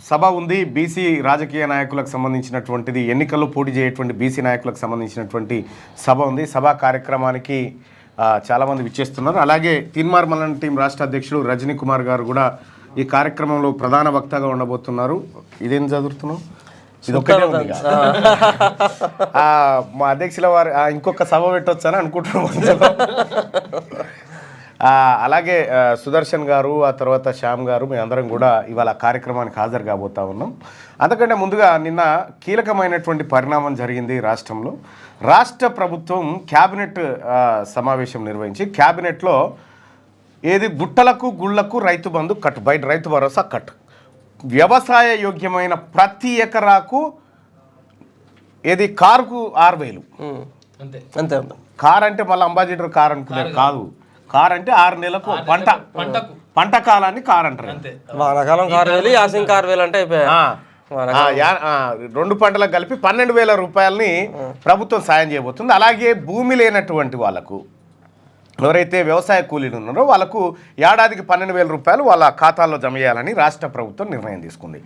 సభ ఉంది. బీసీ రాజకీయ నాయకులకు సంబంధించినటువంటిది, ఎన్నికల్లో పోటీ చేయటువంటి బీసీ నాయకులకు సంబంధించినటువంటి సభ ఉంది. సభా కార్యక్రమానికి చాలామంది విచ్చేస్తున్నారు. అలాగే తీన్మార్ మల్లన్న టీం రాష్ట్ర అధ్యక్షుడు రజనీ కుమార్ గారు కూడా ఈ కార్యక్రమంలో ప్రధాన వక్తగా ఉండబోతున్నారు. ఇదేం చదువుతున్నాం, ఇది ఒక్కటే ఉంది. మా అధ్యక్షుల వారు ఇంకొక సభ పెట్టొచ్చని అనుకుంటున్నాం. అలాగే సుదర్శన్ గారు, ఆ తర్వాత శ్యామ్ గారు, మేము అందరం కూడా ఇవాళ కార్యక్రమానికి హాజరు కాబోతా ఉన్నాం. అంతకంటే ముందుగా నిన్న కీలకమైనటువంటి పరిణామం జరిగింది రాష్ట్రంలో. రాష్ట్ర ప్రభుత్వం క్యాబినెట్ సమావేశం నిర్వహించి క్యాబినెట్లో ఏది గుట్టలకు గుళ్లకు రైతు బంధు కట్, బయట రైతు భరోసా కట్, వ్యవసాయ యోగ్యమైన ప్రతి ఎకరాకు ఏది కారుకు 6,000. అంతే అంతే. కార్ అంటే మళ్ళీ అంబాసిడర్ కార్ అనుకునేది కాదు. కార్ అంటే 6 నెలలకు పంట కాలాన్ని కార్ అంటారు. వానాకాలం 6,000, యాసింగ్ 6,000 అంటే అయిపోయా. 2 పంటలకు కలిపి 12,000 రూపాయలని ప్రభుత్వం సాయం చేయబోతుంది. అలాగే భూమి లేనటువంటి వాళ్ళకు, ఎవరైతే వ్యవసాయ కూలీలు ఉన్నారో వాళ్ళకు ఏడాదికి 12,000 రూపాయలు వాళ్ళ ఖాతాల్లో జమ చేయాలని రాష్ట్ర ప్రభుత్వం నిర్ణయం తీసుకుంది.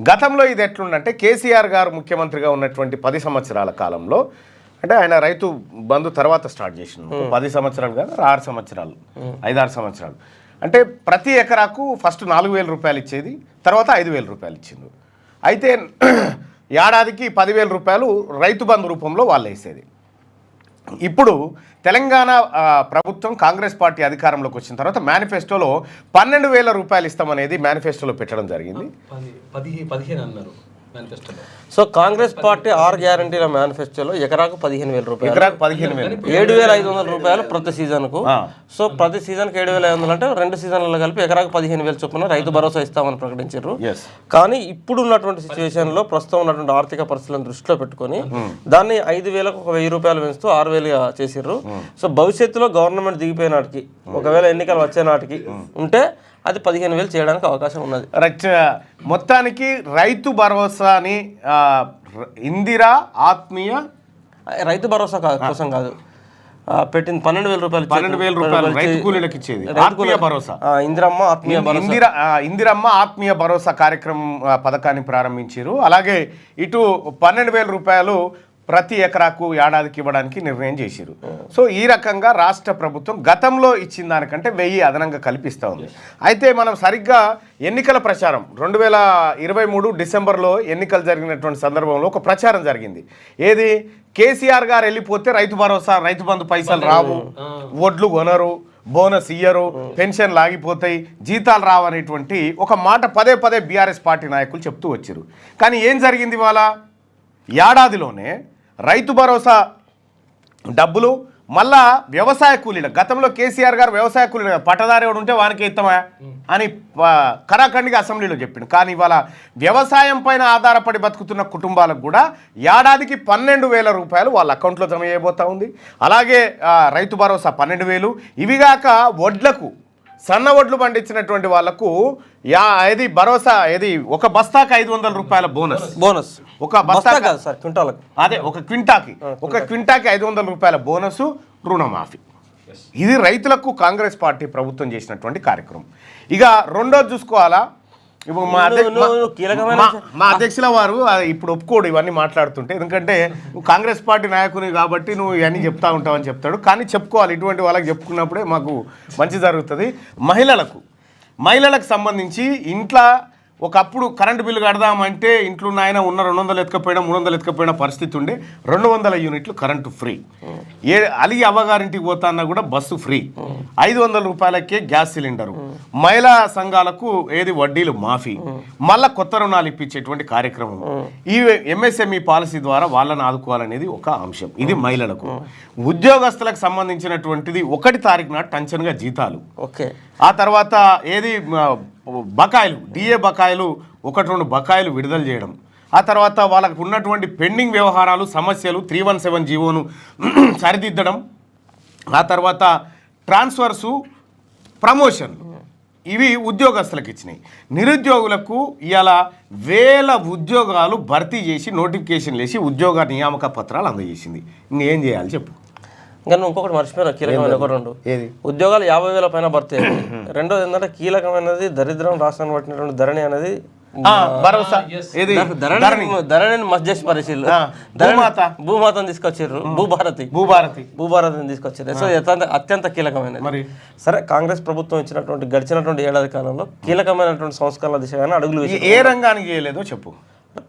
గతంలో ఇది ఎట్లుందంటే కేసీఆర్ గారు ముఖ్యమంత్రిగా ఉన్నటువంటి 10 సంవత్సరాల కాలంలో, అంటే ఆయన రైతు బంధు తర్వాత స్టార్ట్ చేసిండు, 10 సంవత్సరాలు కాదు 6 సంవత్సరాలు, 5-6 సంవత్సరాలు. అంటే ప్రతి ఎకరాకు ఫస్ట్ 4,000 రూపాయలు ఇచ్చేది, తర్వాత 5,000 రూపాయలు ఇచ్చింది. అయితే ఏడాదికి 10,000 రూపాయలు రైతు బంధు రూపంలో వాళ్ళు వేసేది. ఇప్పుడు తెలంగాణ ప్రభుత్వం కాంగ్రెస్ పార్టీ అధికారంలోకి వచ్చిన తర్వాత మేనిఫెస్టోలో 12,000 రూపాయలు ఇస్తామనేది మేనిఫెస్టోలో పెట్టడం జరిగింది. 15 అన్నారు మేనిఫెస్టోలో. సో కాంగ్రెస్ పార్టీ 6 గ్యారంటీల మేనిఫెస్టోలో ఎకరాకు 15,000 రూపాయలు, 7,500 రూపాయలు ప్రతి సీజన్కు. సో ప్రతి సీజన్కి 7,500 అంటే 2 సీజన్లలో కలిపి ఎకరాకు 15,000 చొప్పున రైతు భరోసా ఇస్తామని ప్రకటించారు. కానీ ఇప్పుడు ఉన్నటువంటి సిచ్యువేషన్లో, ప్రస్తుతం ఉన్నటువంటి ఆర్థిక పరిస్థితులను దృష్టిలో పెట్టుకొని దాన్ని 5,000కు 1,000 రూపాయలు పెంచుతూ 6,000గా చేసిర్రు. సో భవిష్యత్తులో గవర్నమెంట్ దిగిపోయే నాటికి, ఒకవేళ ఎన్నికలు వచ్చే నాటికి ఉంటే అది 15,000 చేయడానికి అవకాశం ఉన్నది. రైట్. మొత్తానికి రైతు భరోసాని ఇందిరా ఆత్మీయ రైతు భరోసా కోసం కాదు పెట్టింది, 12,000 రూపాయలు, 12,000 రూపాయలు రైతు కూలీలకు ఇచ్చేది ఆత్మీయ భరోసా. ఇందిరమ్మ ఆత్మీయ భరోసా, ఇందిరమ్మ ఆత్మీయ భరోసా కార్యక్రమం పథకాన్ని ప్రారంభించారు. అలాగే ఇటు 12,000 రూపాయలు ప్రతి ఎకరాకు ఏడాదికి ఇవ్వడానికి నిర్ణయం చేశారు. సో ఈ రకంగా రాష్ట్ర ప్రభుత్వం గతంలో ఇచ్చిన దానికంటే 1,000 అదనంగా కల్పిస్తూ ఉంది. అయితే మనం సరిగ్గా ఎన్నికల ప్రచారం 2023 డిసెంబర్లో ఎన్నికలు జరిగినటువంటి సందర్భంలో ఒక ప్రచారం జరిగింది. ఏది, కేసీఆర్ గారు వెళ్ళిపోతే రైతు భరోసా, రైతు బంధు పైసలు రావు, వడ్లు కొనరు, బోనస్ ఇయ్యరు, పెన్షన్ లాగిపోతాయి, జీతాలు రావనేటువంటి ఒక మాట పదే పదే బీఆర్ఎస్ పార్టీ నాయకులు చెప్తూ వచ్చారు. కానీ ఏం జరిగింది, ఇవాళ ఏడాదిలోనే రైతు భరోసా డబ్బులు మళ్ళా వ్యవసాయ కూలీలు, గతంలో కేసీఆర్ గారు వ్యవసాయ కూలీలు పట్టదారి ఎవడు ఉంటే వానికి ఇస్తామా అని కరాఖండిగా అసెంబ్లీలో చెప్పిండు. కానీ ఇవాళ వ్యవసాయం పైన ఆధారపడి బతుకుతున్న కుటుంబాలకు కూడా ఏడాదికి 12,000 రూపాయలు వాళ్ళ అకౌంట్లో జమ చేయబోతా ఉంది. అలాగే రైతు భరోసా 12,000. ఇవిగాక వడ్లకు, సన్న వడ్లు పండించినటువంటి వాళ్లకు ఏది భరోసా, ఏది ఒక బస్తాకి 500 రూపాయల బోనస్. ఒక బస్తా కాదు సార్, క్వింటాలకు, అదే ఒక క్వింటాకి 500 రూపాయల బోనసు, రుణమాఫీ. ఇది రైతులకు కాంగ్రెస్ పార్టీ ప్రభుత్వం చేసినటువంటి కార్యక్రమం. ఇక రెండోది చూసుకోవాలా, ఇప్పుడు మా అధ్యక్షుల వారు ఇప్పుడు ఒప్పుకోడు ఇవన్నీ మాట్లాడుతుంటే, ఎందుకంటే నువ్వు కాంగ్రెస్ పార్టీ నాయకుని కాబట్టి నువ్వు ఇవన్నీ చెప్తా ఉంటావని చెప్తాడు. కానీ చెప్పుకోవాలి, ఇటువంటి వాళ్ళకి చెప్పుకున్నప్పుడే మాకు మంచి జరుగుతుంది. మహిళలకు సంబంధించి ఇంట్లో ఒకప్పుడు కరెంటు బిల్లు కడదామంటే ఇంట్లో ఆయన ఉన్న 200 ఎత్తుకపోయినా 300 ఎత్తుకపోయినా పరిస్థితి ఉండే, 200 యూనిట్లు కరెంటు ఫ్రీ. అలిగి అవ్వగారింటికి పోతా అన్నా కూడా బస్సు ఫ్రీ, 500 రూపాయలకే గ్యాస్ సిలిండరు, మహిళా సంఘాలకు ఏది వడ్డీలు మాఫీ, మళ్ళా కొత్త రుణాలు ఇప్పించేటువంటి కార్యక్రమం. ఈ ఎంఎస్ఎంఈ పాలసీ ద్వారా వాళ్ళని ఆదుకోవాలనేది ఒక అంశం. ఇది మహిళలకు. ఉద్యోగస్తులకు సంబంధించినటువంటిది 1 తారీఖు నాడు టెన్షన్గా జీతాలు. ఆ తర్వాత ఏది బకాయిలు, డిఏ బకాయిలు 1-2 బకాయిలు విడుదల చేయడం. ఆ తర్వాత వాళ్ళకు ఉన్నటువంటి పెండింగ్ వ్యవహారాలు, సమస్యలు 317 జీవోను సరిదిద్దడం. ఆ తర్వాత ట్రాన్స్ఫర్సు, ప్రమోషన్లు, ఇవి ఉద్యోగస్తులకు ఇచ్చినాయి. నిరుద్యోగులకు ఇవాళ 1000 ఉద్యోగాలు భర్తీ చేసి నోటిఫికేషన్లు వేసి ఉద్యోగ నియామక పత్రాలు అందజేసింది. ఇంకేం చేయాలి చెప్పు. ఇంకా ఇంకొకటి మర్చిపోయినా, కీలకమైన ఒక 2 ఉద్యోగాలు 50,000 పైన భర్తీ అయింది. రెండోది ఏంటంటే కీలకమైనది, దరిద్రం రాష్ట్రాన్ని పట్టినటువంటి ధరణి అనేది భరోసా ఏది ధరణిని మస్త్ చేసి పరిశీలి భూమాతను తీసుకొచ్చారు భూభారతిని తీసుకొచ్చారు. సో అత్యంత కీలకమైనది. మరి సరే కాంగ్రెస్ ప్రభుత్వం ఇచ్చినటువంటి గడిచినటువంటి ఏడాది కాలంలో కీలకమైనటువంటి సంస్కరణల దిశగానే అడుగులు ఏ రంగానికి చేయలేదో చెప్పు.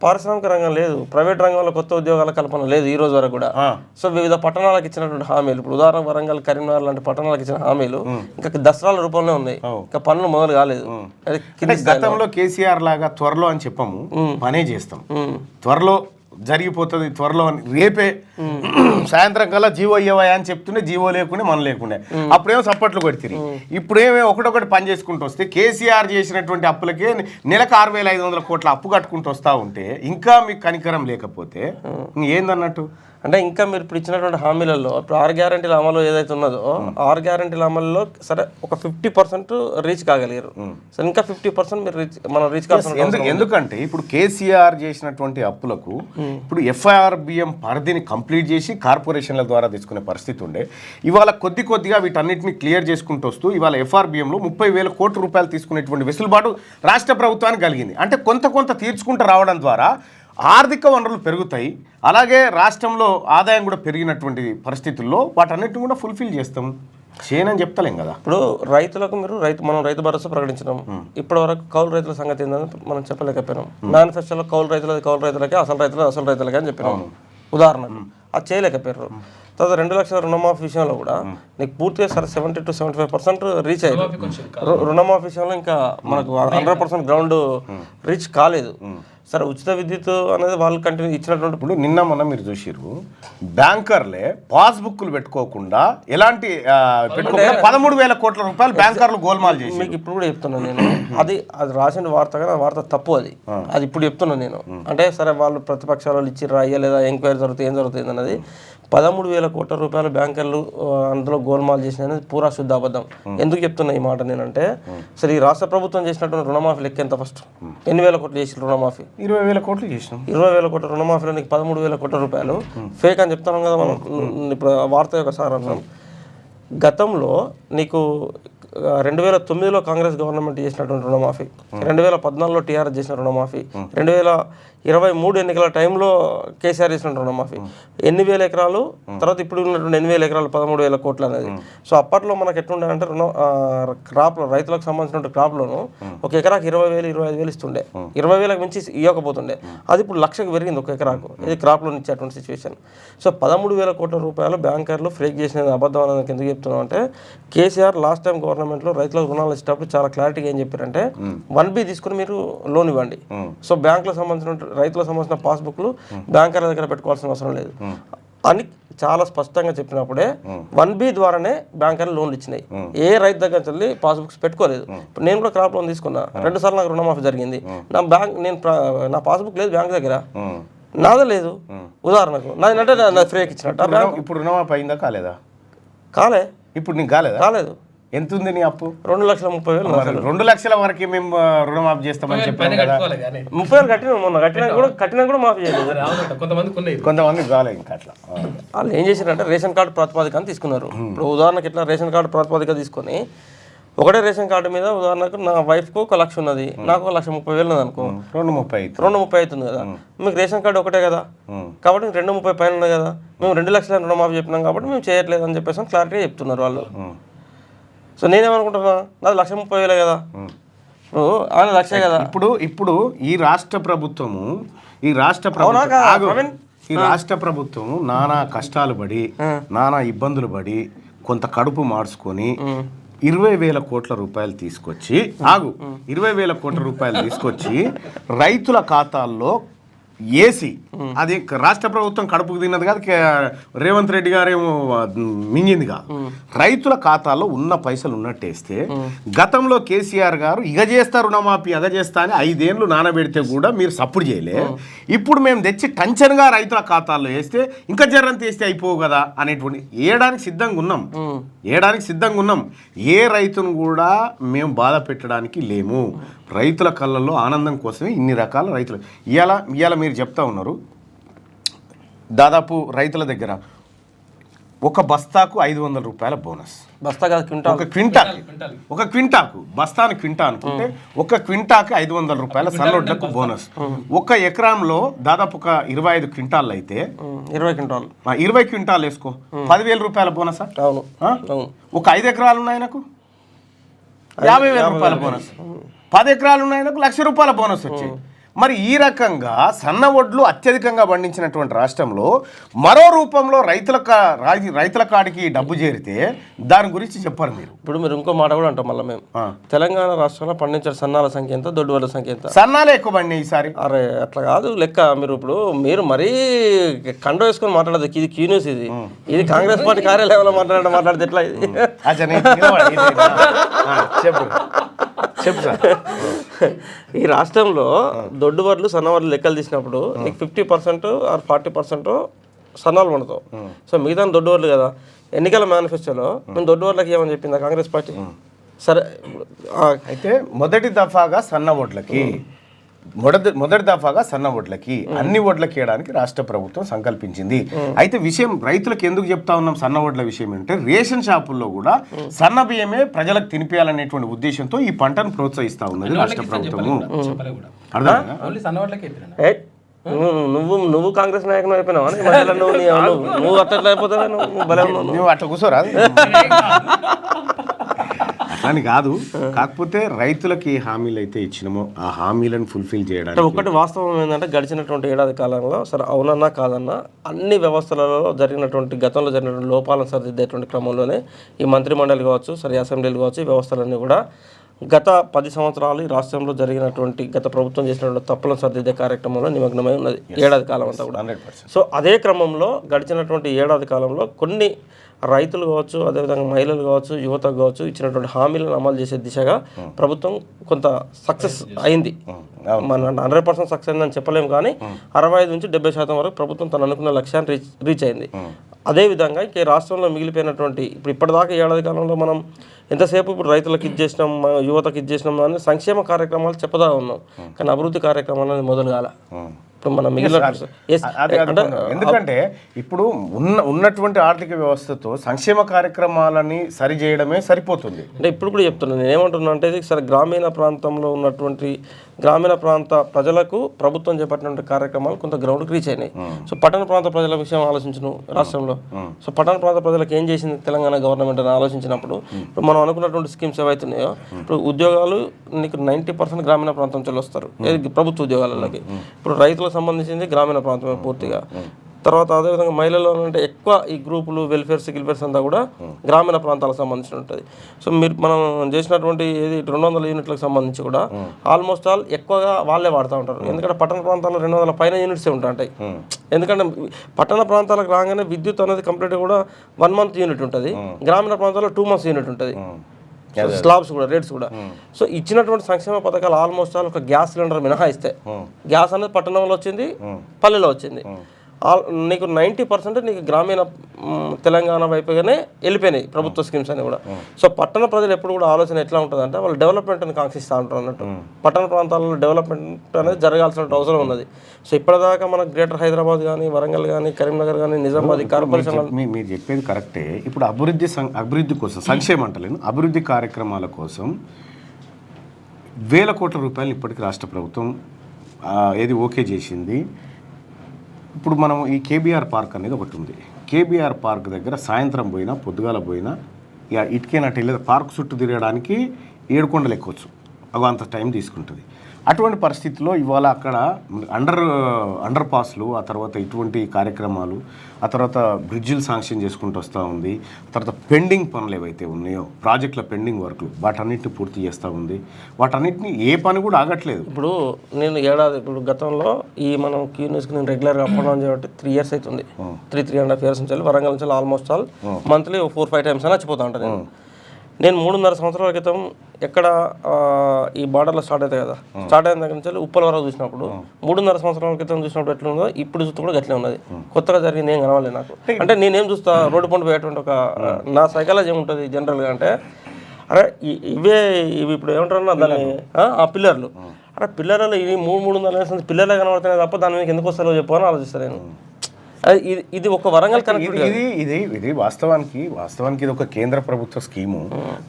పారిశ్రామిక రంగం లేదు, ప్రైవేట్ రంగంలో కొత్త ఉద్యోగాల కల్పన లేదు ఈ రోజు వరకు కూడా. సో వివిధ పట్టణాలకు ఇచ్చినటువంటి హామీలు, ఇప్పుడు ఉదాహరణ వరంగల్, కరీంనగర్ లాంటి పట్టణాలకు ఇచ్చిన హామీలు ఇంకా దసరాల రూపంలో ఉన్నాయి, ఇంకా పనులు మొదలు కాలేదు. గతంలో కేసీఆర్ లాగా త్వరలో అని చెప్పము, పనే చేస్తాం, త్వరలో జరిగిపోతుంది, త్వరలో రేపే సాయంత్రం కల్లా జీవో ఇవ్వయా అని చెప్తుండే, జీవో లేకుండే మనం లేకుండే. అప్పుడేమో సప్పట్లు కొడుతుంది. ఇప్పుడేమో ఒకటొకటి పని చేసుకుంటూ వస్తే కేసీఆర్ చేసినటువంటి అప్పులకే నెలకు 6,500 కోట్ల అప్పు కట్టుకుంటూ వస్తూ ఉంటే ఇంకా మీకు కనికరం లేకపోతే ఏందన్నట్టు? అంటే ఇంకా మీరు ఇప్పుడు ఇచ్చినటువంటి హామీలలో ఇప్పుడు 6 గ్యారెంటీల అమలు ఏదైతే ఉన్నదో 6 గ్యారెంటీల అమలులో సరే ఒక 50% రీచ్ కాగలిగారు. సరే ఇంకా 50% మీరు మనం రీచ్ కావాల్సిన ఎందుకంటే ఇప్పుడు కేసీఆర్ చేసినటువంటి అప్పులకు ఇప్పుడు FIRBM పరిధిని కంప్లీట్ చేసి కార్పొరేషన్ల ద్వారా తీసుకునే పరిస్థితి ఉండే. ఇవాళ కొద్దిగా వీటన్నిటిని క్లియర్ చేసుకుంటూ వస్తూ ఇవాళ FRBMలో 30,000 కోట్ల రూపాయలు తీసుకునేటువంటి వెసులుబాటు రాష్ట్ర ప్రభుత్వానికి కలిగింది. అంటే కొంత తీర్చుకుంటూ రావడం ద్వారా ఆర్థిక వనరులు పెరుగుతాయి, అలాగే రాష్ట్రంలో ఆదాయం కూడా పెరిగినటువంటి పరిస్థితుల్లో వాటన్నిటిని కూడా ఫుల్ఫిల్ చేస్తాం చేయనని చెప్తలేం కదా. ఇప్పుడు రైతులకు మనం రైతు భరోసా ప్రకటించినాం. ఇప్పటి వరకు కౌలు రైతుల సంగతి ఏందని మనం చెప్పలేకపోయినాం. మేనిఫెస్టోలో కౌలు రైతులకి అసలు రైతులకి అని చెప్పినాం ఉదాహరణకు, అది చేయలేకపోయారు. తర్వాత 2 లక్షల రుణమాఫీ విషయంలో కూడా నీకు పూర్తిగా సరే 70 to 75% రీచ్ అయ్యింది. రుణమాఫీ విషయంలో ఇంకా మనకు 100% గ్రౌండ్ రీచ్ కాలేదు. సరే ఉచిత విద్యుత్ అనేది వాళ్ళు కంటిన్యూ ఇచ్చినటువంటి ఇప్పుడు నిన్న మొన్న మీరు చూసిర్రు బ్యాంకర్లే పాస్బుక్లు పెట్టుకోకుండా ఎలాంటి పెట్టుకోకుండా 13,000 కోట్ల రూపాయలు బ్యాంకర్లు గోల్మాల్ చేసి. మీకు ఇప్పుడు కూడా చెప్తున్నాను నేను, అది రాసిన వార్తగా వార్త తప్పు. అది ఇప్పుడు చెప్తున్నాను నేను. అంటే సరే వాళ్ళు ప్రతిపక్షాల వాళ్ళు ఇచ్చిర్రా అయ్యలేదా, ఎంక్వైరీ జరుగుతుంది, ఏం జరుగుతుంది అన్నది. 13,000 కోట్ల రూపాయలు బ్యాంకర్లు అందులో గోల్మాల్ చేసిన అనేది పూరా శుద్ధ అబద్ధం. ఎందుకు చెప్తున్నా ఈ మాట నేనంటే, సరే ఈ రాష్ట్ర ప్రభుత్వం చేసినటువంటి రుణమాఫీ లెక్క ఎంత? ఫస్ట్ ఎన్ని వేల కోట్లు చేసిన రుణమాఫీ? 20,000 కోట్లు చేసినాం. 20,000 కోట్ల రుణమాఫీలో నీకు 13,000 కోట్ల రూపాయలు ఫేక్ అని చెప్తున్నాం కదా మనం. ఇప్పుడు వార్త యొక్క సారాంశం, గతంలో నీకు 2009లో కాంగ్రెస్ గవర్నమెంట్ చేసినటువంటి రుణమాఫీ, 2014లో టీఆర్ఎస్ చేసిన రుణమాఫీ, 2023 ఎన్నికల టైంలో కేసీఆర్ చేసిన రుణమాఫీ, 8,000 ఎకరాలు, తర్వాత ఇప్పుడు ఉన్నటువంటి 8,000 ఎకరాలు 13,000 కోట్లు అనేది. సో అప్పట్లో మనకు ఎట్లుండే క్రాప్ రైతులకు సంబంధించిన క్రాప్లోను ఒక ఎకరాకు 20,000 25,000 ఇస్తుండే, 20,000కి మించి ఇవ్వకపోతుండే. అది ఇప్పుడు 1,00,000కి పెరిగింది ఒక ఎకరాకు. ఇది క్రాప్ లోన్ ఇచ్చేటువంటి సిచ్యువేషన్. సో 13,000 కోట్ల రూపాయలు బ్యాంకర్లు ఫ్రేక్ చేసినది అబద్ధం అనేది ఎందుకు చెప్తున్నాం అంటే, కేసీఆర్ లాస్ట్ టైం గవర్నమెంట్లో రైతులకు రుణాలు ఇచ్చేటప్పుడు చాలా క్లారిటీగా ఏం చెప్పారంటే 1B తీసుకుని మీరు లోన్ ఇవ్వండి. సో బ్యాంకులకు సంబంధించిన రైతులకు సంబంధించిన పాస్బుక్లు బ్యాంకర్ల దగ్గర పెట్టుకోవాల్సిన అవసరం లేదు అని చాలా స్పష్టంగా చెప్పినప్పుడే 1B ద్వారానే బ్యాంకర్లు లోన్లు ఇచ్చినాయి. ఏ రైతు దగ్గర వెళ్ళి పాస్బుక్స్ పెట్టుకోలేదు. ఇప్పుడు నేను కూడా క్రాప్ లోన్ తీసుకున్నా, 2 సార్లు నాకు రుణమాఫీ జరిగింది. నా పాస్బుక్ లేదు బ్యాంక్ దగ్గర, నాదే లేదు. ఉదాహరణకు నాదంటే నా ఫ్రేక్ ఇచ్చినట్టు. ఇప్పుడు రుణమాఫీ అయిందా కాలేదా? కాలే. ఇప్పుడు నీకు కాలేదు. ఎంత ఉంది నీ అప్పు? 2,30,000. 2 లక్షల వరకు మేము రుణమాఫీ చేస్తామని చెప్పాను కదా. 30,000 కట్టినా మొన్న కట్టినా కూడా మాఫీ చేయలేదు. కొంతమంది కాలేదు. ఇంకా అట్లా వాళ్ళు ఏం చేశారంటే రేషన్ కార్డు ప్రాతిపదిక తీసుకున్నారు. ఇప్పుడు ఉదాహరణకి ఇట్లా రేషన్ కార్డు ప్రాతిపదిక తీసుకొని ఒకటే రేషన్ కార్డు మీద ఉదాహరణకు నా వైఫ్కు 1,00,000 ఉన్నది, నాకు 1,30,000 ఉన్నది అనుకో, 2,30,000 అవుతుంది కదా. మీకు రేషన్ కార్డు ఒకటే కదా, కాబట్టి 2,30,000 పైన ఉన్నది కదా. మేము 2 లక్షల రుణమాఫీ చెప్పినాం కాబట్టి మేము చేయట్లేదు అని చెప్పేసి క్లారిటీగా చెప్తున్నారు వాళ్ళు. సో నేనేమనుకుంటున్నా, నాది 1,30,000 కదా, ఆయన 1,00,000 కదా. ఇప్పుడు ఈ రాష్ట్ర ప్రభుత్వము నానా కష్టాలు పడి నానా ఇబ్బందులు పడి కొంత కడుపు మార్చుకొని 20,000 కోట్ల రూపాయలు తీసుకొచ్చి 20,000 కోట్ల రూపాయలు తీసుకొచ్చి రైతుల ఖాతాల్లో ఏసీ, అది రాష్ట్ర ప్రభుత్వం కడుపుకు తిన్నది కాదు, రేవంత్ రెడ్డి గారేమో మింగింది కాదు, రైతుల ఖాతాలో ఉన్న పైసలు ఉన్నట్టేస్తే గతంలో కేసీఆర్ గారు ఇగ చేస్తా రుణమాఫీ అగ చేస్తా అని 5 ఏళ్ళు నానబెడితే కూడా మీరు సపోర్ట్ చేయలే. ఇప్పుడు మేము తెచ్చి టంచన్గా రైతుల ఖాతాల్లో వేస్తే ఇంకా జర్రంత వేస్తే అయిపోవు కదా అనేటువంటి ఏడానికి సిద్ధంగా ఉన్నాం. ఏ రైతును కూడా మేము బాధ పెట్టడానికి లేము. రైతుల కళ్ళల్లో ఆనందం కోసమే ఇన్ని రకాల రైతులు ఇవాళ మీరు చెప్తా ఉన్నారు. దాదాపు రైతుల దగ్గర ఒక బస్తాకు 500 రూపాయల బోనస్. బస్తా కాదు క్వింటాల్. ఒక క్వింటాకు బస్తాను క్వింటా అనుకుంటే ఒక క్వింటాకి 500 రూపాయల సన్నొడ్లకు బోనస్. ఒక ఎకరంలో దాదాపు ఒక 25 క్వింటాల్ అయితే 20 క్వింటాల్ వేసుకో 10,000 రూపాయల బోనస్. అవును. ఒక 5 ఎకరాలు ఉన్నాయి నాకు 50,000 రూపాయల బోనస్. 10 ఎకరాలు ఉన్నాయి నాకు 1,00,000 రూపాయల బోనస్ వచ్చాయి. మరి ఈ రకంగా సన్న వడ్లు అత్యధికంగా పండించినటువంటి రాష్ట్రంలో మరో రూపంలో రైతుల కాడికి డబ్బు చేరితే దాని గురించి చెప్పారు మీరు. ఇప్పుడు మీరు ఇంకో మాట కూడా అంటాం మళ్ళీ మేము తెలంగాణ రాష్ట్రంలో పండించే సన్నాల సంఖ్య ఎంత, దొడ్డు వడ్ల సంఖ్య ఎంత? సన్నాలే ఎక్కువ పండినాయి ఈసారి. అరే అట్లా కాదు లెక్క. మీరు మరీ కండ వేసుకొని మాట్లాడదు. ఇది క్యూ న్యూస్. ఇది కాంగ్రెస్ పార్టీ కార్యాలయంలో మాట్లాడితే ఎట్లా ఇది? చెప్పు సార్. ఈ రాష్ట్రంలో దొడ్డు వడ్లు సన్న వడ్లు లెక్కలు తీసినప్పుడు నీకు 50% ఆర్ 40% సన్నాలు పండుతావు. సో మిగతా దొడ్డు వడ్లు కదా. ఎన్నికల మేనిఫెస్టోలో మేము దొడ్డు వడ్లకి ఏమని చెప్పిందా కాంగ్రెస్ పార్టీ? సరే అయితే మొదటి దఫాగా సన్న వడ్లకి అన్ని వడ్లకి వేయడానికి రాష్ట్ర ప్రభుత్వం సంకల్పించింది. అయితే విషయం రైతులకు ఎందుకు చెప్తా ఉన్నాం సన్న వడ్ల విషయం ఏంటంటే రేషన్ షాపుల్లో కూడా సన్న బియ్యమే ప్రజలకు తినిపించాలనేటువంటి ఉద్దేశంతో ఈ పంటను ప్రోత్సహిస్తా ఉన్నది రాష్ట్ర ప్రభుత్వము. నువ్వు కాంగ్రెస్ నాయకులు అయిపోయినావా? నువ్వు అట్లా అయిపోతావు. నువ్వు అట్లా కూర్చోరా అని కాదు. కాకపోతే రైతులకి ఏ హామీలు అయితే ఇచ్చినామో ఆ హామీలను ఫుల్ఫిల్ చేయడానికి ఒకటి వాస్తవం ఏంటంటే గడిచినటువంటి ఏడాది కాలంలో సరే అవునన్నా కాదన్నా అన్ని వ్యవస్థలలో గతంలో జరిగినటువంటి లోపాలను సరిదిద్దేటువంటి క్రమంలోనే ఈ మంత్రిమండలి కావచ్చు, సరే అసెంబ్లీలు కావచ్చు, ఈ వ్యవస్థలన్నీ కూడా గత 10 సంవత్సరాలు ఈ రాష్ట్రంలో జరిగినటువంటి గత ప్రభుత్వం చేసినటువంటి తప్పులను సరిదిద్దే కార్యక్రమంలో నిమగ్నమై ఉన్నది ఏడాది కాలం అంతా కూడా. 100%. సో అదే క్రమంలో గడిచినటువంటి ఏడాది కాలంలో కొన్ని రైతులు కావచ్చు, అదేవిధంగా మహిళలు కావచ్చు, యువతకు కావచ్చు ఇచ్చినటువంటి హామీలను అమలు చేసే దిశగా ప్రభుత్వం కొంత సక్సెస్ అయింది. మన 100% సక్సెస్ అయిందని చెప్పలేము, కానీ 65 నుంచి 70% వరకు ప్రభుత్వం తను అనుకున్న లక్ష్యాన్ని రీచ్ అయింది. అదేవిధంగా ఇంకే రాష్ట్రంలో మిగిలిపోయినటువంటి ఇప్పటిదాకా ఏడాది కాలంలో మనం ఎంతసేపు ఇప్పుడు రైతులకు ఇది చేసినాం, యువతకు ఇది చేసినాం అని సంక్షేమ కార్యక్రమాలు చెప్పదా ఉన్నాం, కానీ అభివృద్ధి కార్యక్రమాలు అనేది మొదలు కాల. ఇప్పుడు మనం ఎందుకంటే ఇప్పుడు ఉన్నటువంటి ఆర్థిక వ్యవస్థతో సంక్షేమ కార్యక్రమాలని సరి చేయడమే సరిపోతుంది. అంటే ఇప్పుడు కూడా చెప్తున్నాను నేను ఏమంటున్నా అంటే ఇది సరే గ్రామీణ ప్రాంతంలో ఉన్నటువంటి గ్రామీణ ప్రాంత ప్రజలకు ప్రభుత్వం చేపట్టినటువంటి కార్యక్రమాలు కొంత గ్రౌండ్కి రీచ్ అయినాయి. సో పట్టణ ప్రాంత ప్రజల విషయం ఆలోచించను రాష్ట్రంలో. సో పట్టణ ప్రాంత ప్రజలకు ఏం చేసింది తెలంగాణ గవర్నమెంట్ అని ఆలోచించినప్పుడు ఇప్పుడు మనం అనుకున్నటువంటి స్కీమ్స్ ఏవైతున్నాయో ఇప్పుడు ఉద్యోగాలు నీకు 90% గ్రామీణ ప్రాంతం నుంచి వస్తారు ప్రభుత్వ ఉద్యోగాలలోకి. ఇప్పుడు రైతులకు సంబంధించింది గ్రామీణ ప్రాంతమే పూర్తిగా. తర్వాత అదేవిధంగా మహిళలు అంటే ఎక్కువ ఈ గ్రూపులు వెల్ఫేర్స్ అంతా కూడా గ్రామీణ ప్రాంతాలకు సంబంధించి ఉంటుంది. సో మనం చేసినటువంటి 200 యూనిట్లకు సంబంధించి కూడా ఆల్మోస్ట్ ఆల్ ఎక్కువగా వాళ్ళే వాడుతూ ఉంటారు. ఎందుకంటే పట్టణ ప్రాంతాల్లో 200 పైన యూనిట్సే ఉంటాయి. ఎందుకంటే పట్టణ ప్రాంతాలకు రాగానే విద్యుత్ అనేది కంప్లీట్గా కూడా 1 month యూనిట్ ఉంటుంది, గ్రామీణ ప్రాంతాల్లో 2 months యూనిట్ ఉంటుంది. స్లాబ్స్ కూడా రేట్స్ కూడా. సో ఇచ్చినటువంటి సంక్షేమ పథకాలు ఆల్మోస్ట్ ఆల్ ఒక గ్యాస్ సిలిండర్ మినహాయిస్తే గ్యాస్ అనేది పట్టణంలో వచ్చింది, పల్లెలో వచ్చింది. నీకు 90% నీకు గ్రామీణ తెలంగాణ వైపుగానే వెళ్ళిపోయినాయి ప్రభుత్వ స్కీమ్స్ అని కూడా. సో పట్టణ ప్రజలు ఎప్పుడు కూడా ఆలోచన ఎట్లా ఉంటుంది అంటే వాళ్ళు డెవలప్మెంట్ని కాంక్షిస్తూ ఉంటారు అన్నట్టు. పట్టణ ప్రాంతాల్లో డెవలప్మెంట్ అనేది జరగాల్సిన అవసరం ఉన్నది. సో ఇప్పటిదాకా మనకు గ్రేటర్ హైదరాబాద్ కానీ, వరంగల్ కానీ, కరీంనగర్ కానీ, నిజామాబాద్ కార్పొరేషన్ మీరు చెప్పేది కరెక్టే. ఇప్పుడు అభివృద్ధి కోసం సంక్షేమం అంటలేను, అభివృద్ధి కార్యక్రమాల కోసం వేల కోట్ల రూపాయలు ఇప్పటికీ రాష్ట్ర ప్రభుత్వం ఓకే చేసింది. ఇప్పుడు మనం ఈ కేబీఆర్ పార్క్ అనేది ఒకటి ఉంది. కేబీఆర్ పార్క్ దగ్గర సాయంత్రం పోయినా పొద్దుగాల పోయినా ఇక ఇటుకేనట్టు వెళ్ళేది పార్క్ చుట్టూ తిరగడానికి 7 కొండలు ఎక్కొచ్చు. అంత టైం తీసుకుంటుంది. అటువంటి పరిస్థితుల్లో ఇవాళ అక్కడ అండర్ పాస్లు, ఆ తర్వాత ఇటువంటి కార్యక్రమాలు, ఆ తర్వాత బ్రిడ్జిలు శాంక్షన్ చేసుకుంటూ వస్తూ ఉంది. ఆ తర్వాత పెండింగ్ పనులు ఏవైతే ఉన్నాయో ప్రాజెక్టుల పెండింగ్ వర్క్లు వాటన్నిటిని పూర్తి చేస్తూ ఉంది. వాటన్నిటిని ఏ పని కూడా ఆగట్లేదు. ఇప్పుడు నేను ఇప్పుడు గతంలో ఈ మనం క్యూన్యూస్కి నేను రెగ్యులర్గా అప్ అండ్ డౌన్ చేయబట్టి 3 years అవుతుంది. 3.5 years నుంచి వరంగల్ నుంచి ఆల్మోస్ట్ ఆల్ మంత్లీ 4-5 times అని వచ్చిపోతా ఉంటాను. నేను 3.5 సంవత్సరాల క్రితం ఎక్కడ ఈ బార్డర్లో స్టార్ట్ అవుతాయి కదా, స్టార్ట్ అయిన దగ్గర నుంచి ఉప్పల వరకు చూసినప్పుడు 3.5 సంవత్సరాల క్రితం చూసినప్పుడు ఎట్లా ఉందో ఇప్పుడు చూస్తూ కూడా గట్లే ఉన్నది. కొత్తగా జరిగింది ఏం కనవాలి నాకు. అంటే నేనేం చూస్తా రోడ్డు పండు పోయేటువంటి ఒక నా సైకాలజీ ఏముంటుంది జనరల్గా అంటే అరే ఇవి ఇప్పుడు ఏమంటారన్నా దాన్ని ఆ పిల్లర్లు, అరే పిల్లర్లు ఇవి 3.5 years పిల్లర్లే కనబడుతున్నాయి తప్ప దాని మీకు ఎందుకు వస్తారో చెప్పని ఆలోచిస్తాను నేను. ఇది ఒక వరంగల్ ఇది వాస్తవానికి ఇది ఒక కేంద్ర ప్రభుత్వ స్కీము.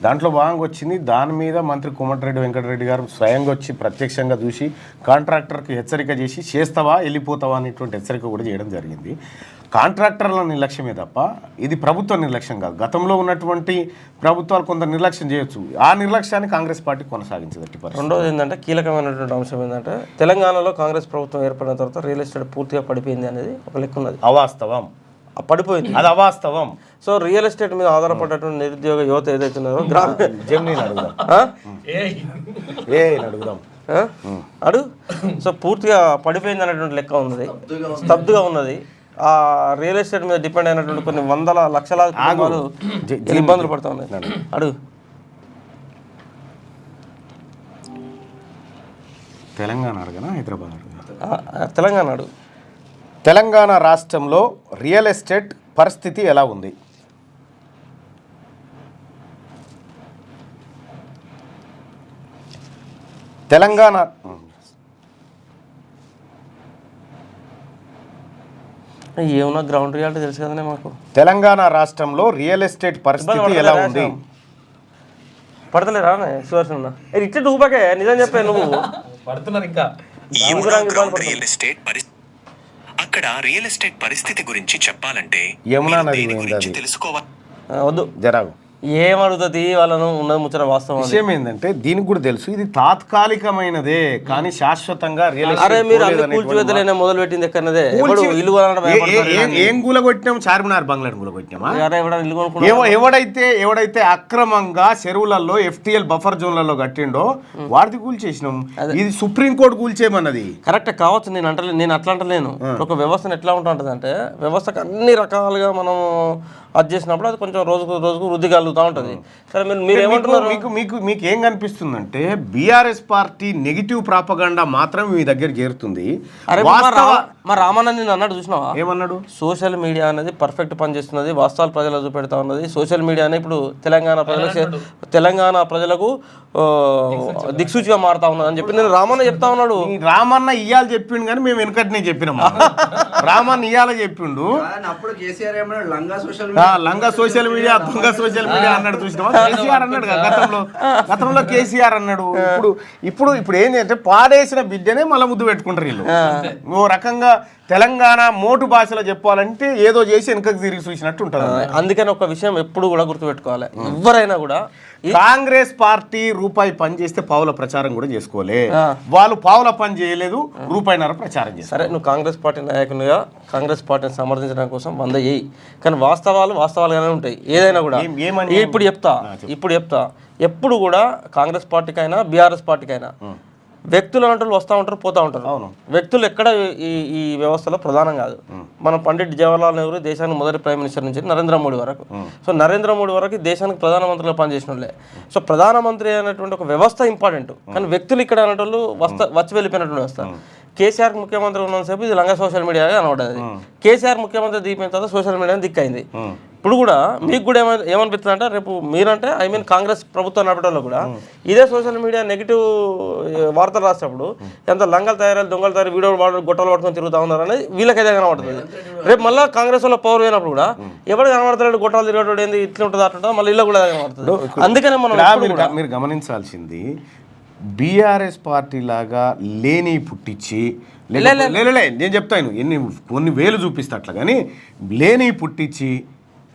దాంట్లో భాగంగా వచ్చింది. దాని మీద మంత్రి కోమటిరెడ్డి వెంకటరెడ్డి గారు స్వయంగా వచ్చి ప్రత్యక్షంగా చూసి కాంట్రాక్టర్కి హెచ్చరిక చేసి చేస్తావా వెళ్ళిపోతావా అనేటువంటి హెచ్చరిక కూడా చేయడం జరిగింది. కాంట్రాక్టర్ల నిర్లక్ష్యమే తప్ప ఇది ప్రభుత్వ నిర్లక్ష్యం కాదు. గతంలో ఉన్నటువంటి ప్రభుత్వాలు కొంత నిర్లక్ష్యం చేయొచ్చు, ఆ నిర్లక్ష్యాన్ని కాంగ్రెస్ పార్టీ కొనసాగించదు. రెండోది ఏంటంటే కీలకమైనటువంటి అంశం ఏంటంటే తెలంగాణలో కాంగ్రెస్ ప్రభుత్వం ఏర్పడిన తర్వాత రియల్ ఎస్టేట్ పూర్తిగా పడిపోయింది అనేది ఒక లెక్క ఉన్నది. అవాస్తవం, పడిపోయింది, అది అవాస్తవం. సో రియల్ ఎస్టేట్ మీద ఆధారపడినటువంటి నిరుద్యోగ యువత ఏదైతే ఉన్నదో అడుగు సో పూర్తిగా పడిపోయింది అనేటువంటి లెక్క ఉన్నది, స్తబ్దుగా ఉన్నది. ఆ రియల్ ఎస్టేట్ మీద డిపెండ్ అయినటువంటి కొన్ని వందల లక్షలాది కుటుంబాలు ఇబ్బందులు పడుతూ ఉన్నాయి. అడుగు తెలంగాణ అడగనా హైదరాబాద్ అడగనా? తెలంగాణ అడుగు. తెలంగాణ రాష్ట్రంలో రియల్ ఎస్టేట్ పరిస్థితి ఎలా ఉంది? తెలంగాణ ఏమన్నా గ్రౌండ్ రియాలిటీ తెలుసు కదనే మాకు. తెలంగాణ రాష్ట్రంలో రియల్ ఎస్టేట్ పరిస్థితి ఎలా ఉంది? పడతలేరా సుదర్శన్ ఇట్లా డూబాకే నిజం చెప్పే నువ్వు పడుతున్నారు. ఇంకా అక్కడ రియల్ ఎస్టేట్ పరిస్థితి గురించి చెప్పాలంటే యమునా నది గురించి తెలుసుకోవాలి. వద్దు జరాగు ఏమడుగుతుంది వాళ్ళను ఉన్నది ముచ్చట. వాస్తవం విషయం ఏంటంటే దీనికి కూడా తెలుసు ఇది తాత్కాలికమైనదే కానీ శాశ్వతంగా అరే మీరు అన్ని కూల్చివేతలైనా మొదలు పెట్టింది ఎక్కడదే ఇల్లు ఏం కూలగొట్టినాం? చార్మినార్ బంగ్లాని కూలగొట్టినామా? ఎవడైతే అక్రమంగా చెరువులలో FTL బఫర్ జోన్లలో కట్టిండో వాడిది కూల్చేసినాం. ఇది సుప్రీంకోర్టు కూల్చేయమన్నది. కరెక్ట్ కావచ్చు, నేను అట్లా అంటలేను. ఒక వ్యవస్థను ఎట్లా ఉంటుంది అంటే వ్యవస్థకు అన్ని రకాలుగా మనం అది చేసినప్పుడు అది కొంచెం రోజుకు వృద్ధి కలుగుతూ ఉంటుంది. సరే మీరు ఏమంటున్నారు? మీకు ఏం కనిపిస్తుందంటే బీఆర్ఎస్ పార్టీ నెగిటివ్ ప్రాపగండా మాత్రం మీ దగ్గర చేరుతుంది. మా రామానంద్ అన్నాడు చూసినావా? ఏమన్నాడు? సోషల్ మీడియా అనేది పర్ఫెక్ట్ పనిచేస్తున్నది, వాస్తవాలు ప్రజలకు చూపెడతా ఉన్నది. సోషల్ మీడియానే ఇప్పుడు తెలంగాణ ప్రజలకు దిక్సూచిగా మారుతా ఉన్నది అని చెప్పి నేను రామన్న చెప్తా ఉన్నాడు. రామన్న ఇయ్యాల చెప్పిండు కానీ మేము వెనకటినే చెప్పినాము. రామన్న ఇయ్యాల చెప్పిండు లంగా సోషల్ మీడియా దొంగ సోషల్ మీడియా అన్నాడు. చూసినావా? కేసీఆర్ అన్నాడు గతంలో కేసీఆర్ అన్నాడు. ఇప్పుడు ఏంటి అంటే పాడేసిన బిడ్డనే మళ్ళీ ముద్దు పెట్టుకుంటారు వీళ్ళు. ఓ రకంగా తెలంగాణ మోటు భాషలో చెప్పాలంటే ఏదో చేసి వెనకకు తిరిగి చూసినట్టు ఉంటుంది. అందుకని ఒక విషయం ఎప్పుడు కూడా గుర్తుపెట్టుకోవాలి, ఎవరైనా కూడా కాంగ్రెస్ పార్టీ రూపాయి పని చేస్తే పావుల ప్రచారం కూడా చేసుకోలే. వాళ్ళు పావుల పని చేయలేదు, రూపాయిన్నర ప్రచారం చేస్తారు. సరే నువ్వు కాంగ్రెస్ పార్టీ నాయకునిగా కాంగ్రెస్ పార్టీని సమర్థించడం కోసం 100 చేయి, కానీ వాస్తవాలుగానే ఉంటాయి ఏదైనా కూడా. ఇప్పుడు చెప్తా ఎప్పుడు కూడా కాంగ్రెస్ పార్టీకైనా బీఆర్ఎస్ పార్టీకైనా వ్యక్తులు అంటూ వస్తూ ఉంటారు, పోతూ ఉంటారు. వ్యక్తులు ఎక్కడ ఈ వ్యవస్థలో ప్రధానం కాదు. మన పండిట్ జవహర్లాల్ నెహ్రూ దేశానికి మొదటి ప్రైమ్ మినిస్టర్ నుంచి నరేంద్ర మోడీ వరకు. సో నరేంద్ర మోడీ వరకు దేశానికి ప్రధానమంత్రిగా పనిచేసిన వాళ్ళే. సో ప్రధానమంత్రి అనేటువంటి ఒక వ్యవస్థ ఇంపార్టెంట్, కానీ వ్యక్తులు ఇక్కడ అనేటోళ్ళు వచ్చి వెళ్ళిపోయినటువంటి వ్యవస్థ. కేసీఆర్ ముఖ్యమంత్రి ఉన్నంతసేపు ఇది లంగా సోషల్ మీడియా కనబడ్డది. కేసీఆర్ ముఖ్యమంత్రి దిగిపోయిన తర్వాత సోషల్ మీడియా దిక్కైంది. ఇప్పుడు కూడా మీకు కూడా ఏమనిపిస్తుంది అంటే రేపు మీరంటే కాంగ్రెస్ ప్రభుత్వం నడపడంలో కూడా ఇదే సోషల్ మీడియా నెగిటివ్ వార్తలు రాసినప్పుడు ఎంత లంగలు తయారు దొంగలు తయారు వీడియో గొట్టలు పట్టుకొని తిరుగుతూ ఉన్నారు అనేది వీళ్ళకైతే కనబడుతుంది. రేపు మళ్ళీ కాంగ్రెస్ వాళ్ళ పవర్ అయినప్పుడు కూడా ఎవరు కనబడతాడు గొట్టాలు తిరగడం ఏంది ఇట్లా ఉంటుంది అట్లా మళ్ళీ ఇళ్ళ కూడా కనబడుతుంది. అందుకనే మనం మీరు గమనించాల్సింది బీఆర్ఎస్ పార్టీ లాగా లేని పుట్టించి నేను చెప్తాను కొన్ని వేలు చూపిస్తా అట్లా, కానీ లేని పుట్టించి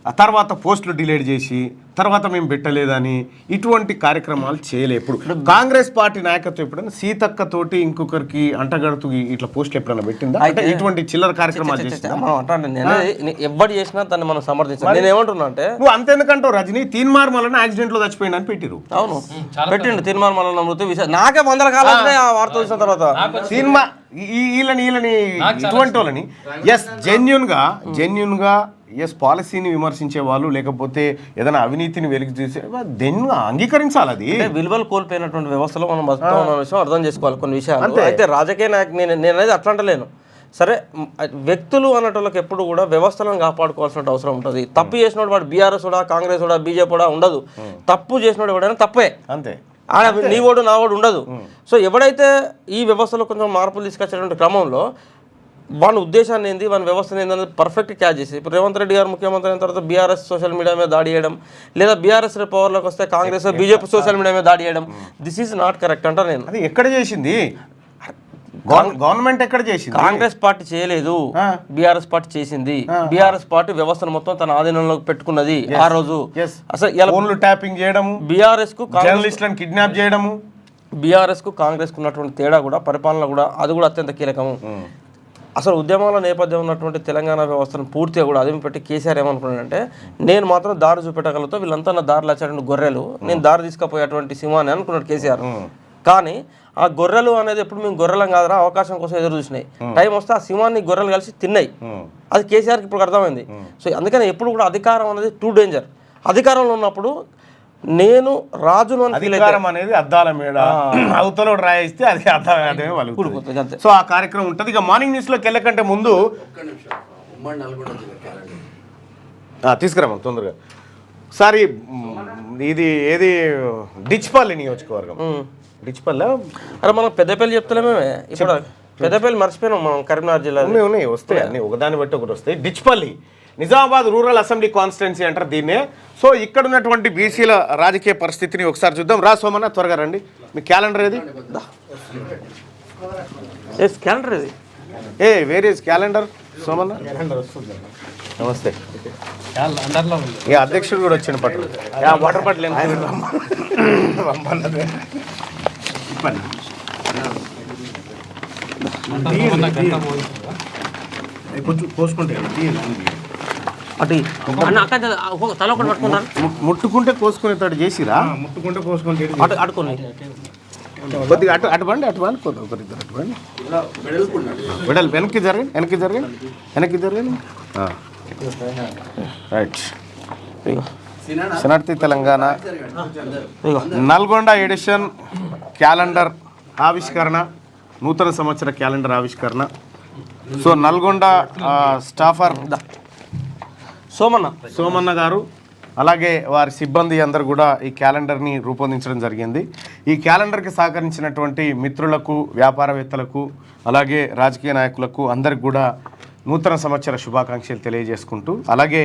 ఆ తర్వాత పోస్టులు డిలీట్ చేసి తర్వాత మేము పెట్టలేదని ఇటువంటి కార్యక్రమాలు చేయలే. ఇప్పుడు కాంగ్రెస్ పార్టీ నాయకత్వం ఎప్పుడైనా సీతక్కతోటి ఇంకొకరికి అంటగడుతూ ఇట్లా పోస్టులు ఎప్పుడైనా పెట్టిందా? ఇటువంటి చిల్లర కార్యక్రమాలు ఎవరు చేసినా దాన్ని మనం సమర్థించాలి. నేను ఏమంటున్నా అంటే నువ్వు అంతెందుకంటావు రజనీ తీన్మార్ మల్లన్న యాక్సిడెంట్ లో చచ్చిపోయింది అని పెట్టిరు. అవును పెట్టిండు తీన్మార్ మల్లన్న మృతి విషయం నాకే 100 కాలం ఆ వార్త వచ్చిన తర్వాత సినిమా వీళ్ళని ఇటువంటి వాళ్ళని జెన్యున్ గా పాలసీని విమర్శించే వాళ్ళు లేకపోతే ఏదైనా అవినీతిని వెలికి తీసే దెన్ను అంగీకరించాలి. అది విలువలు కోల్పోయినటువంటి వ్యవస్థలో మనం బతుకుతా ఉన్న విషయం అర్థం చేసుకోవాలి కొన్ని విషయాలు. అయితే రాజకీయ నాయకు నేను అనేది అట్లా అంటలేను. సరే వ్యక్తులు అన్నట్టు ఎప్పుడు కూడా వ్యవస్థలను కాపాడుకోవాల్సిన అవసరం ఉంటుంది. తప్పు చేసినోడు వాడు బీఆర్ఎస్ కూడా కాంగ్రెస్ కూడా బీజేపీ కూడా ఉండదు. తప్పు చేసినోడు ఎవడైనా తప్పే, అంతే. నీ ఓడు నా ఓడు ఉండదు. సో ఎవడైతే ఈ వ్యవస్థలో కొంచెం మార్పులు తీసుకొచ్చేటువంటి క్రమంలో వాని ఉద్దేశాన్ని ఏంది, వాని వ్యవస్థ ఏంది అనేది పర్ఫెక్ట్ క్యాచ్ చేసి ఇప్పుడు రేవంత్ రెడ్డి గారు ముఖ్యమంత్రి అయిన తర్వాత బీఆర్ఎస్ సోషల్ మీడియా మీద దాడి చేయడం, లేదా బీఆర్ఎస్ పవర్లోకి వస్తే కాంగ్రెస్ బీజేపీ సోషల్ మీడియా మీద దాడి చేయడం, దిస్ ఈజ్ నాట్ కరెక్ట్ అంటారు నేను. అది ఎక్కడ చేసింది గవర్నమెంట్, ఎక్కడ చేసింది? కాంగ్రెస్ పార్టీ చేయలేదు, బీఆర్ఎస్ పార్టీ చేసింది. బీఆర్ఎస్ పార్టీ వ్యవస్థను మొత్తం తన ఆధీనంలోకి పెట్టుకున్నది ఆ రోజు. అసలు ఫోన్లు ట్యాపింగ్ చేయడము, బీఆర్ఎస్ కు జర్నలిస్టులను కిడ్నాప్ చేయడము, బీఆర్ఎస్ కు కాంగ్రెస్ కు ఉన్నటువంటి తేడా కూడా పరిపాలన కూడా అది కూడా అత్యంత కీలకము. అసలు ఉద్యమాల నేపథ్యం ఉన్నటువంటి తెలంగాణ వ్యవస్థను పూర్తిగా కూడా అదిమి పెట్టి కేసీఆర్ ఏమనుకున్నాడంటే నేను మాత్రం దారి చూపెట్టగలతో వీళ్ళంతా నా దారిలో వచ్చేటువంటి గొర్రెలు, నేను దారి తీసుకుపోయేటువంటి సింహాన్ని అనుకున్నాడు కేసీఆర్. కానీ ఆ గొర్రెలు అనేది ఎప్పుడు మేము గొర్రెలం కాదురా అవకాశం కోసం ఎదురు చూసినాయి, టైం వస్తే ఆ సింహాన్ని గొర్రెలు కలిసి తిన్నాయి. అది కేసీఆర్కి ఇప్పుడు అర్థమైంది. సో అందుకని ఎప్పుడు కూడా అధికారం అనేది టూ డేంజర్. అధికారంలో ఉన్నప్పుడు నేను రాజును అధికారం అనేది అద్దాల మేడ, అవతల రాయిస్తే అది అర్థమే వాళ్ళు. సో ఆ కార్యక్రమం ఉంటుంది. ఇక మార్నింగ్ న్యూస్ లోకి వెళ్ళకంటే ముందు తీసుకురామా తొందరగా సారి. ఇది ఏది డిచ్పల్లి నియోజకవర్గం, డిచ్పల్లి. అరే మనం పెద్దపల్లి చెప్తలేమే, ఇప్పుడు పెద్దపల్లి మర్చిపోయినాం మనం. కరీంనగర్ జిల్లా ఉన్నాయి, వస్తాయి అన్ని ఒకదాన్ని బట్టి ఒకటి వస్తాయి. Dichpally Nizamabad rural assembly constituency అంటారు దీన్నే. సో ఇక్కడ ఉన్నటువంటి బీసీల రాజకీయ పరిస్థితిని ఒకసారి చూద్దాం. రా సోమన్న, త్వరగా రండి. మీ క్యాలెండర్ ఏది? క్యాలెండర్ ఏది? Where is calendar Somanna? నమస్తే. ఇక అధ్యక్షుడు కూడా వచ్చిండు పట్టు. వాటర్ బాటిల్ కొంచెం కోసుకుంటే అటు తల ఒకటి పట్టుకుంటారు. ముట్టుకుంటే కోసుకునేటట్టు చేసిరా? ముట్టుకుంటే కోసుకుంటే అడుకొని కొద్దిగా అటు అటు బండి, అటు బండి, ఒకరిద్దరు అటు బండి. వెడల్ వెనక్కి జరగండి, వెనక్కి జరగండి, వెనక్కి జరగండి. రైట్. శనార్థి తెలంగాణ నల్గొండ ఎడిషన్ క్యాలెండర్ ఆవిష్కరణ, నూతన సంవత్సర క్యాలెండర్ ఆవిష్కరణ. సో నల్గొండ స్టాఫర్ సోమన్న గారు అలాగే వారి సిబ్బంది అందరూ కూడా ఈ క్యాలెండర్ని రూపొందించడం జరిగింది. ఈ క్యాలెండర్కి సహకరించినటువంటి మిత్రులకు, వ్యాపారవేత్తలకు, అలాగే రాజకీయ నాయకులకు అందరికి కూడా నూతన సంవత్సర శుభాకాంక్షలు తెలియజేసుకుంటూ, అలాగే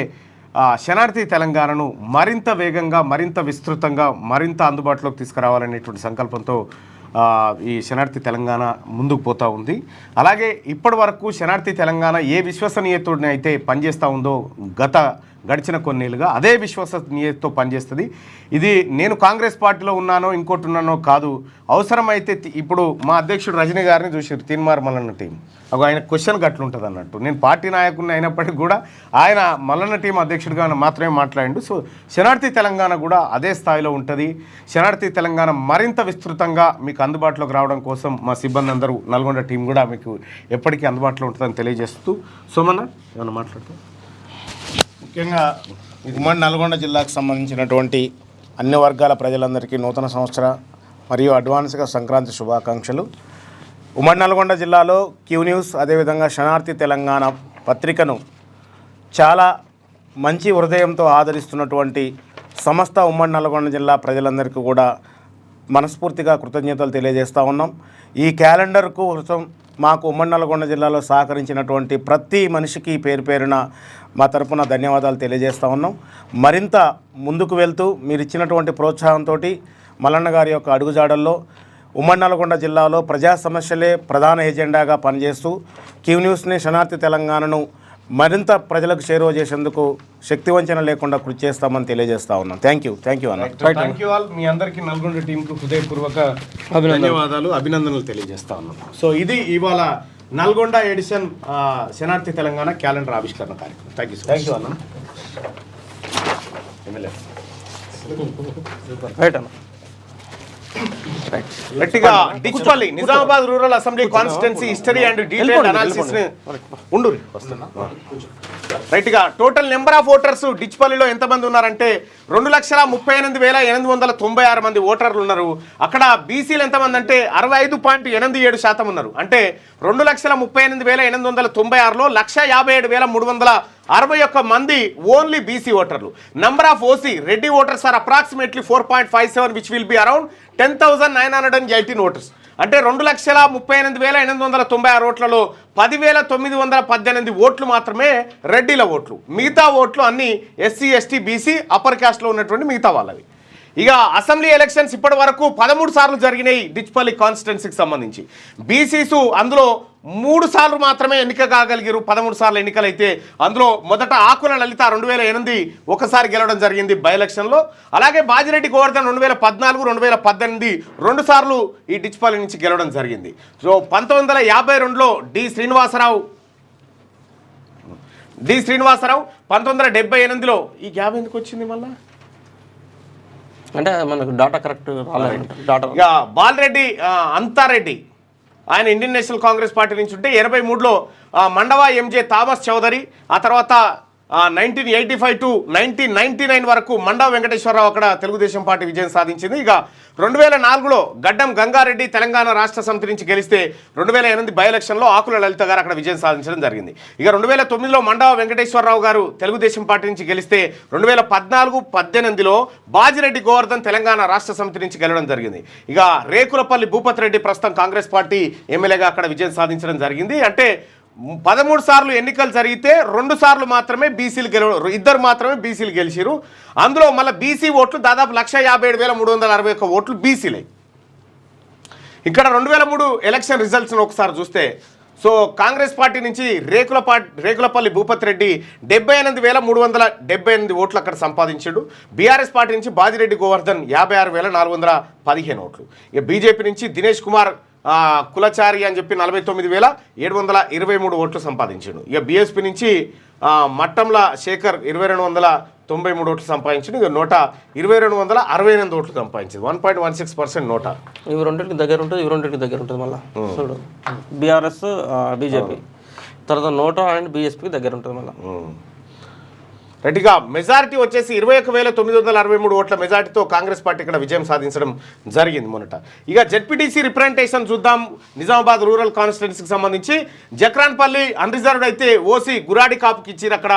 శనార్థి తెలంగాణను మరింత వేగంగా, మరింత విస్తృతంగా, మరింత అందుబాటులోకి తీసుకురావాలనేటువంటి సంకల్పంతో ఈ శనార్థి తెలంగాణ ముందుకు పోతూ ఉంది. అలాగే ఇప్పటి వరకు శనార్థి తెలంగాణ ఏ విశ్వసనీయతని అయితే పనిచేస్తూ ఉందో గడిచిన కొన్నేళ్ళుగా అదే విశ్వసనీయతతో పనిచేస్తుంది. ఇది నేను కాంగ్రెస్ పార్టీలో ఉన్నానో ఇంకోటి ఉన్నానో కాదు, అవసరమైతే ఇప్పుడు మా అధ్యక్షుడు రజనీ గారిని చూసారు, తీన్మార్ మల్లన్న టీం. ఆయన క్వశ్చన్ గట్లుంటుంది అన్నట్టు. నేను పార్టీ నాయకుడిని అయినప్పటికీ కూడా ఆయన మల్లన్న టీం అధ్యక్షుడిగా మాత్రమే మాట్లాడిండు. సో శనార్థి తెలంగాణ కూడా అదే స్థాయిలో ఉంటుంది. శనార్థి తెలంగాణ మరింత విస్తృతంగా మీకు అందుబాటులోకి రావడం కోసం మా సిబ్బంది అందరూ, నల్గొండ టీం కూడా మీకు ఎప్పటికీ అందుబాటులో ఉంటుందని తెలియజేస్తూ, సోమన్న ఏమన్నా మాట్లాడుతూ. ముఖ్యంగా ఉమ్మడి నల్గొండ జిల్లాకు సంబంధించినటువంటి అన్ని వర్గాల ప్రజలందరికీ నూతన సంవత్సర మరియు అడ్వాన్స్గా సంక్రాంతి శుభాకాంక్షలు. ఉమ్మడి నల్గొండ జిల్లాలో క్యూ న్యూస్, అదేవిధంగా శనార్థి తెలంగాణ పత్రికను చాలా మంచి హృదయంతో ఆదరిస్తున్నటువంటి సమస్త ఉమ్మడి నల్గొండ జిల్లా ప్రజలందరికీ కూడా మనస్ఫూర్తిగా కృతజ్ఞతలు తెలియజేస్తూ ఉన్నాం. ఈ క్యాలెండర్ కోసం మాకు ఉమ్మడి నల్గొండ జిల్లాలో సహకరించినటువంటి ప్రతి మనిషికి పేరు పేరున మా తరపున ధన్యవాదాలు తెలియజేస్తూ ఉన్నాం. మరింత ముందుకు వెళ్తూ మీరు ఇచ్చినటువంటి ప్రోత్సాహంతో మల్లన్న గారి యొక్క అడుగుజాడల్లో ఉమ్మడి నల్గొండ జిల్లాలో ప్రజా సమస్యలే ప్రధాన ఎజెండాగా పనిచేస్తూ క్యూ న్యూస్ని, శనార్థి తెలంగాణను మరింత ప్రజలకు చేరువ చేసేందుకు శక్తివంచన లేకుండా కృషి చేస్తామని తెలియజేస్తా ఉన్నాం. థ్యాంక్ యూ అన్న. Thank you all. మీ అందరికీ నల్గొండ టీంకు హృదయపూర్వక ధన్యవాదాలు, అభినందనలు తెలియజేస్తా ఉన్నాం. సో ఇది ఇవాళ నల్గొండ ఎడిషన్ శనార్థి తెలంగాణ క్యాలెండర్ ఆవిష్కరణ కార్యక్రమం. థ్యాంక్ యూ అన్న. రైట్ అన్న. గట్టిగా Dichpally Nizamabad rural assembly constituency history and detailed analysis ఉండు రైట్గా. టోటల్ నెంబర్ ఆఫ్ ఓటర్స్ డిచ్పల్లిలో ఎంతమంది ఉన్నారంటే 2,38,896 మంది ఓటర్లు ఉన్నారు. అక్కడ బీసీలు ఎంతమంది అంటే 65.87% ఉన్నారు. అంటే 2,38,896లో 1,57,365 61 మంది ఓన్లీ బీసీ ఓటర్లు. Number of OC Reddy voters are approximately 4.57 which will be around 10,918 voters. అంటే 2,38,896 ఓట్లలో 10,918 ఓట్లు మాత్రమే రెడ్డిల ఓట్లు. మిగతా ఓట్లు అన్ని ఎస్సీ ఎస్టీ బీసీ అప్పర్ క్యాస్ట్లో ఉన్నటువంటి మిగతా వాళ్ళవి. ఇక అసెంబ్లీ ఎలక్షన్స్ ఇప్పటి వరకు 13 సార్లు జరిగినాయి డిచ్పల్లి కాన్స్టిట్యున్సీకి సంబంధించి. బీసీసు అందులో 3 సార్లు మాత్రమే ఎన్నిక కాగలిగారు. 13 సార్లు ఎన్నికలైతే అందులో మొదట ఆకుల లలిత 2008 ఒకసారి గెలవడం జరిగింది బై ఎలక్షన్లో. అలాగే బాజిరెడ్డి గోవర్ధన్ 2014, 2018 2 సార్లు ఈ డిచ్పల్లి నుంచి గెలవడం జరిగింది. సో 1952లో డి శ్రీనివాసరావు 1978లో ఈ గ్యాప్ ఎందుకు వచ్చింది మళ్ళీ? అంటే మనకు డాటా కరెక్ట్ రాలేదు. డాటా ఇక బాలరెడ్డి అంతారెడ్డి ఆయన ఇండియన్ నేషనల్ కాంగ్రెస్ పార్టీ నుంచి ఉంటే 83లో మండవా ఎంజే థామస్ చౌదరి, ఆ తర్వాత 1985 to 1999 వరకు మండవ వెంకటేశ్వరరావు అక్కడ తెలుగుదేశం పార్టీ విజయం సాధించింది. ఇక 2004లో గడ్డం గంగారెడ్డి తెలంగాణ రాష్ట్ర సమితి నుంచి గెలిస్తే 2008 బై ఎలక్షన్లో ఆకుల లలిత గారు అక్కడ విజయం సాధించడం జరిగింది. ఇక 2009లో మండవ వెంకటేశ్వరరావు గారు తెలుగుదేశం పార్టీ నుంచి గెలిస్తే 2014-18లో బాజిరెడ్డి గోవర్ధన్ తెలంగాణ రాష్ట్ర సమితి నుంచి గెలవడం జరిగింది. ఇక రేకులపల్లి భూపత్ రెడ్డి ప్రస్తుతం కాంగ్రెస్ పార్టీ ఎమ్మెల్యేగా అక్కడ విజయం సాధించడం జరిగింది. అంటే 13 సార్లు ఎన్నికలు జరిగితే 2 సార్లు మాత్రమే బీసీలు ఇద్దరు మాత్రమే బీసీలు గెలిచారు. అందులో మళ్ళీ బీసీ ఓట్లు దాదాపు 157,361 ఓట్లు బీసీలే. ఇక్కడ 2003 ఎలక్షన్ రిజల్ట్స్ను ఒకసారి చూస్తే సో కాంగ్రెస్ పార్టీ నుంచి రేకులపల్లి భూపత్ రెడ్డి 78,378 ఓట్లు అక్కడ సంపాదించాడు. బీఆర్ఎస్ పార్టీ నుంచి బాజిరెడ్డి గోవర్ధన్ 56,415 ఓట్లు. ఇక బీజేపీ నుంచి దినేష్ కుమార్ కులచారి అని చెప్పి 49,723 ఓట్లు సంపాదించాడు. ఇక బీఎస్పీ నుంచి మట్టంల శేఖర్ 2,293 ఓట్లు సంపాదించాడు. ఇక నోటా 2,268 ఓట్లు సంపాదించింది. 1.16% నోటా. ఇవి రెండింటికి దగ్గర ఉంటుంది, ఇవి రెండింటికి దగ్గర ఉంటుంది. మళ్ళీ చూడు బీఆర్ఎస్ బీజేపీ తర్వాత నోటా అండ్ బీఎస్పీకి దగ్గర ఉంటుంది. మళ్ళీ రైట్గా మెజారిటీ వచ్చేసి 21,963 ఓట్ల మెజారిటీతో కాంగ్రెస్ పార్టీ ఇక్కడ విజయం సాధించడం జరిగింది మొన్నట. ఇక జెడ్పీటీసీ రిప్రజెంటేషన్ చూద్దాం. నిజామాబాద్ రూరల్ కాన్స్టిట్యున్సీకి సంబంధించి జక్రాన్పల్లి అన్రిజర్వ్డ్ అయితే ఓసీ గురాడి కాపుకి ఇచ్చారు. అక్కడ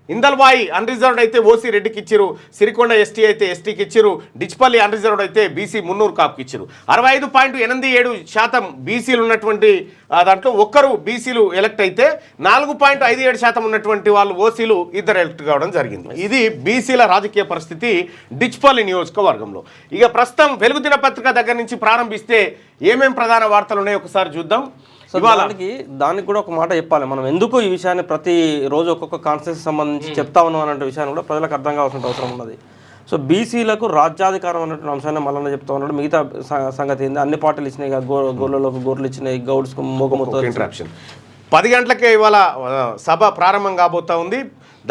ఇందల్వాయి అన్రిజర్వ్డ్ అయితే ఓసీ రెడ్డికి ఇచ్చారు. సిరికొండ ఎస్టీ అయితే ఎస్టీకి ఇచ్చారు. డిచ్పల్లి అన్రిజర్వ్డ్ అయితే బీసీ మున్నూరు కాపుకి ఇచ్చారు. 65.87% బీసీలు ఉన్నటువంటి దాంట్లో ఒక్కరు బీసీలు ఎలక్ట్ అయితే 4.57% ఉన్నటువంటి వాళ్ళు ఓసీలు ఇద్దరు ఎలక్ట్ కావడం జరిగింది. ఇది బీసీల రాజకీయ పరిస్థితి డిచ్పల్లి నియోజకవర్గంలో. ఇక ప్రస్తుతం వెలుగు దినపత్రిక దగ్గర నుంచి ప్రారంభిస్తే ఏమేం ప్రధాన వార్తలు ఉన్నాయో ఒకసారి చూద్దాం. సో దానికి కూడా ఒక మాట చెప్పాలి. మనం ఎందుకు ఈ విషయాన్ని ప్రతి రోజు ఒక్కొక్క కాన్స్టిట్యూన్సీ సంబంధించి చెప్తా ఉన్నాం అనే విషయాన్ని కూడా ప్రజలకు అర్థం కావాల్సిన అవసరం ఉన్నది. సో బీసీలకు రాజ్యాధికారం అన్నటువంటి అంశాన్ని మళ్ళీ చెప్తా ఉన్నాడు. మిగతా సంగతి ఏంది, అన్ని పార్టీలు ఇచ్చినాయి, గోర్లకు గోర్లు ఇచ్చినాయి, గౌడ్స్కు మోగమొత్తం ఇంట్రాక్షన్. 10 గంటలకే ఇవాళ సభ ప్రారంభం కాబోతా ఉంది.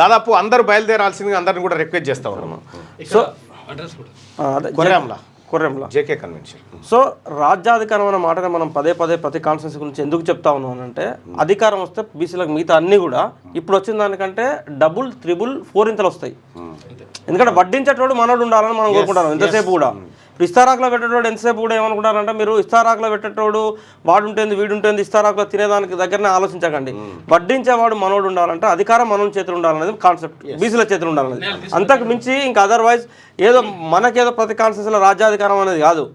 దాదాపు అందరూ బయలుదేరాల్సిందిగా అందరిని కూడా రిక్వెస్ట్ చేస్తా ఉన్నాము. సో కొర్రెంల జేకే కన్వెన్షన్. సో రాజ్యాధికారం అనే మాటనే మనం పదే ప్రతి కాన్స్టిట్యూన్సీ గురించి ఎందుకు చెప్తా ఉన్నాం అంటే అధికారం వస్తే బీసీలకు మిగతా అన్నీ కూడా ఇప్పుడు వచ్చిన దానికంటే 2, 3, 4 ఇంతలు వస్తాయి. ఎందుకంటే వడ్డించేటోడు మనోడు ఉండాలని మనం కోరుకుంటాం ఎంతసేపు కూడా. ఇప్పుడు ఇస్తారాకులో పెట్టేటోడు ఎంతసేపు కూడా ఏమనుకుంటారంటే మీరు ఇస్తారాకులో పెట్టేటోడు వాడు ఉంటుంది వీడు ఉంటుంది ఇస్తారాకులో తినేదానికి దగ్గరనే ఆలోచించకండి. వడ్డించేవాడు మనోడు ఉండాలంటే అధికారం మనోడి చేతులు ఉండాలనేది కాన్సెప్ట్, బీసీల చేతులు ఉండాలనేది. అంతకు మించి ఇంకా అదర్వైజ్ ఏదో మనకేదో ప్రతి కాన్స్టిట్యూన్సీలో రాజ్యాధికారం అనేది కాదు,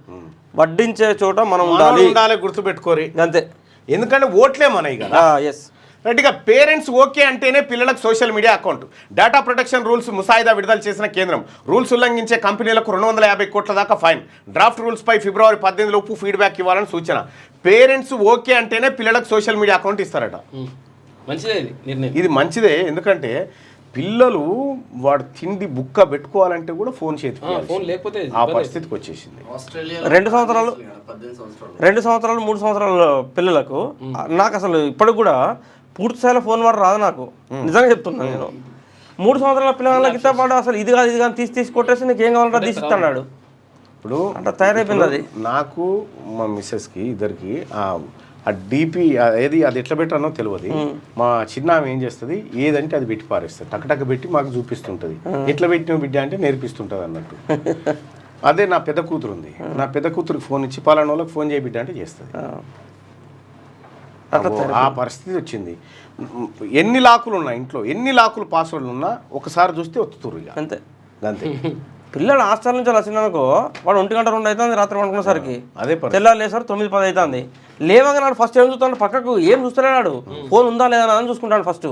వడ్డించే చోట మనం ఉండాలి, గుర్తుపెట్టుకోరి అంతే. ఎందుకంటే ఓట్లే మనవి కదా. ఎస్ రైట్గా పేరెంట్స్ ఓకే అంటేనే పిల్లలకు social media account. Data protection rules ముసాయిదా విడుదల చేసిన కేంద్రం. రూల్స్ ఉల్లంఘించే కంపెనీలకు 250 కోట్ల దాకా ఫైన్. డ్రాఫ్ట్ రూల్స్పై ఫిబ్రవరి 18 లోపు ఫీడ్బ్యాక్ ఇవ్వాలని సూచన. పేరెంట్స్ ఓకే అంటేనే పిల్లలకు సోషల్ మీడియా అకౌంట్ ఇస్తారట. మంచిదే ఇది మంచిదే. ఎందుకంటే పిల్లలు వాడు తిండి బుక్క పెట్టుకోవాలంటే కూడా ఫోన్ చేతికి లేకపోతే ఆ పరిస్థితికి వచ్చేసింది. 2 సంవత్సరాలు 3 సంవత్సరాల పిల్లలకు నాకు అసలు ఇప్పటికి కూడా పూర్తి స్థాయిలో ఫోన్ వాడు రాదు నాకు, నిజంగా చెప్తున్నాను నేను. 3 సంవత్సరాల పిల్లలకి ఇస్తే వాడు అసలు ఇది కాదు తీసి కొట్టేసి నీకు ఏం కావాలంటే తీసిస్తాడు. ఇప్పుడు అంటే తయారైపోయింది అది. నాకు మా మిస్సెస్కి ఇద్దరికి ఆ డీపీ అది ఎట్లా పెట్టానో తెలియదు. మా చిన్న ఆమె ఏం చేస్తుంది, ఏదంటే అది పెట్టి పారేస్తుంది, టక్కటక్క పెట్టి మాకు చూపిస్తుంటుంది. ఎట్లా పెట్టిన బిడ్డ అంటే నేర్పిస్తుంటుంది అన్నట్టు. అదే నా పెద్ద కూతురు ఉంది, నా పెద్ద కూతురికి ఫోన్ ఇచ్చి పలానా వాళ్ళకి ఫోన్ చేయ బిడ్డ అంటే చేస్తుంది. ఆ పరిస్థితి వచ్చింది. ఎన్ని లాకులు ఉన్నాయి ఇంట్లో, ఎన్ని లాకులు పాస్వర్డ్లు ఉన్నా ఒకసారి చూస్తే ఒత్తుతురు ఇక అంతే అంతే. పిల్లలు హాస్టల్ నుంచి వచ్చినానుకో వాడు 1 గంట 2 అవుతుంది రాత్రి పండుకునేసరికి, అదే తెల్లారు లేసారు 9-10 అవుతుంది. లేవగా నాడు ఫస్ట్ ఏం చూస్తాడు, పక్కకు ఏం చూస్తలేడు, ఫోన్ ఉందా లేదా అని చూసుకుంటాడు ఫస్ట్.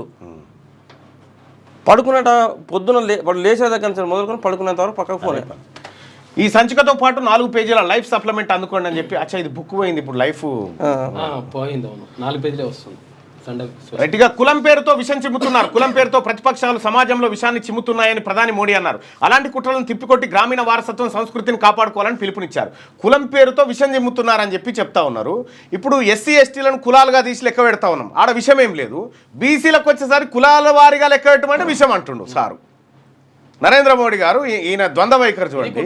పడుకునేట పొద్దున వాడు లేచే దగ్గర నుంచి మొదలుకొని పడుకునేంత వరకు పక్కకు ఫోన్. ఈ సంచికతో పాటు 4 పేజీల లైఫ్ సప్లిమెంట్ అందుకోండి అని చెప్పి, అచ్చా ఇది బుక్ పోయింది ఇప్పుడు లైఫ్ పోయింది. అవును 4 పేజీలే వస్తుంది సండే. రైట్గా కులం పేరుతో విషం చిమ్ముతున్నారు. కులం పేరుతో ప్రతిపక్షాలు సమాజంలో విషాన్ని చిమ్ముతున్నాయని ప్రధాని మోడీ అన్నారు. అలాంటి కుట్రలను తిప్పికొట్టి గ్రామీణ వారసత్వం సంస్కృతిని కాపాడుకోవాలని పిలుపునిచ్చారు. కులం పేరుతో విషం చిమ్ముతున్నారని చెప్పి చెప్తా ఉన్నారు. ఇప్పుడు ఎస్సీ ఎస్టీలను కులాలుగా తీసి లెక్క పెడతా ఉన్నాం, ఆడ విషయం ఏం లేదు. బీసీలకు వచ్చేసరికి కులాల వారిగా లెక్క పెట్టమంటే విషం అంటుండు సారు నరేంద్ర మోడీ గారు. ఈయన ద్వంద్వ వైఖరి చూడండి.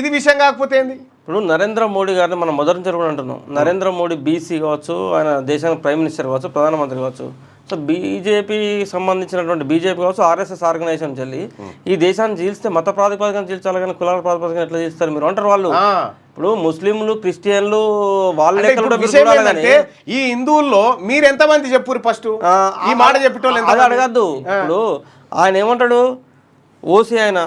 ఇది విషయం కాకపోతే ఏంది? ఇప్పుడు నరేంద్ర మోడీ గారిని మనం మొదటి నుంచి కూడా అంటున్నాం. నరేంద్ర మోడీ బీసీ కావచ్చు, ఆయన దేశానికి ప్రైమ్ మినిస్టర్ కావచ్చు, ప్రధానమంత్రి కావచ్చు. సో బీజేపీ సంబంధించినటువంటి బీజేపీ కావచ్చు, ఆర్ఎస్ఎస్ ఆర్గనైజేషన్ చెల్లి ఈ దేశాన్ని చీల్స్తే మత ప్రాతిపదికన చీల్చాలి కానీ కులాల ప్రాతిపదికన ఎట్లా చీల్స్తారు మీరు అంటారు వాళ్ళు. ఇప్పుడు ముస్లింలు క్రిస్టియన్లు వాళ్ళ ఈ హిందువుల్లో మీరు ఎంతమంది చెప్పురు ఫస్ట్ ఈ మాట చెప్పేటోళ్ళు అది అడగద్దు. ఇప్పుడు ఆయన ఏమంటాడు, ఓసీ అయినా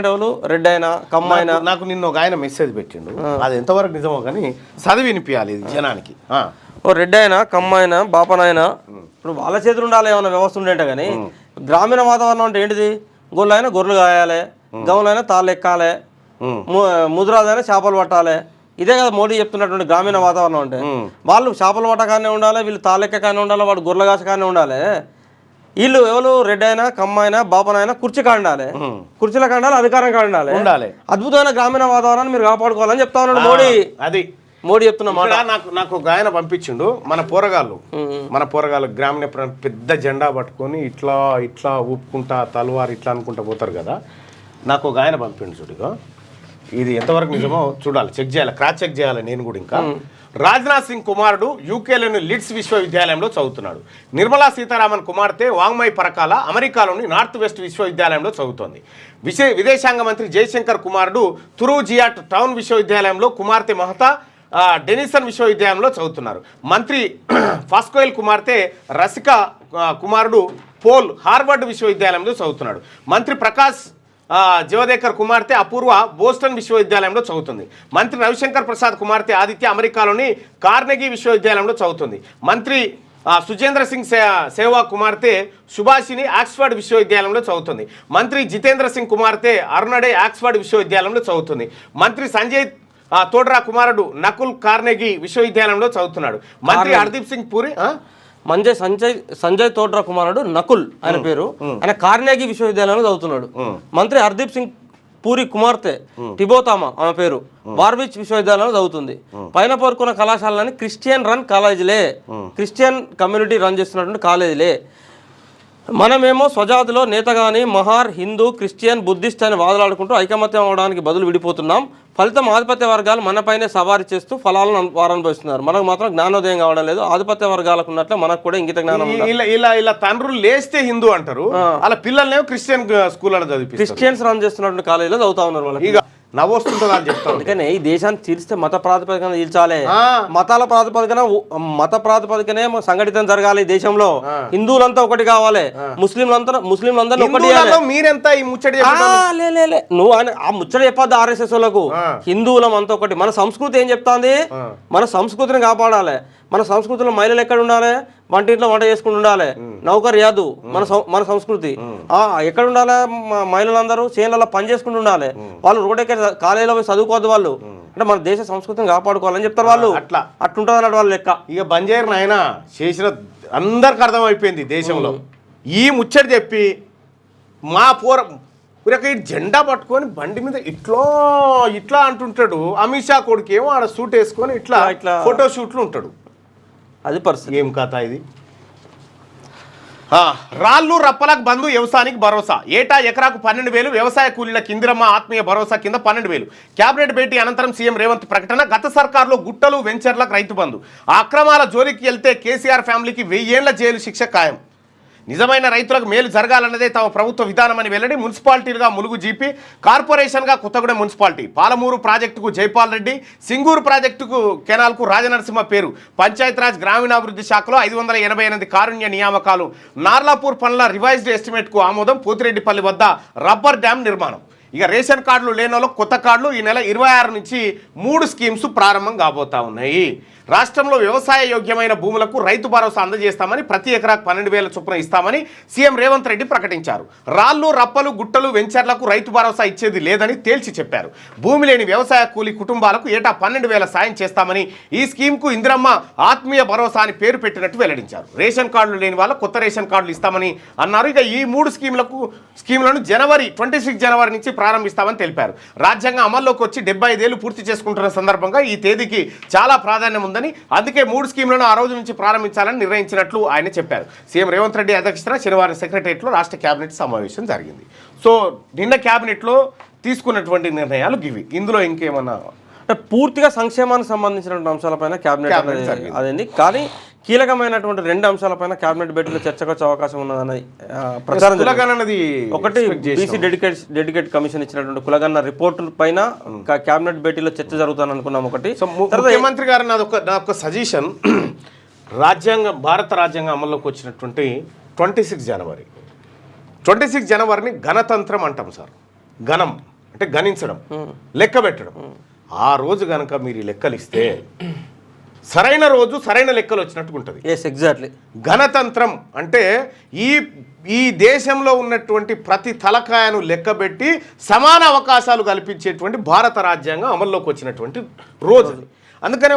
ఎవరు రెడ్ అయినా కమ్మ అయినా. నాకు నిన్న ఒక ఆయన మెసేజ్ పెట్టిండు, అది ఎంతవరకు నిజమో కానీ చదివి వినిపించాలి ఇది జనానికి. ఓ రెడ్ అయినా కమ్మ అయినా బాపనైనా ఇప్పుడు వాళ్ళ చేతులు ఉండాలి ఏమైనా వ్యవస్థ ఉండేట. కానీ గ్రామీణ వాతావరణం అంటే ఏంటిది, గొర్రెలు అయినా గొర్రెలు కాయాలి, గౌలైనా తాళ్ళు ఎక్కాలి, ముద్రాజైనా చేపలు పట్టాలి. ఇదే కదా మోడీ చెప్తున్నటువంటి గ్రామీణ వాతావరణం అంటే. వాళ్ళు చేపలు పట్టకానే ఉండాలి, వీళ్ళు తాళ్ళెక్క కానీ ఉండాలి, వాడు గొర్రెల కాస కానీ ఉండాలి. వీళ్ళు ఎవరు రెడ్ అయినా కమ్మ అయినా బాపనైనా కుర్చీ కాండాలి, కుర్చీలో కాండాలి, అధికారం కాండాలి ఉండాలి. అద్భుతమైన గ్రామీణ వాతావరణాన్ని మీరు కాపాడుకోవాలని చెప్తా ఉన్నాడు మోడీ. అది మోడీ చెప్తున్న మాట. నాకు ఒక ఆయన పంపించిండు, మన పోరగాళ్ళు గ్రామీణ పెద్ద జెండా పట్టుకొని ఇట్లా ఇట్లా ఊపుకుంటా తలవారు ఇట్లా అనుకుంటా పోతారు కదా. నాకు ఒక ఆయన పంపిండు చూడుగా, ఇది ఎంతవరకు నిజమో చూడాలి, చెక్ చేయాలి, క్రాస్ చెక్ చేయాలి నేను కూడా. ఇంకా రాజ్నాథ్ సింగ్ కుమారుడు యూకేలోని లిడ్స్ విశ్వవిద్యాలయంలో చదువుతున్నాడు. నిర్మలా సీతారామన్ కుమార్తె వాంగ్మయ్ పరకాల అమెరికాలోని నార్త్ వెస్ట్ విశ్వవిద్యాలయంలో చదువుతోంది. విదేశాంగ మంత్రి జయశంకర్ కుమారుడు తురూజియాట్ టౌన్ విశ్వవిద్యాలయంలో, కుమార్తె మహతా డెనిసన్ విశ్వవిద్యాలయంలో చదువుతున్నారు. మంత్రి ఫాస్కోయిల్ కుమార్తె రసిక కుమారుడు పోల్ హార్వర్డ్ విశ్వవిద్యాలయంలో చదువుతున్నాడు. మంత్రి ప్రకాష్ జవదేకర్ కుమార్తె అపూర్వ బోస్టన్ విశ్వవిద్యాలయంలో చదువుతుంది. మంత్రి రవిశంకర్ ప్రసాద్ కుమార్తె ఆదిత్య అమెరికాలోని కార్నెగీ విశ్వవిద్యాలయంలో చదువుతుంది. మంత్రి సుజేంద్ర సింగ్ సేవాగ్ కుమార్తె సుభాషిని ఆక్స్ఫర్డ్ విశ్వవిద్యాలయంలో చదువుతుంది. మంత్రి జితేంద్ర సింగ్ కుమార్తె అరుణడే ఆక్స్ఫర్డ్ విశ్వవిద్యాలయంలో చదువుతుంది. మంత్రి సంజయ్ తోడ్రా కుమారుడు నకుల్ కార్నెగీ విశ్వవిద్యాలయంలో చదువుతున్నాడు. మంత్రి హర్దీప్ సింగ్ పూరి సంజయ్ తోడ్రా కుమారుడు నకుల్ ఆయన పేరు, ఆయన కార్నెగీ విశ్వవిద్యాలయంలో చదువుతున్నాడు. మంత్రి హర్దీప్ సింగ్ పూరి కుమార్తె టిబోతామా ఆమె పేరు బార్బిచ్ విశ్వవిద్యాలయంలో చదువుతుంది. పైన పేర్కొన్న కళాశాలని క్రిస్టియన్ రన్ కాలేజీలే, క్రిస్టియన్ కమ్యూనిటీ రన్ చేస్తున్నటువంటి కాలేజీలే. మనమేమో స్వజాతిలో నేతగాని మహార్, హిందూ, క్రిస్టియన్, బుద్ధిస్ట్ అని వాదులాడుకుంటూ ఐకమత్యం అవడానికి బదులు విడిపోతున్నాం. ఫలితం ఆధిపత్య వర్గాలు మనపైనే సవారీ చేస్తూ ఫలాలను వారు అనుభవిస్తున్నారు. మనకు మాత్రం జ్ఞానోదయం కావడం లేదు. ఆధిపత్య వర్గాలకు ఉన్నట్లే మనకు కూడా ఇంగిత జ్ఞానం. ఇలా తండ్రులు లేస్తే హిందూ అంటారు, అలా పిల్లల్ని క్రిస్టియన్ స్కూళ్ళలో చదివి క్రిస్టియన్స్ రన్ చేస్తున్నటువంటి కాలేజీలో చదువుతా ఉన్నారు వాళ్ళు. ఇక నవ్వొస్తుంటుంది అని చెప్తాను. అందుకని ఈ దేశాన్ని చీల్స్తే మత ప్రాతిపదికన చీల్చాలి, మత ప్రాతిపదికనే సంఘటితం జరగాలి. దేశంలో హిందువులంతా ఒకటి కావాలి, ముస్లింలందరూ ఒకటి. మీరెంత ఈ ముచ్చడి నువ్వు ఆ ముచ్చట చెప్పద్దు ఆర్ఎస్ఎస్ వాళ్ళకు. హిందువులం అంతా ఒకటి. మన సంస్కృతి ఏం చెప్తాంది, మన సంస్కృతిని కాపాడాలి. మన సంస్కృతిలో మహిళలు ఎక్కడ ఉండాలి, వంటింట్లో వంట చేసుకుని ఉండాలి, నౌకర్ యాదు మన సంస్కృతి. ఎక్కడ ఉండాలి, మహిళలందరూ చేనులలో పని చేసుకుంటూ ఉండాలి. వాళ్ళు రోడ్డెక్క కాలేజీలో పోయి చదువుకోవద్దు వాళ్ళు. అంటే మన దేశ సంస్కృతిని కాపాడుకోవాలని చెప్తారు వాళ్ళు. అట్లుంటుంది అన్నట్టు వాళ్ళు లెక్క. ఇక బంజారు నాయన చేసిన అందరికి అర్థమైపోయింది దేశంలో. ఈ ముచ్చట చెప్పి మా జెండా పట్టుకొని బండి మీద ఇట్లా అంటుంటాడు. అమిత్ షా కొడుకు ఏమో ఆడ సూట్ వేసుకొని ఇట్లా ఫోటో షూట్లు ఉంటాడు. అది పరిస్థితి. ఏం కథ ఇది? రాళ్ళు రప్పలకు బంధు వ్యవసాయానికి భరోసా. ఏటా ఎకరాకు 12,000 వ్యవసాయ కూలీల కిందిరమ్మ ఆత్మీయ భరోసా కింద 12,000. కేబినెట్ భేటీ అనంతరం సీఎం రేవంత్ ప్రకటన. గత సర్కార్లో గుట్టలు వెంచర్లకు రైతు బంధు. ఆ అక్రమాల జోలికి వెళ్తే కేసీఆర్ ఫ్యామిలీకి 1000 ఏళ్ల జైలు శిక్ష ఖాయం. నిజమైన రైతులకు మేలు జరగాలన్నదే తమ ప్రభుత్వ విధానమని వెల్లడి. మున్సిపాలిటీలుగా ములుగు జీపీ, కార్పొరేషన్గా కొత్తగూడెం మున్సిపాలిటీ, పాలమూరు ప్రాజెక్టుకు జైపాల్ రెడ్డి, సింగూరు ప్రాజెక్టుకు కెనాల్కు రాజనరసింహ పేరు. పంచాయతీరాజ్ గ్రామీణాభివృద్ధి శాఖలో 588 కారుణ్య నియామకాలు. నార్లాపూర్ పనుల రివైజ్డ్ ఎస్టిమేట్కు ఆమోదం. పోతిరెడ్డిపల్లి వద్ద రబ్బర్ డ్యాం నిర్మాణం. ఇక రేషన్ కార్డులు లేని వాళ్ళకు కొత్త కార్డులు ఈ నెల 26 నుంచి 3 స్కీమ్స్ ప్రారంభం కాబోతా ఉన్నాయి. రాష్ట్రంలో వ్యవసాయ యోగ్యమైన భూములకు రైతు భరోసా అందజేస్తామని, ప్రతి ఎకరాకు 12,000 చొప్పున ఇస్తామని సీఎం రేవంత్ రెడ్డి ప్రకటించారు. రాళ్లు, రప్పలు, గుట్టలు, వెంచర్లకు రైతు భరోసా ఇచ్చేది లేదని తేల్చి చెప్పారు. భూమి లేని వ్యవసాయ కూలీ కుటుంబాలకు ఏటా 12,000 సాయం చేస్తామని, ఈ స్కీమ్కు ఇందిరమ్మ ఆత్మీయ భరోసా అని పేరు పెట్టినట్టు వెల్లడించారు. రేషన్ కార్డులు లేని వాళ్ళకు కొత్త రేషన్ కార్డులు ఇస్తామని అన్నారు. ఇక ఈ 3 స్కీములను 26 జనవరి నుంచి ప్రారంభిస్తామని తెలిపారు. రాజ్యాంగం అమల్లోకి వచ్చి 75 ఏళ్లు పూర్తి చేసుకుంటున్న సందర్భంగా ఈ తేదీకి చాలా ప్రాధాన్యం ఉందని, అందుకే 3 స్కీములను ఆ రోజు నుంచి ప్రారంభించాలని నిర్ణయించినట్లు ఆయన చెప్పారు. సీఎం రేవంత్ రెడ్డి అధ్యక్షతన శనివారం సెక్రటరియట్లో రాష్ట్ర కేబినెట్ సమావేశం జరిగింది. సో నిన్న కేబినెట్లో తీసుకున్నటువంటి నిర్ణయాలు ఇవి. ఇందులో ఇంకేమన్నా అంటే పూర్తిగా సంక్షేమానికి సంబంధించినటువంటి అంశాలపైన కేబినెట్ అదేంది, కానీ కీలకమైనటువంటి 2 అంశాలపైన కేబినెట్ భేటీలో చర్చకు వచ్చే అవకాశం ఉన్నదని ప్రచారం. ఒకటి బీసీ డెడికేట్ కమిషన్ ఇచ్చినటువంటి కులగన్న రిపోర్ట్ పైన కేబినెట్ భేటీలో చర్చ జరుగుతాను అనుకున్నాం. ఒకటి ముఖ్యమంత్రి గారు నా ఒక సజెషన్, భారత రాజ్యాంగం అమల్లోకి వచ్చినటువంటి 26 జనవరిని గణతంత్రం అంటాం సార్. గణం అంటే గణించడం, లెక్క పెట్టడం. ఆ రోజు కనుక మీరు లెక్కలు ఇస్తే సరైన రోజు సరైన లెక్కలు వచ్చినట్టు ఉంటుంది. ఎగ్జాక్ట్లీ. గణతంత్రం అంటే ఈ దేశంలో ఉన్నటువంటి ప్రతి తలకాయను లెక్కబెట్టి సమాన అవకాశాలు కల్పించేటువంటి భారత రాజ్యాంగం అమల్లోకి వచ్చినటువంటి రోజు. అందుకనే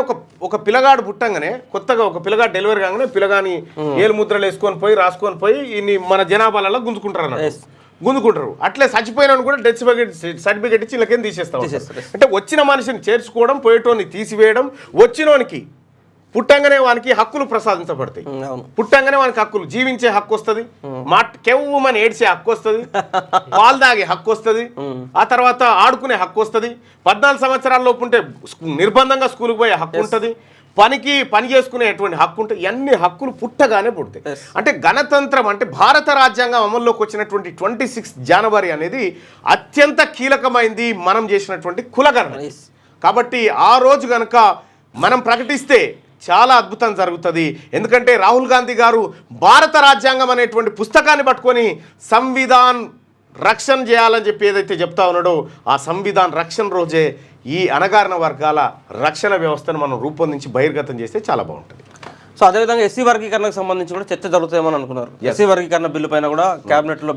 ఒక పిల్లగాడు పుట్టంగానే, కొత్తగా ఒక పిల్లగాడు డెలివరీ కాగానే పిల్లగాని ఏలు ముద్రలు వేసుకొని పోయి రాసుకొని పోయి ఇన్ని మన జనాభాలలో గుంజుకుంటారు. అట్లే చచ్చిపోయినాను కూడా డెత్ సర్టిఫికేట్ ఇచ్చి ఇళ్ళకేం తీసేస్తాం. అంటే వచ్చిన మనిషిని చేర్చుకోవడం, పోయేటోని తీసివేయడం, వచ్చినోనికి పుట్టంగానే వానికి హక్కులు ప్రసాదించబడతాయి. పుట్టంగానే వానికి హక్కులు, జీవించే హక్కు వస్తుంది, కెవ్వుమని ఏడ్చే హక్కు వస్తుంది, పాలు తాగే హక్కు వస్తుంది, ఆ తర్వాత ఆడుకునే హక్కు వస్తుంది, 14 సంవత్సరాల లోపు ఉంటే నిర్బంధంగా స్కూల్కి పోయే హక్కు ఉంటుంది, పని చేసుకునేటువంటి హక్కు ఉంటుంది. అన్ని హక్కులు పుట్టగానే పుడతాయి. అంటే గణతంత్రం అంటే భారత రాజ్యాంగం అమల్లోకి వచ్చినటువంటి 26 జనవరి అనేది అత్యంత కీలకమైంది మనం చేసినటువంటి కులగణన. కాబట్టి ఆ రోజు కనుక మనం ప్రకటిస్తే చాలా అద్భుతం జరుగుతుంది. ఎందుకంటే రాహుల్ గాంధీ గారు భారత రాజ్యాంగం అనేటువంటి పుస్తకాన్ని పట్టుకొని సంవిధాన్ రక్షణ చేయాలని చెప్పి ఏదైతే చెప్తా ఉన్నాడో, ఆ సంవిధాన్ రక్షణ రోజే ఈ అణగారిన వర్గాల రక్షణ వ్యవస్థను మనం రూపొందించి బహిర్గతం చేస్తే చాలా బాగుంటుంది. సో అదేవిధంగా ఎస్సీ వర్గీకరణకు సంబంధించి కూడా చర్చ జరుగుతాయేమని అనుకున్నారు. ఎస్సీ వర్గీకరణ బిల్లు పైన కూడా కేబినెట్లో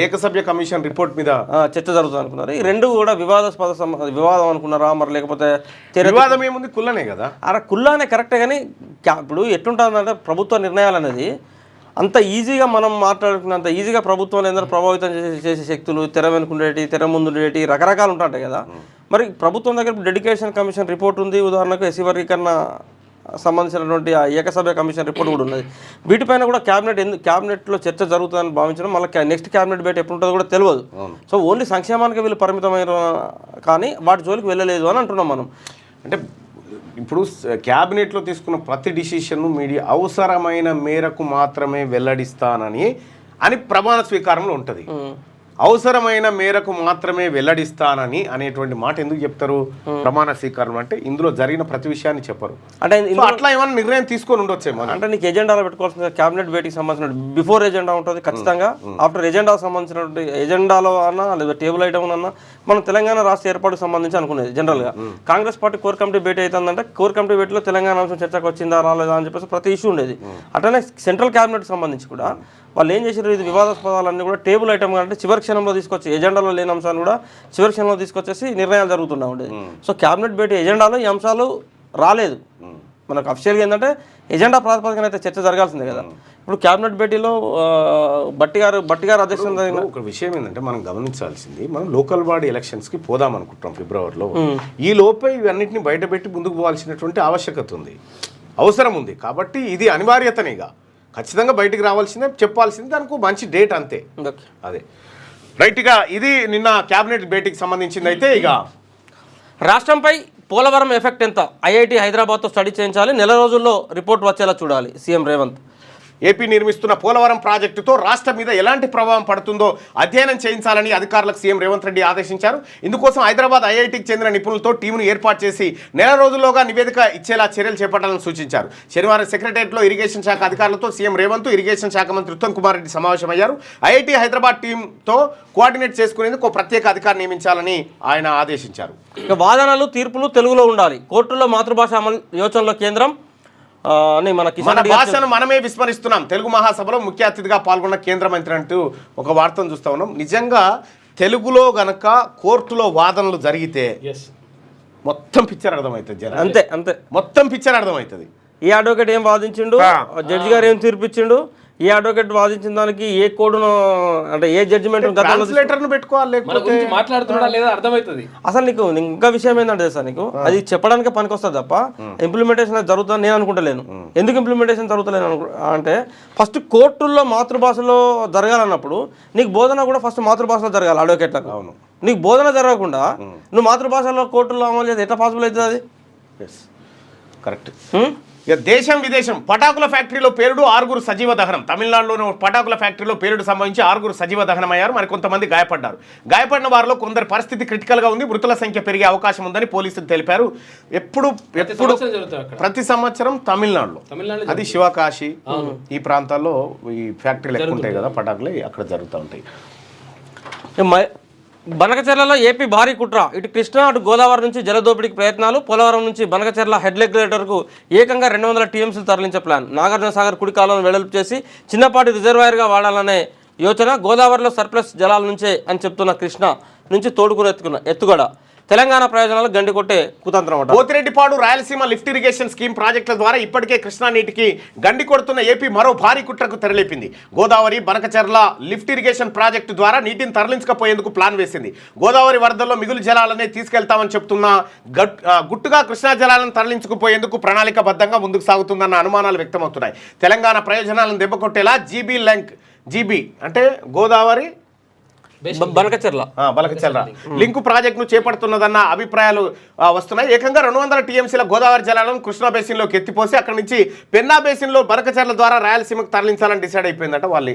ఏకసభ్య కమిషన్ రిపోర్ట్ మీద చర్చ జరుగుతుంది అనుకున్నారు. ఈ 2 కూడా వివాదం అనుకున్నారా, మరి లేకపోతే వివాదం ఏముంది, కుల్లనే కదా. అరే కుల్లానే కరెక్టే, కానీ ఇప్పుడు ఎట్లుంటుందంటే ప్రభుత్వ నిర్ణయాలు అనేది అంత ఈజీగా మనం మాట్లాడుకున్నంత ఈజీగా ప్రభుత్వాన్ని ఏదైనా ప్రభావితం చేసే శక్తులు తెర వెనుకుండేటి, తెర ముందుండేటి రకరకాలు ఉంటాయి కదా. మరి ప్రభుత్వం దగ్గర డెడికేషన్ కమిషన్ రిపోర్ట్ ఉంది, ఉదాహరణకు ఎస్సీ వర్గీకరణ సంబంధించినటువంటి ఆ ఏకసభ్య కమిషన్ రిపోర్ట్ కూడా ఉన్నది. వీటిపైన కూడా క్యాబినెట్లో చర్చ జరుగుతుందని భావించడం, మళ్ళీ నెక్స్ట్ క్యాబినెట్ భేటీ ఎప్పుడు ఉంటుందో కూడా తెలియదు. సో ఓన్లీ సంక్షేమానికి వీళ్ళు పరిమితమైన కానీ వాటి జోలికి వెళ్ళలేదు అని అంటున్నాం మనం. అంటే ఇప్పుడు క్యాబినెట్లో తీసుకున్న ప్రతి డిసిషన్ను మీడియా అవసరమైన మేరకు మాత్రమే వెల్లడిస్తానని ప్రమాణ స్వీకారంలో ఉంటుంది. అవసరమైన మేరకు మాత్రమే వెల్లడిస్తానని అనేటువంటి మాట ఎందుకు చెప్తారు ప్రమాణ స్వీకారం అంటే? ఇందులో జరిగిన ప్రతి విషయాన్ని చెప్పరు. అంటే అట్లా ఏమైనా నిర్ణయం తీసుకొని ఉండొచ్చేమో. అంటే నీకు ఎజెండాలో పెట్టుకోవాల్సిన క్యాబినెట్ భేటీకి సంబంధించిన బిఫోర్ ఎజెండా ఉంటుంది ఖచ్చితంగా. ఆఫ్టర్ ఎజెండా సంబంధించినటువంటి ఎజెండాలో అన్నా లేదా టేబుల్ ఐటమ్ అన్నా మనం తెలంగాణ రాష్ట్ర ఏర్పాటుకు సంబంధించి అనుకునేది. జనరల్గా కాంగ్రెస్ పార్టీ కోర్ కమిటీ భేటీ అవుతుందంటే కోర్ కమిటీ భేటీలో తెలంగాణ అంశం చర్చకు వచ్చిందా రాలేదా అని చెప్పేసి ప్రతి ఇష్యూ ఉండేది. అట్లనే సెంట్రల్ క్యాబినెట్కి సంబంధించి కూడా వాళ్ళు ఏం చేశారు, ఇది వివాదాస్పదాలన్నీ కూడా టేబుల్ ఐటమ్ అంటే చివరి క్షణంలో తీసుకొచ్చి ఎజెండాలో లేని అంశాన్ని కూడా చివరి క్షణంలో తీసుకొచ్చేసి నిర్ణయాలు జరుగుతూ ఉండేది. సో క్యాబినెట్ భేటీ ఎజెండాలో ఈ అంశాలు రాలేదు. మనకు అఫిషియల్గా ఏంటంటే ఎజెండా ప్రాతిపదికన అయితే చర్చ జరగాల్సిందే కదా. ఇప్పుడు క్యాబినెట్ భేటీలో భట్టి గారు అధ్యక్షత. ఒక విషయం ఏంటంటే మనం గమనించాల్సింది, మనం లోకల్ బాడీ ఎలక్షన్స్కి పోదాం అనుకుంటాం ఫిబ్రవరిలో. ఈ లోపే ఇవన్నింటినీ బయటపెట్టి ముందుకు పోవాల్సినటువంటి ఆవశ్యకత ఉంది, అవసరం ఉంది. కాబట్టి ఇది అనివార్యతనేగా, ఖచ్చితంగా బయటికి రావాల్సిందే, చెప్పాల్సిందే, దానికి మంచి డేట్ అంతే. అదే రైట్గా ఇది నిన్న క్యాబినెట్ భేటీకి సంబంధించింది. అయితే ఇక రాష్ట్రంపై పోలవరం ఎఫెక్ట్ ఎంత, ఐఐటి హైదరాబాద్తో స్టడీ చేయించాలి, నెల రోజుల్లో రిపోర్ట్ వచ్చేలా చూడాలి సీఎం రేవంత్. ఏపీ నిర్మిస్తున్న పోలవరం ప్రాజెక్టుతో రాష్ట్రం మీద ఎలాంటి ప్రభావం పడుతుందో అధ్యయనం చేయించాలని అధికారులకు సీఎం రేవంత్ రెడ్డి ఆదేశించారు. ఇందుకోసం హైదరాబాద్ ఐఐటికి చెందిన నిపుణులతో టీమును ఏర్పాటు చేసి నెల రోజుల్లోగా నివేదిక ఇచ్చేలా చర్యలు చేపట్టాలని సూచించారు. శనివారం సెక్రటరియట్లో ఇరిగేషన్ శాఖ అధికారులతో సీఎం రేవంత్, ఇరిగేషన్ శాఖ మంత్రి ఉత్తమ్ కుమార్ రెడ్డి సమావేశమయ్యారు. ఐఐటి హైదరాబాద్ టీంతో కోఆర్డినేట్ చేసుకునేందుకు ఒక ప్రత్యేక అధికారి నియమించాలని ఆయన ఆదేశించారు. ఇక వాదనలు తీర్పులు తెలుగులో ఉండాలి, కోర్టుల్లో మాతృభాష అమలు యోచనలో కేంద్రం అని మన భాషను మనమే విస్మరిస్తున్నాం. తెలుగు మహాసభలో ముఖ్య అతిథిగా పాల్గొన్న కేంద్ర మంత్రి అంటూ ఒక వార్తను చూస్తా ఉన్నాం. నిజంగా తెలుగులో గనక కోర్టులో వాదనలు జరిగితే మొత్తం పిక్చర్ అర్థమవుతుంది. అంతే అంతే, మొత్తం పిక్చర్ అర్థమవుతుంది. ఏ అడ్వకేట్ ఏం వాదించిండు, జడ్జి గారు ఏం తీర్పిచ్చిండు, ఏ అడ్వకేట్ వాదించిన దానికి ఏ కోడ్ను అంటే ఏ జడ్జిమెంట్ పెట్టుకోవాలి, మాట్లాడుతున్నా లేదా అర్థమవుతుంది. అసలు నీకు ఇంకా విషయం ఏంటంటే సార్, నీకు అది చెప్పడానికి పనికొస్తుంది తప్ప ఇంప్లిమెంటేషన్ జరుగుతుందని నేను అనుకుంటలేను. ఎందుకు ఇంప్లిమెంటేషన్ జరుగుతలేను అంటే ఫస్ట్ కోర్టుల్లో మాతృభాషలో జరగాలన్నప్పుడు నీకు బోధన కూడా ఫస్ట్ మాతృభాషలో జరగాలి అడ్వకేట్లకు. అవును, నీకు బోధన జరగకుండా నువ్వు మాతృభాషలో కోర్టుల్లో అమలు చేస్తే ఎట్లా పాసిబుల్ అవుతుంది అది? కరెక్ట్. ఇక దేశం విదేశం పటాకుల ఫ్యాక్టరీలో పేలుడు, 6 సజీవ దహనం. తమిళనాడులోని పటాకుల ఫ్యాక్టరీలో పేలుడు సంభవించి 6 సజీవ దహనమయ్యారు. మరి కొంతమంది గాయపడ్డారు. గాయపడిన వారిలో కొందరి పరిస్థితి క్రిటికల్గా ఉంది. మృతుల సంఖ్య పెరిగే అవకాశం ఉందని పోలీసులు తెలిపారు. ప్రతి సంవత్సరం తమిళనాడులో, అది శివకాశి ఈ ప్రాంతాల్లో ఈ ఫ్యాక్టరీలు ఎక్కువ ఉంటాయి కదా, పటాకులు అక్కడ జరుగుతూ ఉంటాయి. బనకచెర్లలో ఏపీ భారీ కుట్ర. ఇటు కృష్ణా అటు గోదావరి నుంచి జలదోపిడికి ప్రయత్నాలు. పోలవరం నుంచి బనకచెర్ల హెడ్ రెగ్యులేటర్కు ఏకంగా 200 టీఎంసీలు తరలించే ప్లాన్. నాగార్జున సాగర్ కుడి కాలువను వెడల్పు చేసి చిన్నపాటి రిజర్వాయర్గా వాడాలనే యోచన. గోదావరిలో సర్ప్లస్ జలాల నుంచే అని చెప్తున్న కృష్ణా నుంచి తోడుకుని ఎత్తుగడ. తెలంగాణ ప్రయోజనాలు గండి కొట్టే కుతంత్రం అట. Pothireddypadu Rayalaseema lift irrigation scheme ప్రాజెక్టుల ద్వారా ఇప్పటికే కృష్ణా నీటికి గండి కొడుతున్న ఏపీ మరో భారీ కుట్రకు తెరలేపింది. Godavari Banakacherla lift irrigation project ద్వారా నీటిని తరలించకపోయేందుకు ప్లాన్ వేసింది. గోదావరి వరదల్లో మిగులు జలాలనే తీసుకెళ్తామని చెప్తున్న గుట్టుగా కృష్ణా జలాలను తరలించుకుపోయేందుకు ప్రణాళికబద్ధంగా ముందుకు సాగుతుందన్న అనుమానాలు వ్యక్తమవుతున్నాయి. తెలంగాణ ప్రయోజనాలను దెబ్బకొట్టేలా జీబీ అంటే గోదావరి బనకచెర్ల లింకు ప్రాజెక్టును చేపడుతున్నదన్న అభిప్రాయాలు వస్తున్నాయి. ఏకంగా 200 టీఎంసీల గోదావరి జలాలను కృష్ణా బేసిన్లోకి ఎత్తిపోసి అక్కడి నుంచి పెన్నా బేసిన్లో బనకచెర్ల ద్వారా రాయలసీమకు తరలించాలని డిసైడ్ అయిపోయిందట. వాళ్ళు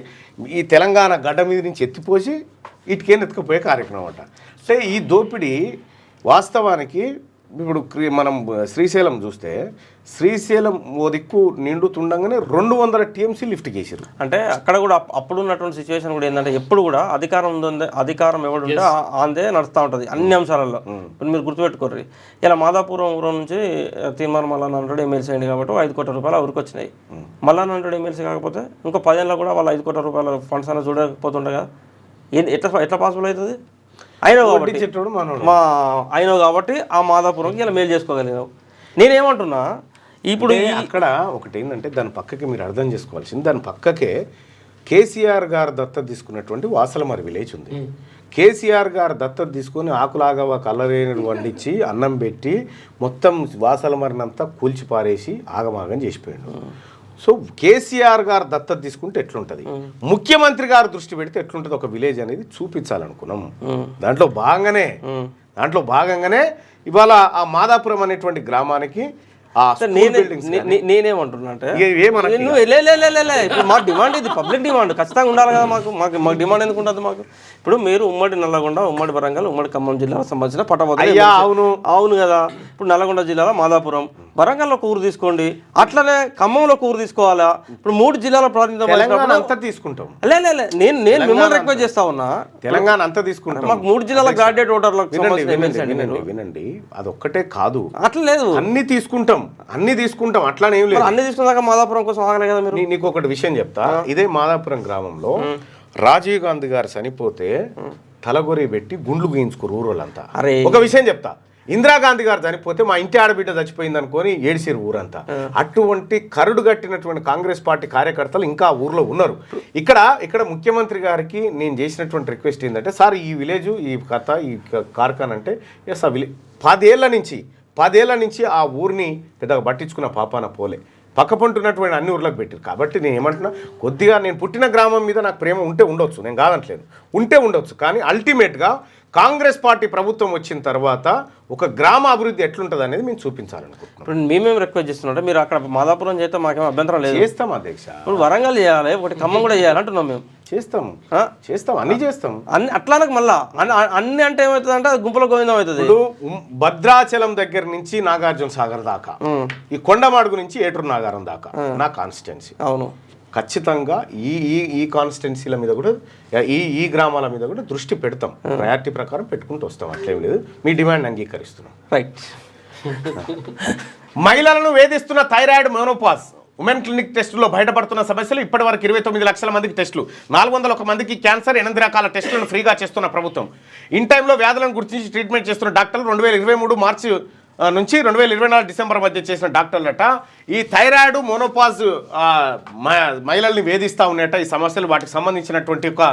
ఈ తెలంగాణ గడ్డ మీద నుంచి ఎత్తిపోసి ఇటుకేం ఎత్తుకుపోయే కార్యక్రమం అట. అంటే ఈ దోపిడీ వాస్తవానికి ఇప్పుడు మనం శ్రీశైలం చూస్తే శ్రీశైలం ఓ దిక్కు నిండుతుండగానే 200 టీఎంసీ లిఫ్ట్ చేశారు. అంటే అక్కడ కూడా అప్పుడు ఉన్నటువంటి సిచ్యువేషన్ కూడా ఏంటంటే ఎప్పుడు కూడా అధికారం ఎవడుంటే ఆందే నడుస్తూ ఉంటుంది అన్ని అంశాలలో. ఇప్పుడు మీరు గుర్తుపెట్టుకోర్రి, ఇలా మాదాపురం ఊరు నుంచి తీర్మానం మళ్ళా 100 ఎమ్మెల్సీ అయింది కాబట్టి 5 కోట్ల రూపాయలు ఊరికి వచ్చినాయి. మళ్ళా 100 ఎమ్మెల్సీ కాకపోతే ఇంకో 10 ఏళ్ళలో కూడా వాళ్ళు 5 కోట్ల రూపాయల ఫండ్స్ అన్న చూడకపోతుండే కదా. ఎట్లా పాసిబుల్ అవుతుంది? అయినా కాబట్టి ఆ మాదాపురంకి ఇలా మేలు చేసుకోగలిగినావు. నేనేమంటున్నా ఇప్పుడు అక్కడ ఒకటి ఏంటంటే దాని పక్కకి మీరు అర్థం చేసుకోవాల్సింది, దాని పక్కకే కేసీఆర్ గారు దత్తత తీసుకున్నటువంటి వాసలమరి విలేజ్ ఉంది. కేసీఆర్ గారు దత్తత తీసుకొని ఆకులాగా ఒక అల్లరేణుడు వండించి అన్నం పెట్టి మొత్తం వాసలమరినంతా కూల్చిపారేసి ఆగమాగం చేసిపోయాడు. సో కేసీఆర్ గారు దత్తత తీసుకుంటే ఎట్లుంటుంది, ముఖ్యమంత్రి గారు దృష్టి పెడితే ఎట్లుంటుంది ఒక విలేజ్ అనేది చూపించాలనుకున్నాం. దాంట్లో భాగంగానే ఇవాళ ఆ మాదాపురం అనేటువంటి గ్రామానికి నేనేమంటున్నా అంటే మా డిమాండ్ ఇది పబ్లిక్ డిమాండ్ ఖచ్చితంగా ఉండాలి కదా. మాకు డిమాండ్ ఎందుకు ఉంటుంది? మాకు ఇప్పుడు మీరు ఉమ్మడి నల్లగొండ, ఉమ్మడి వరంగల్, ఉమ్మడి ఖమ్మం జిల్లాకు సంబంధించిన పట్టభద్రులు. అవును కదా. ఇప్పుడు నల్లగొండ జిల్లాలో మాదాపురం, వరంగల్లో ఒక ఊరు తీసుకోండి, అట్లనే ఖమ్మంలో ఒక ఊరు తీసుకోవాలా. ఇప్పుడు 3 జిల్లాల ప్రాతినిధ్యం అంతా తీసుకుంటాం. నేను మిమ్మల్ని రిక్వెస్ట్ చేస్తా ఉన్నా, తెలంగాణ అంతా తీసుకుంటాం. మాకు 3 జిల్లాల గ్రాడ్యుయేట్ ఓటర్లకు వినండి, అదొక్కటే కాదు, అట్లా లేదు, అన్ని తీసుకుంటాం అట్లానే ఏం లేదు. అన్ని తీసుకున్నాక మాదాపురం కోసం ఆగలే కదా మీరు. నీకు ఒకటి విషయం చెప్తా. ఇదే మాదాపురం గ్రామంలో రాజీవ్ గాంధీ గారు చనిపోతే తలగొరి పెట్టి గుండ్లు గీయించుకోరు ఊరోళ్ళంతా. ఒక విషయం చెప్తా, ఇందిరాగాంధీ గారు చనిపోతే మా ఇంటి ఆడబిడ్డ చచ్చిపోయింది అనుకొని ఏడిసిరు ఊరంతా. అటువంటి కరుడు కట్టినటువంటి కాంగ్రెస్ పార్టీ కార్యకర్తలు ఇంకా ఊర్లో ఉన్నారు. ఇక్కడ ముఖ్యమంత్రి గారికి నేను చేసినటువంటి రిక్వెస్ట్ ఏంటంటే, సార్ ఈ విలేజ్ ఈ కథ ఈ కార్ఖాన్ అంటే ఎస్ ఆ విలేజ్ 10 ఏళ్ల నుంచి ఆ ఊరిని పెద్దగా పట్టించుకున్న పాపాన పోలే, పక్కపంటున్నటువంటి అన్ని ఊర్లకు పెట్టారు. కాబట్టి నేను ఏమంటున్నా, కొద్దిగా నేను పుట్టిన గ్రామం మీద నాకు ప్రేమ ఉంటే ఉండొచ్చు, నేను కాదంటలేను, ఉంటే ఉండొచ్చు. కానీ అల్టిమేట్గా కాంగ్రెస్ పార్టీ ప్రభుత్వం వచ్చిన తర్వాత ఒక గ్రామ అభివృద్ధి ఎట్లుంటుంది అనేది మేము చూపించాలనుకుంటున్నాం. ఇప్పుడు మేమేం రిక్వెస్ట్ చేస్తున్నాం, మీరు అక్కడ మాదాపురం చేస్తే మాకేం అభ్యంతరం లేదు. చేస్తాం అధ్యక్ష, ఇప్పుడు వరంగల్ చేయాలి, ఒకటి ఖమ్మం కూడా చేయాలి అంటున్నాం మేము. చేస్తాం అన్ని చేస్తాం. అన్ని అట్లానకు మళ్ళా అన్ని అంటే ఏమవుతుంది అంటే గుంపులో గోవిందం అవుతుంది. ఇప్పుడు భద్రాచలం దగ్గర నుంచి నాగార్జున సాగర్ దాకా, ఈ కొండమాడుగు నుంచి ఏటూరు నాగారం దాకా నా కాన్స్టిట్యున్సీ. అవును, ఖచ్చితంగా ఈ కాన్స్టిట్యున్సీల మీద కూడా ఈ గ్రామాల మీద కూడా దృష్టి పెడతాం. ప్రయారిటీ ప్రకారం పెట్టుకుంటూ వస్తాం, అట్లేం లేదు. మీ డిమాండ్ అంగీకరిస్తున్నాం. రైట్. మహిళలను వేధిస్తున్న థైరాయిడ్ మోనోపాజ్ ఉమెన్ క్లినిక్ టెస్టులో బయటపడుతున్న సమస్యలు. ఇప్పటి వరకు 29 లక్షల మందికి టెస్టులు, 401 మందికి క్యాన్సర్, 8 రకాల టెస్టులను ఫ్రీగా చేస్తున్న ప్రభుత్వం. ఇన్ టైంలో వ్యాధులను గుర్తించి ట్రీట్మెంట్ చేస్తున్న డాక్టర్లు 2023 మార్చి నుంచి 2024 డిసెంబర్ మధ్య చేసిన డాక్టర్లట ఈ థైరాయిడ్ మోనోపాజ్ మహిళల్ని వేధిస్తూ ఉన్నట. ఈ సమస్యలు వాటికి సంబంధించినటువంటి ఒక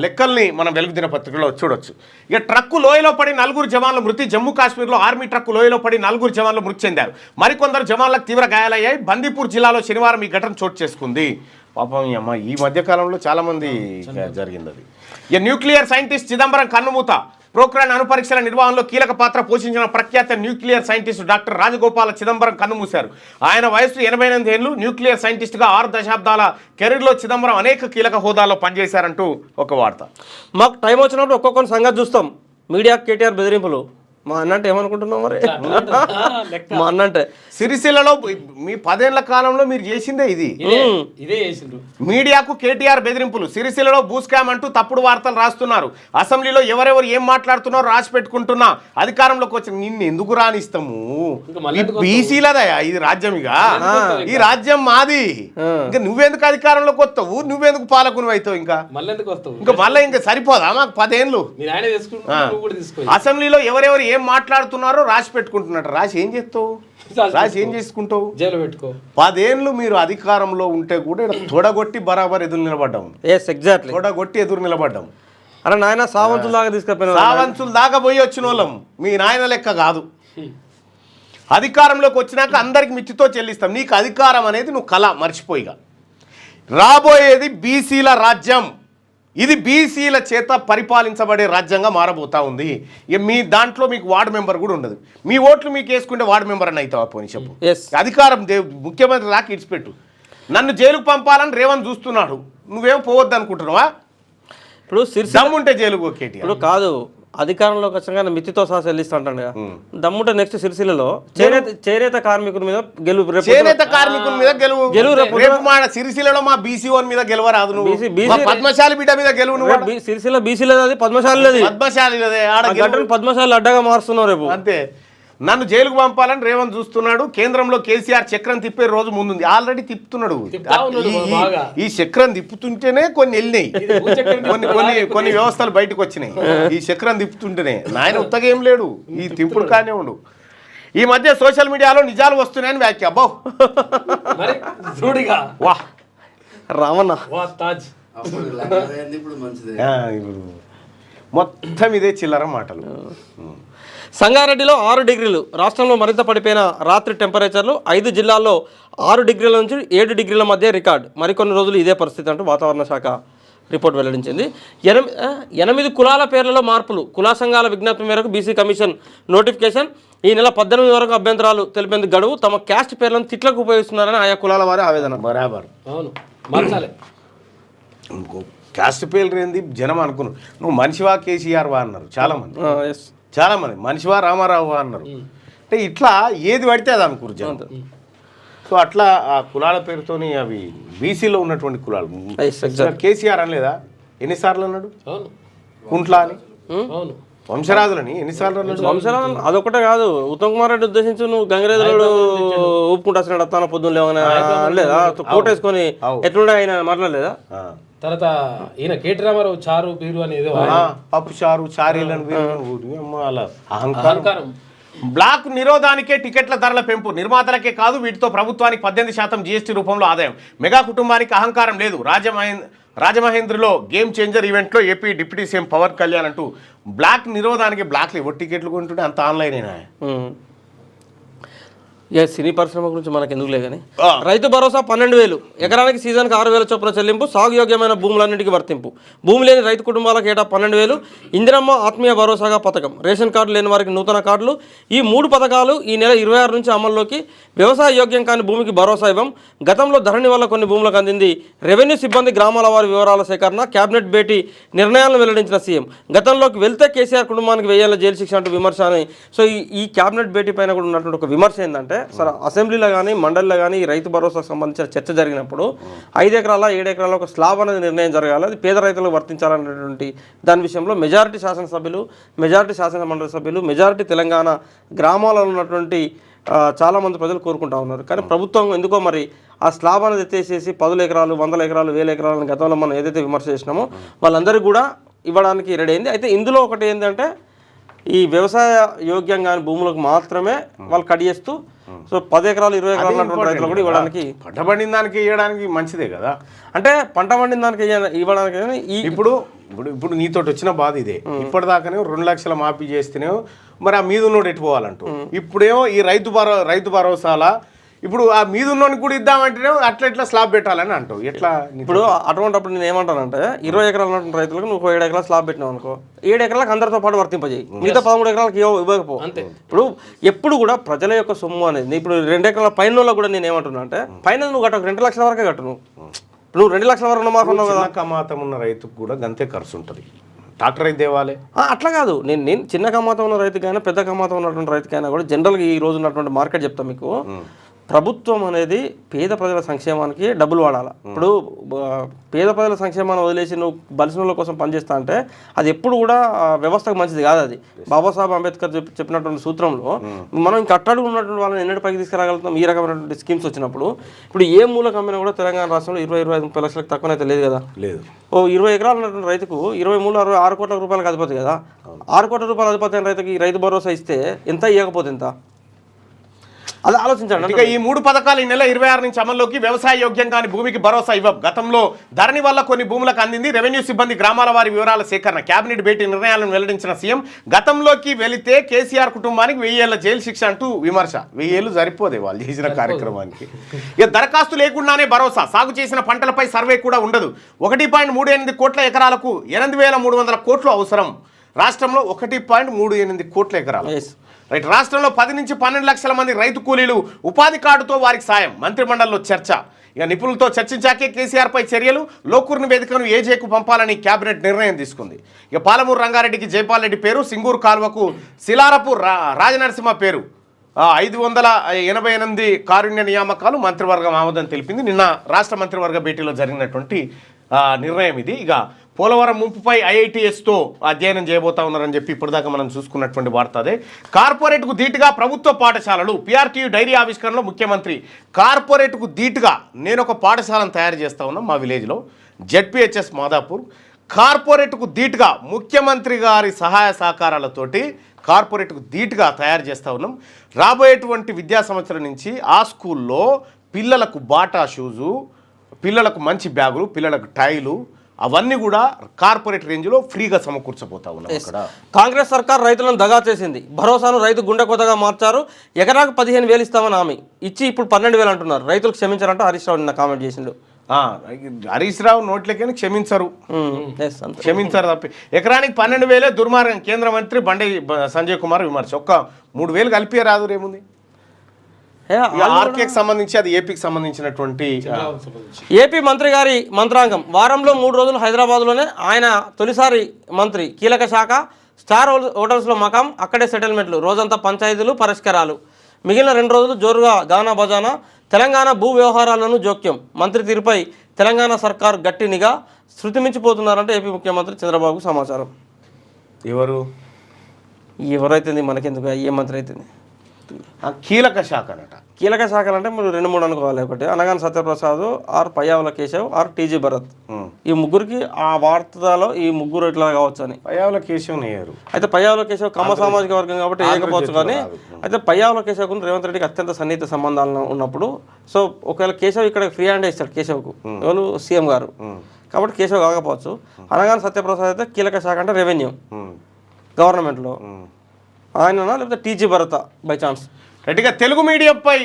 లెక్కల్ని మనం వెలుగు దినపత్రికలో చూడొచ్చు. ఇక ట్రక్కు లోయలో పడి 4 జవాన్ల మృతి. జమ్మూ కాశ్మీర్లో ఆర్మీ ట్రక్కు లోయలో పడి 4 జవాన్లు మృతి చెందారు. మరికొందరు జవాన్లకు తీవ్ర గాయాలయ్యాయి. బందీపూర్ జిల్లాలో శనివారం ఈ ఘటన చోటు చేసుకుంది. పాపం అమ్మ, ఈ మధ్యకాలంలో చాలామంది జరిగింది అది. ఇక న్యూక్లియర్ సైంటిస్ట్ చిదంబరం కన్నుమూత. ప్రోక్రాన్ అణుపరీక్షల నిర్వహణలో కీలక పాత్ర పోషించిన ప్రఖ్యాత nuclear scientist doctor Rajagopala Chidambaram కన్నుమూశారు. ఆయన వయసు 88 ఏళ్ళు. న్యూక్లియర్ సైంటిస్ట్గా 6 దశాబ్దాల కెరీర్లో చిదంబరం అనేక కీలక హోదాల్లో పనిచేశారంటూ ఒక వార్త. మాకు టైం వచ్చినప్పుడు ఒక్కొక్కరి సంగతి చూస్తాం. మీడియా కేటీఆర్ బెదిరింపులు మా అన్నంటే ఏమనుకుంటున్నాం మరి? మా అన్నంటే సిరిసిల్లలో మీ 10 ఏళ్ల కాలంలో మీరు చేసిందే ఇది. ఇదే చేసిండ్రు. మీడియాకు కేటీఆర్ బెదిరింపులు. సిరిసిల్లలో భూస్కామ్ అంటూ తప్పుడు వార్తలు రాస్తున్నారు. అసెంబ్లీలో ఎవరెవరు ఏం మాట్లాడుతున్నారో రాసి పెట్టుకుంటున్నా అధికారంలోకి వచ్చి నిన్ను ఎందుకు రానిస్తాము? బీసీలదయా ఇది రాజ్యం, ఇక ఈ రాజ్యం మాది. ఇంకా నువ్వెందుకు అధికారంలోకి వస్తావు? నువ్వెందుకు పాలకుని అవుతావు? ఇంకా మళ్ళీ ఇంకా సరిపోదా మాకు 10 ఏళ్ళు? అసెంబ్లీలో ఎవరెవరు ఏం మాట్లాడుతున్నారో రాసి పెట్టుకుంటున్నట్టు. రాసి ఏం చేస్తావు? రాసి ఏం చేసుకుంటావు? జైలు పెట్టుకో. 10 ఏళ్ళు మీరు అధికారంలో ఉంటే కూడా తొడగొట్టి బరాబర్ ఎదురు నిలబడ్డాం. ఎగ్జాక్ట్లీ, తొడగొట్టి ఎదురు నిలబడ్డాం. అరే నాయన సావంతుల దాకా తీసుకుపోయినా, సావంతుల దాకా పోయి వచ్చిన వాళ్ళం. మీ నాయన లెక్క కాదు. అధికారంలోకి వచ్చినాక అందరికి మిచ్చితో చెల్లిస్తాం. నీకు అధికారం అనేది నువ్వు కళ మర్చిపోయిగా. రాబోయేది బీసీల రాజ్యం. ఇది బీసీల చేత పరిపాలించబడే రాజ్యంగా మారబోతా ఉంది. ఇక మీ దాంట్లో మీకు వార్డు మెంబర్ కూడా ఉండదు. మీ ఓట్లు మీకు వేసుకుంటే వార్డు మెంబర్ అని అవుతావా? పోనీ చెప్పు. అధికారం ముఖ్యమంత్రి దాకా ఇడిచిపెట్టు. నన్ను జైలుకు పంపాలని రేవంత్ చూస్తున్నాడు. నువ్వేం పోవద్దు అనుకుంటున్నావా? ఇప్పుడు దమ్ముంటే జైలుకు కేటీ. ఇప్పుడు కాదు, అధికారంలోకి వచ్చాక మితితో సహా చెల్లిస్తా అంటాడు కదా. దమ్ముంటే నెక్స్ట్ సిరిసిల్లలో చేనేత కార్మికుల మీద గెలుపు. చేనేత కార్మికుల మీద సిరిసిల్లలో మా బీసీ1 మీద గెలవరాదు. నువ్వు పద్మశాలి బిడ్డ మీద గెలువు. సిరిసిల్ల బీసీలది, అది పద్మశాలి. పద్మశాలి అడ్డగా మారుస్తున్నావు రేపు. అంతే. నన్ను జైలుకు పంపాలని రేవంత్ చూస్తున్నాడు. కేంద్రంలో కేసీఆర్ చక్రం తిప్పే రోజు ముందుంది. ఆల్రెడీ తిప్పుతున్నాడు. ఈ చక్రం తిప్పుతుంటేనే కొన్ని వెళ్ళినాయి, కొన్ని వ్యవస్థలు బయటకు వచ్చినాయి. ఈ చక్రం తిప్పుతుంటేనే. నాయన ఉత్తగా ఏం లేడు, ఈ తింపుడు కానే ఉండు. ఈ మధ్య సోషల్ మీడియాలో నిజాలు వస్తున్నాయని వ్యాఖ్య. అబ్బో వా రావణ మొత్తం ఇదే చిల్లర మాటలు. సంగారెడ్డిలో 6 డిగ్రీలు. రాష్ట్రంలో మరింత పడిపోయిన రాత్రి టెంపరేచర్లు. 5 జిల్లాల్లో 6 డిగ్రీల నుంచి 7 డిగ్రీల మధ్య రికార్డ్. మరికొన్ని రోజులు ఇదే పరిస్థితి అంటూ వాతావరణ శాఖ రిపోర్ట్ వెల్లడించింది. 8 కులాల పేర్లలో మార్పులు. కులా సంఘాల విజ్ఞప్తి మేరకు బీసీ కమిషన్ నోటిఫికేషన్. ఈ నెల 18 వరకు అభ్యంతరాలు తెలిపేందుకు గడువు. తమ క్యాస్ట్ పేర్లను తిట్లకు ఉపయోగిస్తున్నారని ఆయా కులాల వారి ఆవేదన. బరాబర్. అవును, మార్చాలి. క్యాస్ట్ పేర్లు ఏంది జనం అనుకున్నారు. నువ్వు మనిషివా కేసీఆర్ వా అన్నారు చాలామంది. మనిషివా రామారావు అన్నారు. అంటే ఇట్లా ఏది పడితే అది అనుకురు జనం. సో అట్లా ఆ కులాల పేరుతోని అవి బీసీలో ఉన్నటువంటి కులాలు. కేసీఆర్ అనలేదా? ఎన్నిసార్లు అన్నాడు? కుంట్లా అని, వంశరాజులని ఎన్నిసార్లు అన్నాడు? వంశరాజు అదొకటే కాదు, ఉత్తమ్ కుమార్ రెడ్డి ఉద్దేశించి నువ్వు గంగిరేదుడు ఊపుకుంటా అత్తాన పొద్దున్న లేవనా లేదా? కోటేసుకొని ఎట్లుండే ఆయన మాట్లాడలేదా? తర్వాత ఈయన కేటీ రామారావు చారు బీరు అనేది పప్పు చారు చారీలను అహంకారం. బ్లాక్ నిరోధానికే టికెట్ల ధరల పెంపు. నిర్మాతలకే కాదు, వీటితో ప్రభుత్వానికి 18% జీఎస్టీ రూపంలో ఆదాయం. మెగా కుటుంబానికి అహంకారం లేదు. రాజమహేంద్రలో గేమ్ చేంజర్ ఈవెంట్లో AP deputy CM Pawan Kalyan అంటూ బ్లాక్ నిరోధానికి బ్లాక్లు ఎవరు టికెట్లు కొంటుంటే అంత ఆన్లైన్ అయినా. ఇక సినీ పరిశ్రమ గురించి మనకు ఎందుకులే కానీ రైతు భరోసా 12,000 ఎకరానికి సీజన్కి 6,000 చొప్పున చెల్లింపు సాగు యోగ్యమైన భూములన్నింటికి వర్తింపు భూమి లేని రైతు కుటుంబాలకు ఏటా 12,000 ఇందిరమ్మ ఆత్మీయ భరోసాగా పథకం రేషన్ కార్డు లేని వారికి నూతన కార్డులు ఈ 3 పథకాలు ఈ నెల 26 నుంచి అమల్లోకి వ్యవసాయ యోగ్యం కాని భూమికి భరోసా ఇవ్వం గతంలో ధరణి వల్ల కొన్ని భూములకు అందింది రెవెన్యూ సిబ్బంది గ్రామాల వారి వివరాల సేకరణ కేబినెట్ భేటీ నిర్ణయాలను వెల్లడించిన సీఎం గతంలోకి వెళ్తే కేసీఆర్ కుటుంబానికి 1000 ఏళ్ల జైలు శిక్ష అంటూ విమర్శ అని సో ఈ కేబినెట్ భేటీ పైన కూడా ఉన్నటువంటి ఒక విమర్శ ఏంటంటే సరే అసెంబ్లీలో కానీ మండలిలో కానీ ఈ రైతు భరోసాకు సంబంధించిన చర్చ జరిగినప్పుడు 5 ఎకరాల 7 ఎకరాల ఒక స్లాబ్ అనేది నిర్ణయం జరగాలి అది పేద రైతులకు వర్తించాలనేటువంటి దాని విషయంలో మెజారిటీ శాసనసభ్యులు మెజారిటీ శాసన మండలి సభ్యులు మెజారిటీ తెలంగాణ గ్రామాలలో ఉన్నటువంటి చాలామంది ప్రజలు కోరుకుంటా ఉన్నారు కానీ ప్రభుత్వం ఎందుకో మరి ఆ స్లాబ్ అనేది ఎత్తేసేసి 10 ఎకరాలు 100 ఎకరాలు 1000 ఎకరాలని గతంలో మనం ఏదైతే విమర్శ చేసినామో వాళ్ళందరికీ కూడా ఇవ్వడానికి రెడీ అయింది అయితే ఇందులో ఒకటి ఏంటంటే ఈ వ్యవసాయ యోగ్యం కాని భూములకు మాత్రమే వాళ్ళు కట్ చేస్తూ సో 10 ఎకరాలు 20 ఎకరాలు ఉన్నటువంటి రైతులు కూడా ఇవ్వడానికి పంట పండిన దానికి ఇవ్వడానికి మంచిదే కదా అంటే పంట పండిన దానికి ఇవ్వడానికి ఇప్పుడు నీతోటి వచ్చిన బాధ ఇదే ఇప్పటిదాకానే 2 లక్షల మాఫీ చేస్తేనే మరి ఆ మీద ఉన్నోడు ఎట్టుకోవాలంటూ ఇప్పుడేమో ఈ రైతు భరోసాల ఇప్పుడు ఆ మీద ఉన్నోని కూడా ఇద్దామంటేనే అట్లా స్లాబ్ పెట్టాలని అంటావు ఎట్లా ఇప్పుడు అటువంటిప్పుడు నేను ఏమంటానంటే 20 ఎకరాలు ఉన్నటువంటి రైతులకు నువ్వు 7 ఎకరాలు స్లాబ్ పెట్టినావు అనుకో 7 ఎకరాలకు అందరితో పాటు వర్తింపజేయి మిగతా 13 ఎకరాలకు ఇవ్వకపో ఇప్పుడు ఎప్పుడు కూడా ప్రజల యొక్క సొమ్ము అనేది ఇప్పుడు 2 ఎకరాల పైన కూడా నేను ఏమంటున్నా అంటే పైన నువ్వు కట్ట 2 లక్షల వరకే కట్టు నువ్వు 2 లక్షల వరకు ఉన్నావు కదా కమాతం ఉన్న రైతుకు కూడా గంతే ఖర్చు ఉంటుంది ట్రాక్టర్ అయితే దేవాలే అట్లా కాదు నేను చిన్న కమాతం ఉన్న రైతుకైనా పెద్ద కమాతం ఉన్నటువంటి రైతుకైనా కూడా జనరల్గా ఈ రోజు ఉన్నటువంటి మార్కెట్ చెప్తాను మీకు ప్రభుత్వం అనేది పేద ప్రజల సంక్షేమానికి డబ్బులు వాడాలి ఇప్పుడు పేద ప్రజల సంక్షేమాన్ని వదిలేసి నువ్వు బలిసిన కోసం పనిచేస్తా అంటే అది ఎప్పుడు కూడా వ్యవస్థకు మంచిది కాదు అది బాబాసాహెబ్ అంబేద్కర్ చెప్పినటువంటి సూత్రంలో మనం ఇంకా అట్టడుగు ఉన్నటువంటి వాళ్ళని ఎన్నటి పైకి తీసుకురాగలుగుతాం ఈ రకమైనటువంటి స్కీమ్స్ వచ్చినప్పుడు ఇప్పుడు ఏ మూల కమ్మినా కూడా తెలంగాణ రాష్ట్రంలో 20-25-30 లక్షలకు తక్కువనైతే లేదు కదా లేదు 20 ఎకరాలు ఉన్నటువంటి రైతుకు 6 కోట్ల రూపాయలకు అధిపతి కదా 6 కోట్ల రూపాయల అధిపతి అయిన రైతుకి రైతు భరోసా ఇస్తే ఎంత ఇవ్వకపోతే ఎంత అది ఆలోచించండి ఇక ఈ 3 పథకాలు ఈ నెల 26 నుంచి అమల్లోకి వ్యవసాయ యోగ్యం కాని భూమికి భరోసా ఇవ్వం గతంలో ధరణి వల్ల కొన్ని భూములకు అందింది రెవెన్యూ సిబ్బంది గ్రామాల వారి వివరాల సేకరణ కేబినెట్ భేటీ నిర్ణయాలను వెల్లడించిన సీఎం గతంలోకి వెళితే కేసీఆర్ కుటుంబానికి 1000 ఏళ్ల జైలు శిక్ష అంటూ విమర్శ 1000 ఏళ్ళు సరిపోదే వాళ్ళు చేసిన కార్యక్రమానికి ఇక దరఖాస్తు లేకుండానే భరోసా సాగు చేసిన పంటలపై సర్వే కూడా ఉండదు 1.38 కోట్ల ఎకరాలకు 8,300 కోట్లు అవసరం రాష్ట్రంలో 1.38 కోట్ల ఎకరాలు రైట్ రాష్ట్రంలో 10 నుంచి 12 లక్షల మంది రైతు కూలీలు ఉపాధి కార్డుతో వారికి సాయం మంత్రిమండలిలో చర్చ ఇక నిపుణులతో చర్చించాకే కేసీఆర్పై చర్యలు లోకూరు నివేదికను ఏజేకు పంపాలని కేబినెట్ నిర్ణయం తీసుకుంది ఇక పాలమూరు రంగారెడ్డికి జైపాల్ రెడ్డి పేరు సింగూరు కాల్వకు శిలారపు రాజనరసింహ పేరు 588 కారుణ్య నియామకాలు మంత్రివర్గం ఆమోదం తెలిపింది నిన్న రాష్ట్ర మంత్రివర్గ భేటీలో జరిగినటువంటి నిర్ణయం ఇది ఇక పోలవరం ముంపుపై ఐఐటిఎస్తో అధ్యయనం చేయబోతా ఉన్నారని చెప్పి ఇప్పటిదాకా మనం చూసుకున్నటువంటి వార్త అదే కార్పొరేట్కు ధీటుగా ప్రభుత్వ పాఠశాలలు పిఆర్టీయూ డైరీ ఆవిష్కరణలో ముఖ్యమంత్రి కార్పొరేట్కు ధీటుగా నేను ఒక పాఠశాలను తయారు చేస్తా ఉన్నాం మా విలేజ్లో జెడ్పిహెచ్ఎస్ మాదాపూర్ కార్పొరేట్కు ధీటుగా ముఖ్యమంత్రి గారి సహాయ సహకారాలతోటి కార్పొరేట్కు ధీటుగా తయారు చేస్తూ ఉన్నాం రాబోయేటువంటి విద్యా సంవత్సరం నుంచి ఆ స్కూల్లో పిల్లలకు బాటా షూజు పిల్లలకు మంచి బ్యాగులు పిల్లలకు టైలు అవన్నీ కూడా కార్పొరేట్ రేంజ్లో ఫ్రీగా సమకూర్చబోతా ఉన్నాం అక్కడ కాంగ్రెస్ సర్కార్ రైతులను దగా చేసింది భరోసాను రైతు గుండె కొత్తగా మార్చారు ఎకరాకు 15,000 ఇస్తామని హామీ ఇచ్చి ఇప్పుడు 12,000 అంటున్నారు రైతులకు క్షమించారంటే హరీష్ రావు నిన్న కామెంట్ చేసిండు హరీష్ రావు నోట్లకైనా క్షమించరు తప్పి ఎకరానికి 12,000 దుర్మార్గం కేంద్ర మంత్రి బండి సంజయ్ కుమార్ విమర్శ ఒక్క 3,000 కలిపి రాదు రేముంది ఆర్కేకి సంబంధించి అది ఏపీకి సంబంధించినటువంటి ఏపీ మంత్రి గారి మంత్రాంగం వారంలో 3 రోజులు హైదరాబాద్లోనే ఆయన తొలిసారి మంత్రి కీలక శాఖ స్టార్ హోటల్స్లో మకాం అక్కడే సెటిల్మెంట్లు రోజంతా పంచాయతీలు పరిష్కారాలు మిగిలిన 2 రోజులు జోరుగా గానా బజానా తెలంగాణ భూ వ్యవహారాలను జోక్యం మంత్రి తీరుపై తెలంగాణ సర్కార్ గట్టి నిఘా శృతి మించిపోతున్నారంటే ఏపీ ముఖ్యమంత్రి చంద్రబాబుకు సమాచారం ఎవరైతుంది మనకెందుకు ఏ మంత్రి అవుతుంది కీలక శాఖ అనట కీలక శాఖలు అంటే మీరు 2-3 అనుకోవాలి ఒకటి Anagani Satyaprasad or Payyavula Keshav or TG Bharath ఈ ముగ్గురికి ఆ వార్తలో ఈ ముగ్గురు ఇట్లా కావచ్చు అని పయ్యావుల కేశవ్ నేరు అయితే పయ్యావుల కేశవ్ కమ్మ సామాజిక వర్గం కాబట్టి ఏకపోవచ్చు కానీ అయితే పయ్యావుల కేశవ్కు రేవంత్ రెడ్డికి అత్యంత సన్నిహిత సంబంధాలు ఉన్నప్పుడు సో ఒకవేళ కేశవ్ ఇక్కడ ఫ్రీ హ్యాండ్ ఇస్తాడు కేశవ్కు ఎవరు సీఎం గారు కాబట్టి కేశవ్ కాకపోవచ్చు అనగాని సత్యప్రసాద్ అయితే కీలక శాఖ అంటే రెవెన్యూ గవర్నమెంట్లో ఆయననా లేకపోతే టీజీ భరత బై ఛాన్స్ రైట్గా తెలుగు మీడియంపై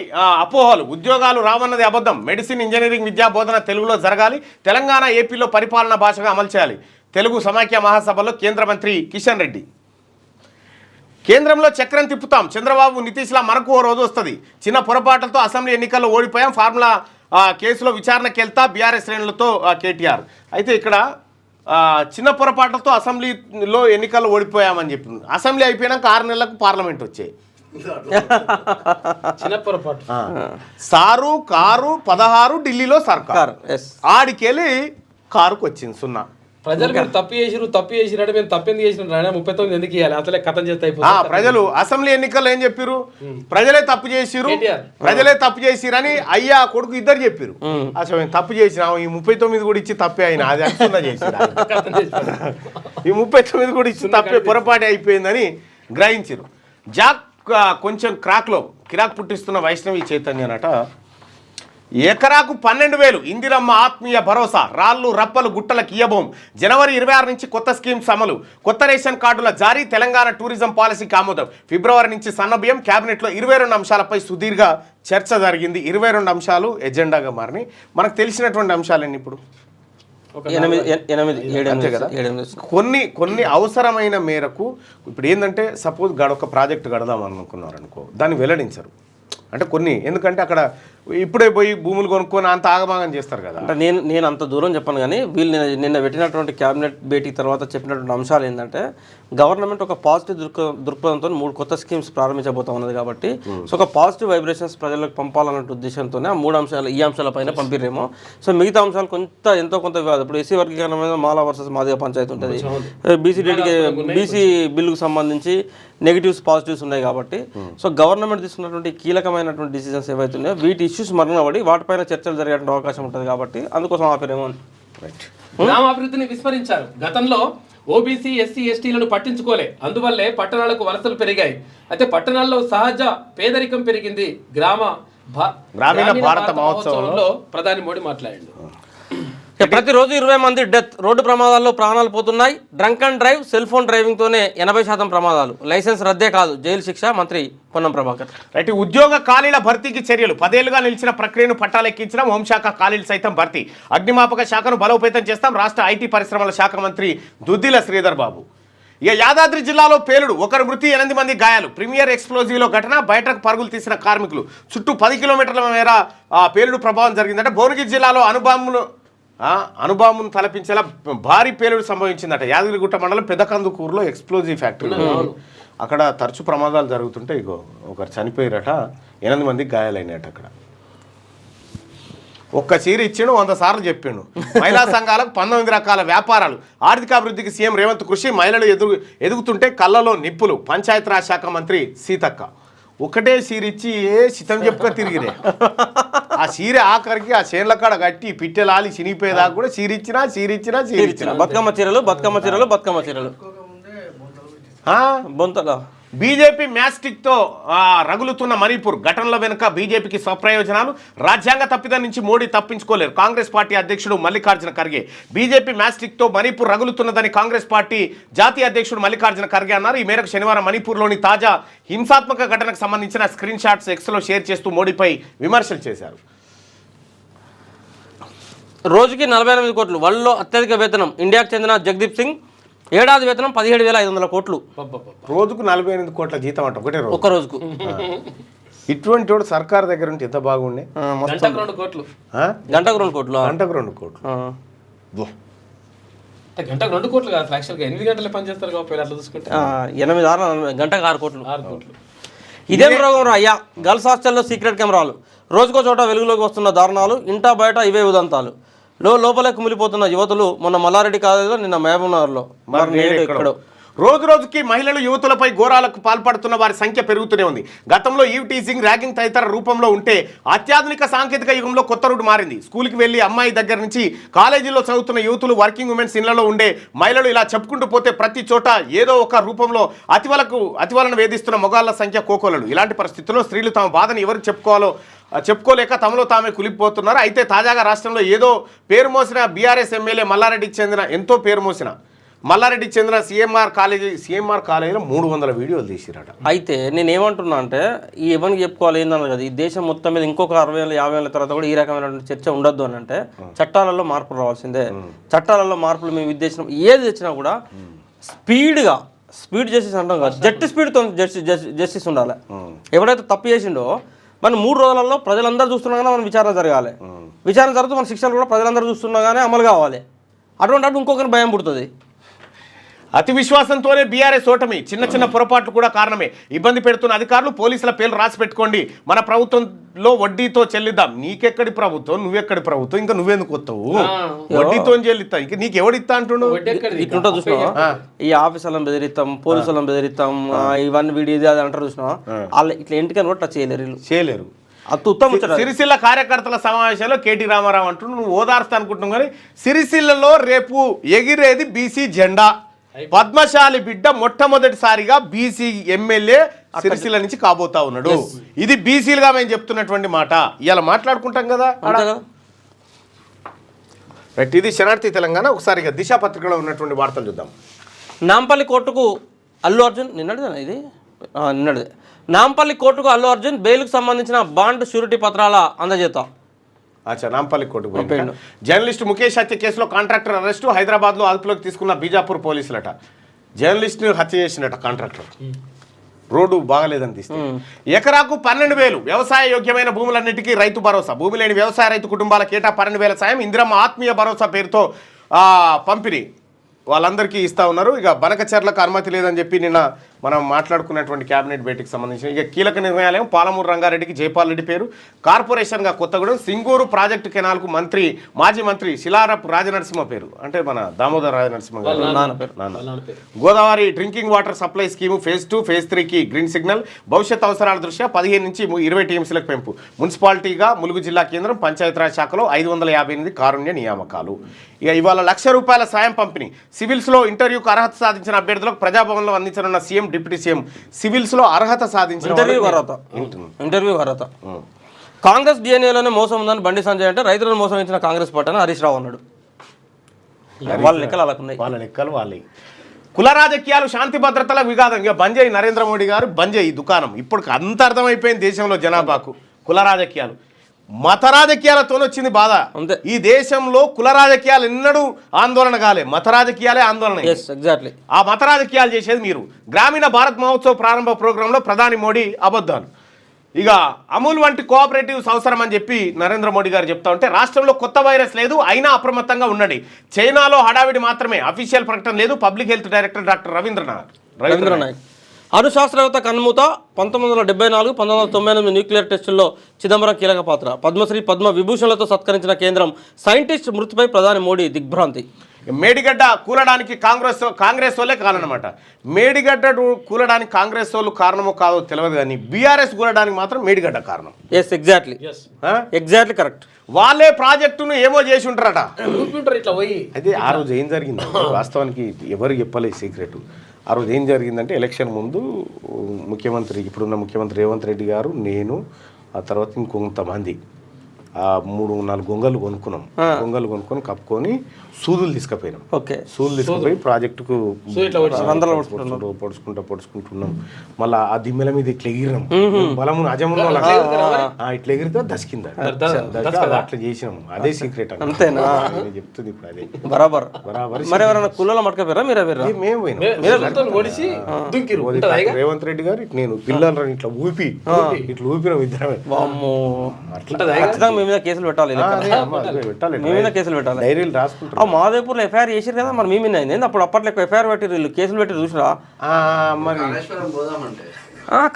అపోహలు, ఉద్యోగాలు రావన్నది అబద్ధం, మెడిసిన్ ఇంజనీరింగ్ విద్యా బోధన తెలుగులో జరగాలి, తెలంగాణ ఏపీలో పరిపాలనా భాషగా అమలు చేయాలి, తెలుగు సమాఖ్య మహాసభలో కేంద్ర మంత్రి కిషన్ రెడ్డి. కేంద్రంలో చక్రం తిప్పుతాం, చంద్రబాబు నితీష్లా మనకు ఓ రోజు వస్తుంది, చిన్న పొరపాట్లతో అసెంబ్లీ ఎన్నికల్లో ఓడిపోయాం, ఫార్ములా కేసులో విచారణకు వెళ్తా బీఆర్ఎస్ శ్రేణులతో కేటీఆర్. అయితే ఇక్కడ చిన్న పొరపాట్లతో అసెంబ్లీలో ఎన్నికల్లో ఓడిపోయామని చెప్పింది. అసెంబ్లీ అయిపోయినాక 6 నెలలకు పార్లమెంట్ వచ్చాయి. చిన్న పొరపాటు. సారు కారు 16 ఢిల్లీలో సర్కారు, ఆడికెళ్ళి కారుకు వచ్చింది 0. ప్రజలు మీరు తప్పు చేసిరంటే మేము తప్పెందుకు చేసిన 39 ఎందుకు ఇవ్వాలి, అసలే కథం చేస్తే అయిపోతుంది. ప్రజలు అసెంబ్లీ ఎన్నికల్లో ఏం చెప్పారు, ప్రజలే తప్పు చేసిరని అయ్యా కొడుకు ఇద్దరు చెప్పారు. అసలు మేము తప్పు చేసినాం, ఈ 39 కూడా ఇచ్చి తప్పే అయినా అది అంటుందా చేసి ఈ 39 కూడా ఇచ్చి తప్పే పొరపాటు అయిపోయిందని గ్రహించారు. జాక్ కొంచెం కిరాక్ పుట్టిస్తున్న వైష్ణవి చైతన్యనట. ఎకరాకు 12,000 ఇందిరమ్మ ఆత్మీయ భరోసా, రాళ్ళు రప్పలు గుట్టలకు ఇయ్యబోం, జనవరి 26 నుంచి కొత్త స్కీమ్స్ అమలు, కొత్త రేషన్ కార్డుల జారీ, తెలంగాణ టూరిజం పాలసీకి ఆమోదం, ఫిబ్రవరి నుంచి సన్నబియ్యం. క్యాబినెట్లో 22 అంశాలపై సుదీర్ఘ చర్చ జరిగింది. 22 అంశాలు ఎజెండాగా మారినాయి. మనకు తెలిసినటువంటి అంశాలన్నీ ఇప్పుడు 8 కొన్ని అవసరమైన మేరకు ఇప్పుడు ఏంటంటే సపోజ్ ఒక ప్రాజెక్ట్ కడదాం అనుకున్నారు అనుకో, దాన్ని వెల్లడించరు. అంటే కొన్ని ఎందుకంటే అక్కడ ఇప్పుడే పోయి భూములు కొనుక్కొని అంత ఆగమాగం చేస్తారు కదా. అంటే నేను అంత దూరం చెప్పను, కానీ వీళ్ళు నిన్న పెట్టినటువంటి క్యాబినెట్ భేటీ తర్వాత చెప్పినటువంటి అంశాలు ఏంటంటే గవర్నమెంట్ ఒక పాజిటివ్ దృక్పథంతో 3 కొత్త స్కీమ్స్ ప్రారంభించబోతా ఉన్నది కాబట్టి సో ఒక పాజిటివ్ వైబ్రేషన్స్ ప్రజలకు పంపాలన్న ఉద్దేశంతోనే ఆ 3 అంశాలు ఈ అంశాలపైన పంపిరేమో. సో మిగతా అంశాలు ఎంతో కొంత ఇప్పుడు ఎస్సీ వర్గీకరణ మీద మాలా వర్సెస్ మాదిగ పంచాయతీ ఉంటుంది, బీసీ బిల్లుకు సంబంధించి నెగిటివ్స్ పాజిటివ్స్ ఉన్నాయి కాబట్టి సో గవర్నమెంట్ తీసుకున్నటువంటి కీలకమైనటువంటి డిసిజన్స్ ఏవైతే ఉన్నాయో వీటి ఇష్యూస్ మరుగున పడి వాటిపైన చర్చలు జరిగే అవకాశం ఉంటుంది కాబట్టి అందుకోసం ఆపేరేమో. గ్రామాభివృద్ధిని విస్మరించారు. గతంలో ఓబీసీ ఎస్సీ ఎస్టీలను పట్టించుకోలే, అందువల్లే పట్టణాలకు వలసలు పెరిగాయి. అయితే పట్టణాల్లో సహజ పేదరికం పెరిగింది. గ్రామీణ భారత మహోత్సవంలో ప్రధాని మోడీ మాట్లాడారు. ప్రతిరోజు 20 మంది డెత్, రోడ్డు ప్రమాదాల్లో ప్రాణాలు పోతున్నాయి. Drunk and drive, cell phone డ్రైవింగ్తోనే 80% ప్రమాదాలు, లైసెన్స్ రద్దే కాదు జైలు శిక్ష, మంత్రి పొన్నం ప్రభాకర్. రైట్. ఉద్యోగ ఖాళీల భర్తీకి చర్యలు, 10 ఏళ్లుగా నిలిచిన ప్రక్రియను పట్టాలెక్కించిన హోంశాఖ ఖాళీలు సైతం భర్తీ, అగ్నిమాపక శాఖను బలోపేతం చేస్తాం, రాష్ట్ర ఐటీ పరిశ్రమల శాఖ మంత్రి దుద్దిల శ్రీధర్ బాబు. ఇక యాదాద్రి జిల్లాలో పేలుడు, 1 మృతి 8 మంది గాయాలు, ప్రీమియర్ ఎక్స్ప్లోజివ్లో ఘటన, బయటకు పరుగులు తీసిన కార్మికులు, చుట్టూ 10 కిలోమీటర్ల మేర పేలుడు ప్రభావం జరిగిందంటే. భువనగిరి జిల్లాలో అణుబాంబును తలపించేలా భారీ పేలుడు సంభవించిందట. యాదగిరిగుట్ట మండలం పెదకందుకూరులో ఎక్స్ప్లోజివ్ ఫ్యాక్టరీ, అక్కడ తరచు ప్రమాదాలు జరుగుతుంటే ఇగో ఒకరు చనిపోయారట, 8 మందికి గాయాలైనట. అక్కడ ఒక్క చీర ఇచ్చిండు, 100 సార్లు చెప్పిండు. మహిళా సంఘాలకు 19 రకాల వ్యాపారాలు, ఆర్థికాభివృద్ధికి సీఎం రేవంత్ కృషి, మహిళలు ఎదుగుతుంటే కళ్ళలో నిప్పులు, పంచాయతీరాజ్ శాఖ మంత్రి సీతక్క. ఒకటే చీరిచ్చి శితం చెప్పుకొని తిరిగిరే. ఆ చీర ఆఖరికి ఆ చేన్ల కాడ కట్టి పిట్టెలాలి చినిపోయేదాకా కూడా చీరిచ్చినా బతుకమ్మ చీరలు బొంతల. బీజేపీ మ్యాస్టిక్తో రగులుతున్న మణిపూర్ ఘటనల వెనుక బీజేపీకి స్వప్రయోజనాలు, రాజ్యాంగ తప్పిదం నుంచి మోడీ తప్పించుకోలేరు, కాంగ్రెస్ పార్టీ అధ్యక్షుడు మల్లికార్జున ఖర్గే. బీజేపీ మ్యాస్టిక్తో మణిపూర్ రగులుతున్నదని కాంగ్రెస్ పార్టీ జాతీయ అధ్యక్షుడు మల్లికార్జున ఖర్గే అన్నారు. ఈ మేరకు శనివారం మణిపూర్లోని తాజా హింసాత్మక ఘటనకు సంబంధించిన స్క్రీన్ షాట్స్ ఎక్స్లో షేర్ చేస్తూ మోడీపై విమర్శలు చేశారు. రోజుకి 48 కోట్లు, వరల్డ్లో అత్యధిక వేతనం, ఇండియాకు చెందిన జగదీప్ సింగ్, ఏడాది వేతనం 17,500 కోట్లు. రోజుకు 48 కోట్ల జీతం అంట ఒకటే రోజు, ఒక రోజుకు. ఇటువంటి వాడు సర్కార్ దగ్గర ఉంటే ఎంత బాగుండే. గంటకు 2 కోట్లు. గంటకు 2 కోట్లు. గంటకు 2 కోట్లు. గంటకు 2 కోట్లు కాదు, యాక్చువల్గా 8 గంటలు పనిచేస్తారు కాబట్టి అట్లా చూసుకుంటే 8 6 గంటకు 6 కోట్లు. ఇదేం రోగం రా అయ్యా. గర్ల్స్ హాస్టల్లో సీక్రెట్ కెమెరాలు, రోజుకో చోట వెలుగులోకి వస్తున్న దారుణాలు, ఇంటా బయట ఇవే ఉదంతాలు, లోపలే కుమిలిపోతున్న యువతులు. మొన్న మల్లారెడ్డి కాలేజీలో, నిన్న మహబూబ్నగర్లో, ఎక్కడో. రోజు రోజుకి మహిళలు యువతులపై ఘోరాలకు పాల్పడుతున్న వారి సంఖ్య పెరుగుతూనే ఉంది. గతంలో ఈవ్ టీజింగ్, ర్యాగింగ్ తదితర రూపంలో ఉంటే అత్యాధునిక సాంకేతిక యుగంలో కొత్త రూట్ మారింది. స్కూల్కి వెళ్ళి అమ్మాయి దగ్గర నుంచి కాలేజీలో చదువుతున్న యువతులు, వర్కింగ్ ఉమెన్స్ ఇళ్లలో ఉండే మహిళలు, ఇలా చెప్పుకుంటూ పోతే ప్రతి చోట ఏదో ఒక రూపంలో అతివలను వేధిస్తున్న మొగాళ్ల సంఖ్య కోకొలలు. ఇలాంటి పరిస్థితుల్లో స్త్రీలు తమ బాధను ఎవరికి చెప్పుకోలేక తమలో తామే కులిపోతున్నారు. అయితే తాజాగా రాష్ట్రంలో ఏదో పేరు మోసిన బీఆర్ఎస్ ఎమ్మెల్యే మల్లారెడ్డికి చెందిన ఎంతో పేరు మోసిన మల్లారెడ్డికి చెందిన సిఎంఆర్ కాలేజీలో 300 వీడియోలు తీసిరట. అయితే నేను ఏమంటున్నా అంటే ఈ ఎవరికి చెప్పుకోవాలి ఏందన్నారు కదా, ఈ దేశం మొత్తం మీద ఇంకొక 60 ఏళ్ళ 50 ఏళ్ళ తర్వాత కూడా ఈ రకమైన చర్చ ఉండొద్దు అని అంటే చట్టాలలో మార్పులు రావాల్సిందే. చట్టాలలో మార్పులు మేము ఉద్దేశం ఏది తెచ్చినా కూడా స్పీడ్ జస్టిస్ అంటాం కదా, స్పీడ్తో జస్టిస్ ఉండాలి. ఎవడైతే తప్పు చేసిండో మనం 3 రోజులలో ప్రజలందరూ చూస్తున్నాగానే మనం విచారణ జరగాలి. విచారణ జరుగుతూ మన శిక్షలు కూడా ప్రజలందరూ చూస్తున్నాగానే అమలు కావాలి. అటువంటి ఇంకొకరిని భయం పుడుతుంది. అతి విశ్వాసంతోనే బీఆర్ఎస్ ఓటమి, చిన్న పొరపాట్లు కూడా కారణమే. ఇబ్బంది పెడుతున్న అధికారులు పోలీసుల పేర్లు రాసి పెట్టుకోండి, మన ప్రభుత్వంలో వడ్డీతో చెల్లిద్దాం. నీకెక్కడి ప్రభుత్వం, నువ్వెక్కడి ప్రభుత్వం, ఇంకా నువ్వెందుకు వస్తావు? వడ్డీతో చెల్లిస్తా, ఇంకా నీకు ఎవడిస్తా అంటుండు? ఇట్లుంటా చూసినా ఈ ఆఫీసులను బెదిరిస్తాం, పోలీసులను బెదిరిస్తాం, ఇవన్నీ వీడియో అది అంటారు చూసినా, వాళ్ళు ఇట్లా ఇంటికని కూడా టచ్ చేయలేరు. సిరిసిల్ల కార్యకర్తల సమావేశంలో కేటీ రామారావు అంటుండు, నువ్వు ఓదార్స్తా అనుకుంటున్నావు కానీ సిరిసిల్లలో రేపు ఎగిరేది బీసీ జెండా. పద్మశాలి బిడ్డ మొట్టమొదటిసారిగా బీసీ ఎమ్మెల్యే సిరిసిల్ల నుంచి కాబోతా ఉన్నాడు. ఇది బీసీలుగా మేము చెప్తున్నటువంటి మాట. ఇవాళ మాట్లాడుకుంటాం కదా. రైట్, ఇది శనార్థి తెలంగాణ. ఒకసారి ఇక దిశ పత్రికలో ఉన్నటువంటి వార్తలు చూద్దాం. నాంపల్లి కోర్టుకు అల్లు అర్జున్ నిన్నటిదే నాంపల్లి కోర్టుకు అల్లు అర్జున్ బెయిల్కు సంబంధించిన బాండ్ షూరిటీ పత్రాల అందజేత. నాంపల్లి కోర్టుకు జర్నలిస్టు ముఖేష్ హత్య కేసులో కాంట్రాక్టర్ అరెస్టు. హైదరాబాద్లో అదుపులోకి తీసుకున్న బీజాపూర్ పోలీసులట. జర్నలిస్ట్ని హత్య చేసినట కాంట్రాక్టర్. రోడ్డు బాగలేదని తీస్తే ఎకరాకు 12,000 వ్యవసాయ యోగ్యమైన భూములన్నిటికీ రైతు భరోసా. భూమి లేని వ్యవసాయ రైతు కుటుంబాలకు ఏటా 12,000 సాయం. ఇందిరమ్మ ఆత్మీయ భరోసా పేరుతో పంపిణీ వాళ్ళందరికీ ఇస్తా ఉన్నారు. ఇక బనకచర్లకు అనుమతి లేదని చెప్పి నిన్న మనం మాట్లాడుకున్నటువంటి క్యాబినెట్ భేటీకి సంబంధించిన ఇక కీలక నిర్ణయాలేమో పాలమూరు రంగారెడ్డికి జైపాల్ రెడ్డి పేరు, కార్పొరేషన్గా కొత్తగూడెం, సింగూరు ప్రాజెక్టు కెనాల్కు మాజీ మంత్రి శిలారపు రాజనరసింహ పేరు, అంటే మన దామోదర రాజనరసింహ గారు నాన్న. Godavari drinking water supply scheme phase 2, phase 3కి గ్రీన్ సిగ్నల్. భవిష్యత్ అవసరాల దృష్ట్యా 15 నుంచి 20 టీఎంసీలకు పెంపు. మున్సిపాలిటీగా ములుగు జిల్లా కేంద్రం పంచాయతీరాజ్ శాఖలో 558 కారుణ్య నియామకాలు. ఇక ఇవాళ ₹1,00,000 సాయం పంపిణీ. సివిల్స్లో ఇంటర్వ్యూకు అర్హత సాధించిన అభ్యర్థులకు ప్రజాభవన్లో అందించనున్న సీఎం డిప్యూటీ సీఎం. సివిల్స్లో అర్హత సాధించిన ఇంటర్వ్యూ అర్హత. కాంగ్రెస్ డిఎన్ఏలోనే మోసం ఉందని బండి సంజయ్ అంటే రైతులను మోసం కాంగ్రెస్ పార్టీ అని హరీష్ రావు అన్నాడు. వాళ్ళ లెక్కలు అలాకున్నాయి, వాళ్ళ లెక్కలు వాళ్ళవి. కుల రాజకీయాలు శాంతి భద్రతల విఘాతం. ఇక బంజాయి నరేంద్ర మోడీ గారు బంజాయి దుకాణం. ఇప్పుడు అంత అర్థమైపోయింది దేశంలో జనాభాకు. కుల రాజకీయాలు మత రాజకీయాలతో వచ్చింది బాధ. ఈ దేశంలో కుల రాజకీయాలు ఎన్నడూ ఆందోళన కాలే, మత రాజకీయాలే ఆందోళన. ఆ మత రాజకీయాలు చేసేది మీరు. గ్రామీణ భారత్ మహోత్సవ్ ప్రారంభ ప్రోగ్రాంలో ప్రధాని మోడీ అబద్ధాలు. ఇక అమూల్ వంటి కోఆపరేటివ్స్ అవసరం అని చెప్పి నరేంద్ర మోడీ గారు చెప్తా ఉంటే రాష్ట్రంలో కొత్త వైరస్ లేదు, అయినా అప్రమత్తంగా ఉండండి. చైనాలో హడావిడి మాత్రమే, అఫీషియల్ ప్రకటన లేదు. Public health director doctor Ravindranath. అణుశాస్త్రవేత్త కన్నుమూత. 1974, 1998 న్యూక్లియర్ టెస్టుల్లో చిదంబరం కీలక పాత్ర. పద్మశ్రీ, పద్మ విభూషణలతో సత్కరించిన కేంద్రం. సైంటిస్ట్ మృతిపై ప్రధాని మోడీ దిగ్భ్రాంతి. మేడిగడ్డ కూలడానికి కాంగ్రెస్ వాళ్ళే కారణమన్నమాట. మేడిగడ్డ కూలడానికి కాంగ్రెస్ వాళ్ళు కారణమో కాదో తెలియదు కానీ బీఆర్ఎస్ కూలడానికి మాత్రం మేడిగడ్డ కారణం. Exactly correct. వాళ్ళే ప్రాజెక్టును ఏమో చేసి ఉంటారట. ఇట్లా పోయి అయితే ఆ రోజు ఏం జరిగింది వాస్తవానికి ఎవరికి చెప్పలేదు సీక్రెట్. ఆ రోజు ఏం జరిగిందంటే ఎలక్షన్ ముందు ఇప్పుడున్న ముఖ్యమంత్రి రేవంత్ రెడ్డి గారు, నేను, ఆ తర్వాత ఇంకొంతమంది 3-4 గొంగలు కొనుక్కొని కప్పుకొని సూదులు తీసుకుపోయినాం. సూదులు తీసుకుపోయి ప్రాజెక్టుకు పొడుచుకుంటున్నాం. మళ్ళీ ఆ దిమ్మెల మీద ఇట్లా ఎగిరినాం. బలము అజములో ఇట్లా ఎగిరితే దసికింద అట్లా చేసినాం. అదే సీక్రెట్ అంతేనా చెప్తుంది ఇప్పుడు. అదే బరాబర్. మేము పోయినాం. రేవంత్ రెడ్డి గారు నేను పిల్లలు ఇట్లా ఊపినాం ఇద్దరమే. కేసులు పెట్టాలి, డైరీలు రాసుకుంటాం. మాదేపూర్లో ఎఫ్ఐఆర్ చేసారు కదా, మరి మీ మీద అయింది. అప్పుడు అప్పట్లో ఎఫ్ఐఆర్ పెట్టి కేసులు పెట్టి చూసిరా. మరి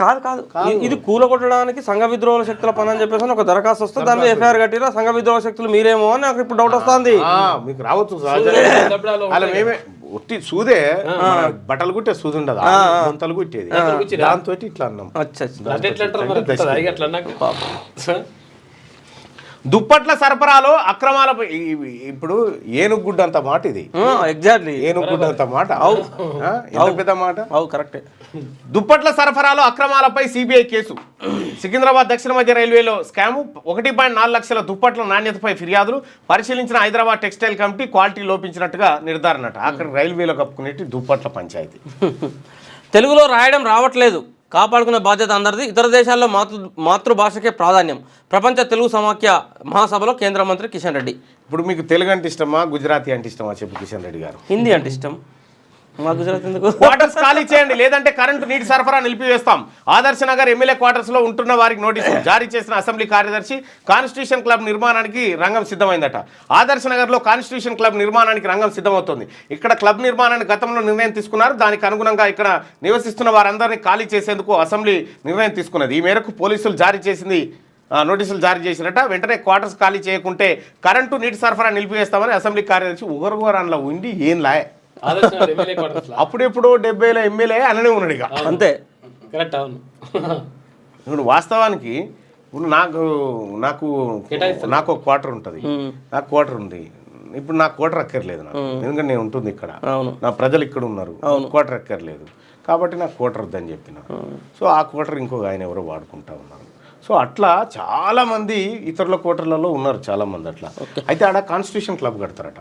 కాదు ఇది కూలగొట్టడానికి సంఘ విద్రోహ శక్తుల పని అని చెప్పేసి ఒక దరఖాస్తు వస్తే దాని మీద ఎఫ్ఐఆర్ కట్టిరా సంఘ విద్రోహ శక్తులు మీరేమో అని నాకు ఇప్పుడు డౌట్ వస్తుంది. మీకు రావచ్చు అలా మేమే ఒట్టి సూదే బట్టలు కుట్టే సూది ఉండదు, గుంతలు కుట్టేది. దాంతో ఇట్లా అన్నాం. దుప్పట్ల సరఫరాలో అక్రమాలపై ఇప్పుడు ఏనుగుడ్డ అంత మాట ఇది. ఎగ్జాక్ట్లీ ఏనుగుడ్డ అంత మాట. ఎంత పెద్ద మాట. కరెక్టే. దుప్పట్ల సరఫరాలో అక్రమాలపై సిబిఐ కేసు. సికింద్రాబాద్ దక్షిణ మధ్య రైల్వేలో స్కాము. 1.4 లక్షల దుప్పట్ల నాణ్యతపై ఫిర్యాదులు. పరిశీలించిన హైదరాబాద్ టెక్స్టైల్ కమిటీ క్వాలిటీ లోపించినట్టుగా నిర్ధారణ. అక్కడ రైల్వేలో కప్పుకునేటి దుప్పట్ల పంచాయతీ. తెలుగులో రాయడం రావట్లేదు, కాపాడుకునే బాధ్యత అందరిది. ఇతర దేశాల్లో మాతృభాషకే ప్రాధాన్యం. ప్రపంచ తెలుగు సమాఖ్య మహాసభలో కేంద్ర మంత్రి కిషన్ రెడ్డి. ఇప్పుడు మీకు తెలుగు అంటే ఇష్టమా, గుజరాతీ అంటే ఇష్టమా చెప్పు కిషన్ రెడ్డి గారు? హిందీ అంటే ఇష్టం. మా గుజరాత్ ఎందుకు? క్వార్టర్స్ ఖాళీ చేయండి, లేదంటే కరెంటు నీటి సరఫరా నిలిపివేస్తాం. ఆదర్శ నగర్ ఎమ్మెల్యే క్వార్టర్స్ లో ఉంటున్న వారికి నోటీసులు జారీ చేసిన అసెంబ్లీ కార్యదర్శి. కాన్స్టిట్యూషన్ క్లబ్ నిర్మాణానికి రంగం సిద్ధమైందట. ఆదర్శ నగర్ లో కాన్స్టిట్యూషన్ క్లబ్ నిర్మాణానికి రంగం సిద్ధమవుతుంది. ఇక్కడ క్లబ్ నిర్మాణానికి గతంలో నిర్ణయం తీసుకున్నారు. దానికి అనుగుణంగా ఇక్కడ నివసిస్తున్న వారందరినీ ఖాళీ చేసేందుకు అసెంబ్లీ నిర్ణయం తీసుకున్నది. ఈ మేరకు పోలీసులు నోటీసులు జారీ చేసినట్ట. వెంటనే క్వార్టర్స్ ఖాళీ చేయకుంటే కరెంటు నీటి సరఫరా నిలిపివేస్తామని అసెంబ్లీ కార్యదర్శి ఉగరగోరాన్లో ఉండి ఏం లాయ్ అప్పుడెప్పుడు 70ల ఎమ్మెల్యే అననే ఉన్నాడు ఇక అంతే. కరెక్ట్. అవును. ఇప్పుడు వాస్తవానికి ఇప్పుడు నాకు ఒక క్వార్టర్ ఉంటుంది. నాకు క్వార్టర్ ఉంది. ఇప్పుడు నాకు క్వార్టర్ అక్కర్లేదు నాకు, ఎందుకంటే నేను ఉంటుంది ఇక్కడ, నా ప్రజలు ఇక్కడ ఉన్నారు, క్వార్టర్ అక్కర్లేదు కాబట్టి నాకు క్వార్టర్ వద్దని చెప్పిన. సో ఆ క్వార్టర్ ఇంకొక ఆయన ఎవరో వాడుకుంటా ఉన్నారు. సో అట్లా చాలామంది ఇతరుల క్వార్టర్లలో ఉన్నారు చాలామంది అట్లా. అయితే ఆడ కాన్స్టిట్యూషన్ క్లబ్ కడతారట.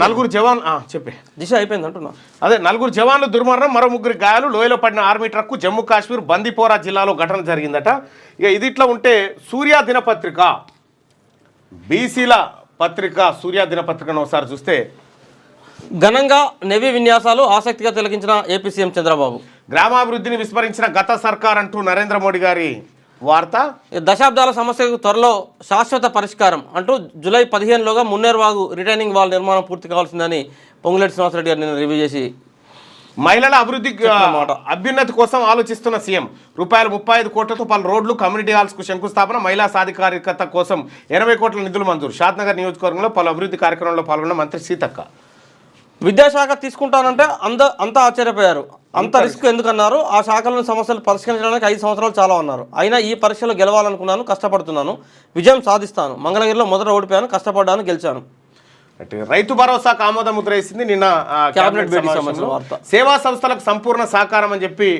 నలుగురు జవాన్ చెప్పే దిశ అయిపోయింది అంటున్నా. అదే 4 జవాన్లు దుర్మరణం, మరో 3 గాయాలు. లోయలో పడిన ఆర్మీ ట్రక్కు. జమ్మూ కాశ్మీర్ బందీపోరా జిల్లాలో ఘటన జరిగిందట. ఇక ఇది ఇట్లా ఉంటే సూర్య దినపత్రిక, బీసీల పత్రిక, సూర్య దినపత్రికను ఒకసారి చూస్తే ఘనంగా నేవీ విన్యాసాలు ఆసక్తిగా తిలకించిన ఏపీ సీఎం చంద్రబాబు. గ్రామాభివృద్ధిని విస్మరించిన గత సర్కార్ అంటూ నరేంద్ర మోడీ గారి వార్త. దశాబ్దాల సమస్యకు త్వరలో శాశ్వత పరిష్కారం అంటూ జూలై 15లోగా మున్నేరువాగు రిటైనింగ్ వాల్ నిర్మాణం పూర్తి కావాల్సిందని పొంగులేటి శ్రీనివాసరెడ్డి గారు నిన్న రివ్యూ చేసి మహిళల అభ్యున్నతి కోసం ఆలోచిస్తున్న సీఎం. రూపాయలు 35 కోట్లతో పలు రోడ్లు, కమ్యూనిటీ హాల్స్కు శంకుస్థాపన. మహిళా సాధికారికత కోసం 80 కోట్ల నిధులు మంజూరు. షాద్నగర్ నియోజకవర్గంలో పలు అభివృద్ధి కార్యక్రమంలో పాల్గొన్న మంత్రి సీతక్క. విద్యాశాఖ తీసుకుంటానంటే అంతా ఆశ్చర్యపోయారు. అంత రిస్క్ ఎందుకన్నారు? ఆ శాఖలోని సమస్యలు పరిష్కరించడానికి 5 సంవత్సరాలు చాలా ఉన్నారు. అయినా ఈ పరీక్షలో గెలవాలనుకున్నాను, కష్టపడుతున్నాను, విజయం సాధిస్తాను. మంగళగిరిలో మొదట ఓడిపోయాను, కష్టపడ్డాను, గెలిచాను. రైతు భరోసాకు ఆమోద ముద్ర వేసింది నిన్న కేబినెట్ సమావేశంలో. సేవా సంస్థలకు సంపూర్ణ సహకారం అని చెప్పి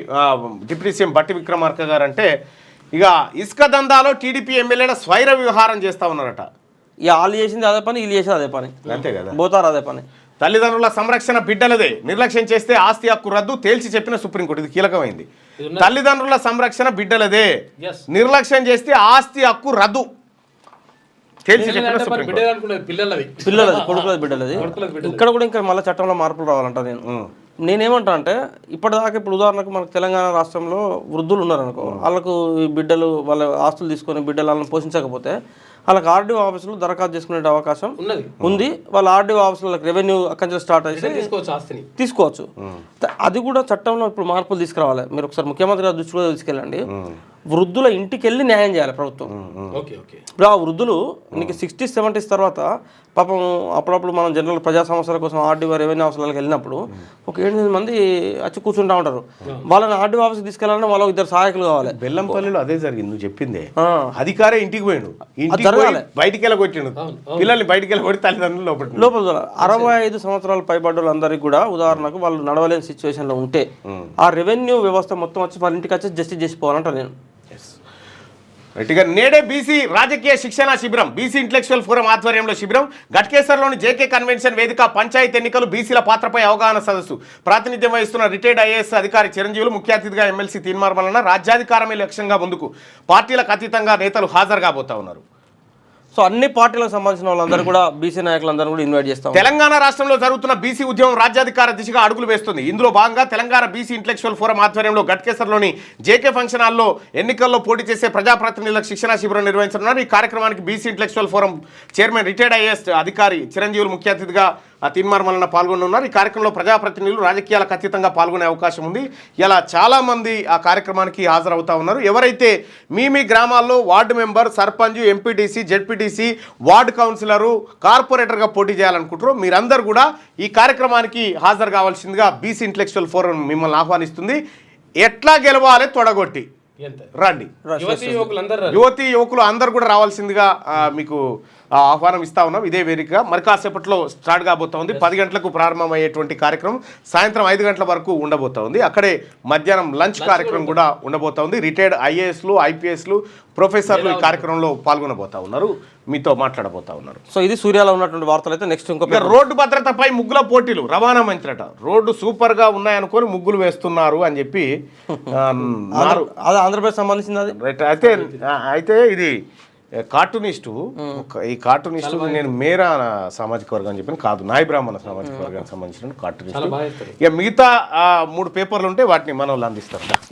డిప్యూటీ సీఎం బట్టి విక్రమార్క గారు అంటే, ఇక ఇసుక దందాలో టీడీపీ ఎమ్మెల్యేల స్వైర వ్యవహారం చేస్తా ఉన్నారట. ఇక వాళ్ళు చేసింది అదే పని, వీళ్ళు చేసేది అదే పని, అంతే కదా, పోతారు అదే పని. తల్లిదండ్రుల సంరక్షణ బిడ్డలదే, నిర్లక్ష్యం చేస్తే ఆస్తి హక్కు రద్దు తేల్చి చెప్పిన సుప్రీంకోర్టు. ఇది కీలకమైంది. తల్లిదండ్రుల సంరక్షణ బిడ్డలదే, నిర్లక్ష్యం చేస్తే ఆస్తి హక్కు రద్దు తేల్చి చెప్పిన సుప్రీంకోర్టు. పిల్లలది, కొడుకులది, బిడ్డలది. ఇక్కడ కూడా ఇంకా మళ్ళీ చట్టంలో మార్పులు రావాలంట. నేనేమంటా అంటే ఇప్పటిదాకా ఇప్పుడు ఉదాహరణకు మనకు తెలంగాణ రాష్ట్రంలో వృద్ధులు ఉన్నారనుకో, వాళ్ళకు ఈ బిడ్డలు వాళ్ళ ఆస్తులు తీసుకొని బిడ్డలు వాళ్ళని పోషించకపోతే వాళ్ళకి ఆర్డీఓ ఆఫీసులో దరఖాస్తు చేసుకునే అవకాశం ఉంది. వాళ్ళ ఆర్డీఓ ఆఫీసులో రెవెన్యూ అక్కడి నుంచి స్టార్ట్ అయితే తీసుకోవచ్చు. అది కూడా చట్టంలో ఇప్పుడు మార్పులు తీసుకురావాలి. మీరు ఒకసారి ముఖ్యమంత్రి గారి దృష్టిలో తీసుకెళ్ళండి. వృద్ధుల ఇంటికి వెళ్ళి న్యాయం చేయాలి ప్రభుత్వం. ఇప్పుడు ఆ వృద్ధులు నీకు 60s 70s తర్వాత పాపం అప్పుడప్పుడు మనం జనరల్ ప్రజా సమస్యల కోసం ఆర్డీఓ రెవెన్యూ ఆఫీసులకు వెళ్ళినప్పుడు ఒక 7-8 మంది వచ్చి కూర్చుంటా ఉంటారు. వాళ్ళని ఆర్డీఓ ఆఫీస్కి తీసుకెళ్ళాలంటే వాళ్ళకి 2 సహాయకులు కావాలి. బెల్లంపల్లిలో అదే జరిగింది, నువ్వు చెప్పిందే. అధికారే ఇంటికి పోయాడు, బయటికి వెళ్ళగొట్టిండు, పిల్లల్ని బయటికి వెళ్ళగొట్టి తల్లిదండ్రులు లోపల 65 సంవత్సరాల పైబడ్డలు అందరికి కూడా ఉదాహరణకు వాళ్ళు నడవలేని సిచ్యువేషన్లో ఉంటే ఆ రెవెన్యూ వ్యవస్థ మొత్తం వచ్చి వాళ్ళ ఇంటికి వచ్చి జస్టిస్ చేసిపోవాలంట. నేను రైట్గా నేడే బీసీ రాజకీయ శిక్షణ శిబిరం, బీసీ ఇంటలెక్చువల్ ఫోరం ఆధ్వర్యంలో శిబిరం. ఘట్కేసర్లోని జేకే కన్వెన్షన్ వేదిక. పంచాయతీ ఎన్నికలు, బీసీల పాత్రపై అవగాహన సదస్సు. ప్రాతినిధ్యం వహిస్తున్న రిటైర్డ్ ఐఏఎస్ అధికారి చిరంజీవులు, ముఖ్య అతిథిగా ఎమ్మెల్సీ తీన్మార్మలన్న. రాజ్యాధికారమే లక్ష్యంగా ముందుకు పార్టీలకు అతీతంగా నేతలు హాజరు కాబోతా ఉన్నారు. సో అన్ని పార్టీలకు సంబంధించిన వాళ్ళందరూ కూడా బీసీ నాయకులందరూ కూడా ఇన్వైట్ చేస్తాం. తెలంగాణ రాష్ట్రంలో జరుగుతున్న బీసీ ఉద్యమం రాజ్యాధికార దిశగా అడుగులు వేస్తుంది. ఇందులో భాగంగా తెలంగాణ బీసీ ఇంటలెక్చువల్ ఫోరం ఆధ్వర్యంలో ఘట్కేసర్లోని జేకే ఫంక్షన్ హాల్లో ఎన్నికల్లో పోటీ చేసే ప్రజాప్రతినిధులకు శిక్షణ శిబిరం నిర్వహించనున్నారు. ఈ కార్యక్రమానికి BC intellectual forum chairman retired IAS అధికారి చిరంజీవులు ముఖ్య అతిథిగా తీన్మార్మలన్న పాల్గొనున్నారు. ఈ కార్యక్రమంలో ప్రజాప్రతినిధులు రాజకీయాలకు అతీతంగా పాల్గొనే అవకాశం ఉంది. ఇలా చాలామంది ఆ కార్యక్రమానికి హాజరవుతా ఉన్నారు. ఎవరైతే మీ గ్రామాల్లో ward member, sarpanch, MPTC, ZPTC, ward councillor, కార్పొరేటర్గా పోటీ చేయాలనుకుంటారో మీరందరూ కూడా ఈ కార్యక్రమానికి హాజరు కావాల్సిందిగా బీసీ ఇంటలెక్చువల్ ఫోరం మిమ్మల్ని ఆహ్వానిస్తుంది. ఎట్లా గెలవాలి తొడగొట్టి ఎంత రండి. యువతి యువకులందరూ యువతి యువకులు అందరు కూడా రావాల్సిందిగా మీకు ఆహ్వానం ఇస్తా ఉన్నాం. ఇదే వేదికగా మరి కాసేపట్లో స్టార్ట్ కాబోతా ఉంది. 10 గంటలకు ప్రారంభమయ్యేటువంటి కార్యక్రమం సాయంత్రం 5 గంటల వరకు ఉండబోతా ఉంది. అక్కడే మధ్యాహ్నం లంచ్ కార్యక్రమం కూడా ఉండబోతా ఉంది. రిటైర్డ్ ఐఏఎస్లు ఐపీఎస్లు ప్రొఫెసర్లు ఈ కార్యక్రమంలో పాల్గొనబోతా ఉన్నారు, మీతో మాట్లాడబోతా ఉన్నారు. సో ఇది సూర్యాలో ఉన్నటువంటి వార్తలు. అయితే నెక్స్ట్ ఇంకో రోడ్డు భద్రతపై ముగ్గుల పోటీలు. రవాణా మంత్రట రోడ్డు సూపర్ గా ఉన్నాయనుకొని ముగ్గులు వేస్తున్నారు అని చెప్పి అది ఆంధ్రప్రదేశ్ సంబంధించింది. అది రైట్. అయితే ఇది కార్టూనిస్టు, ఈ కార్టూనిస్టు నేను మేరా సామాజిక వర్గం అని చెప్పిన కాదు, నాయ బ్రాహ్మణ సామాజిక వర్గానికి సంబంధించిన కార్టూనిస్టు. ఇక మిగతా 3 పేపర్లు ఉంటే వాటిని మన వాళ్ళు అందిస్తారు.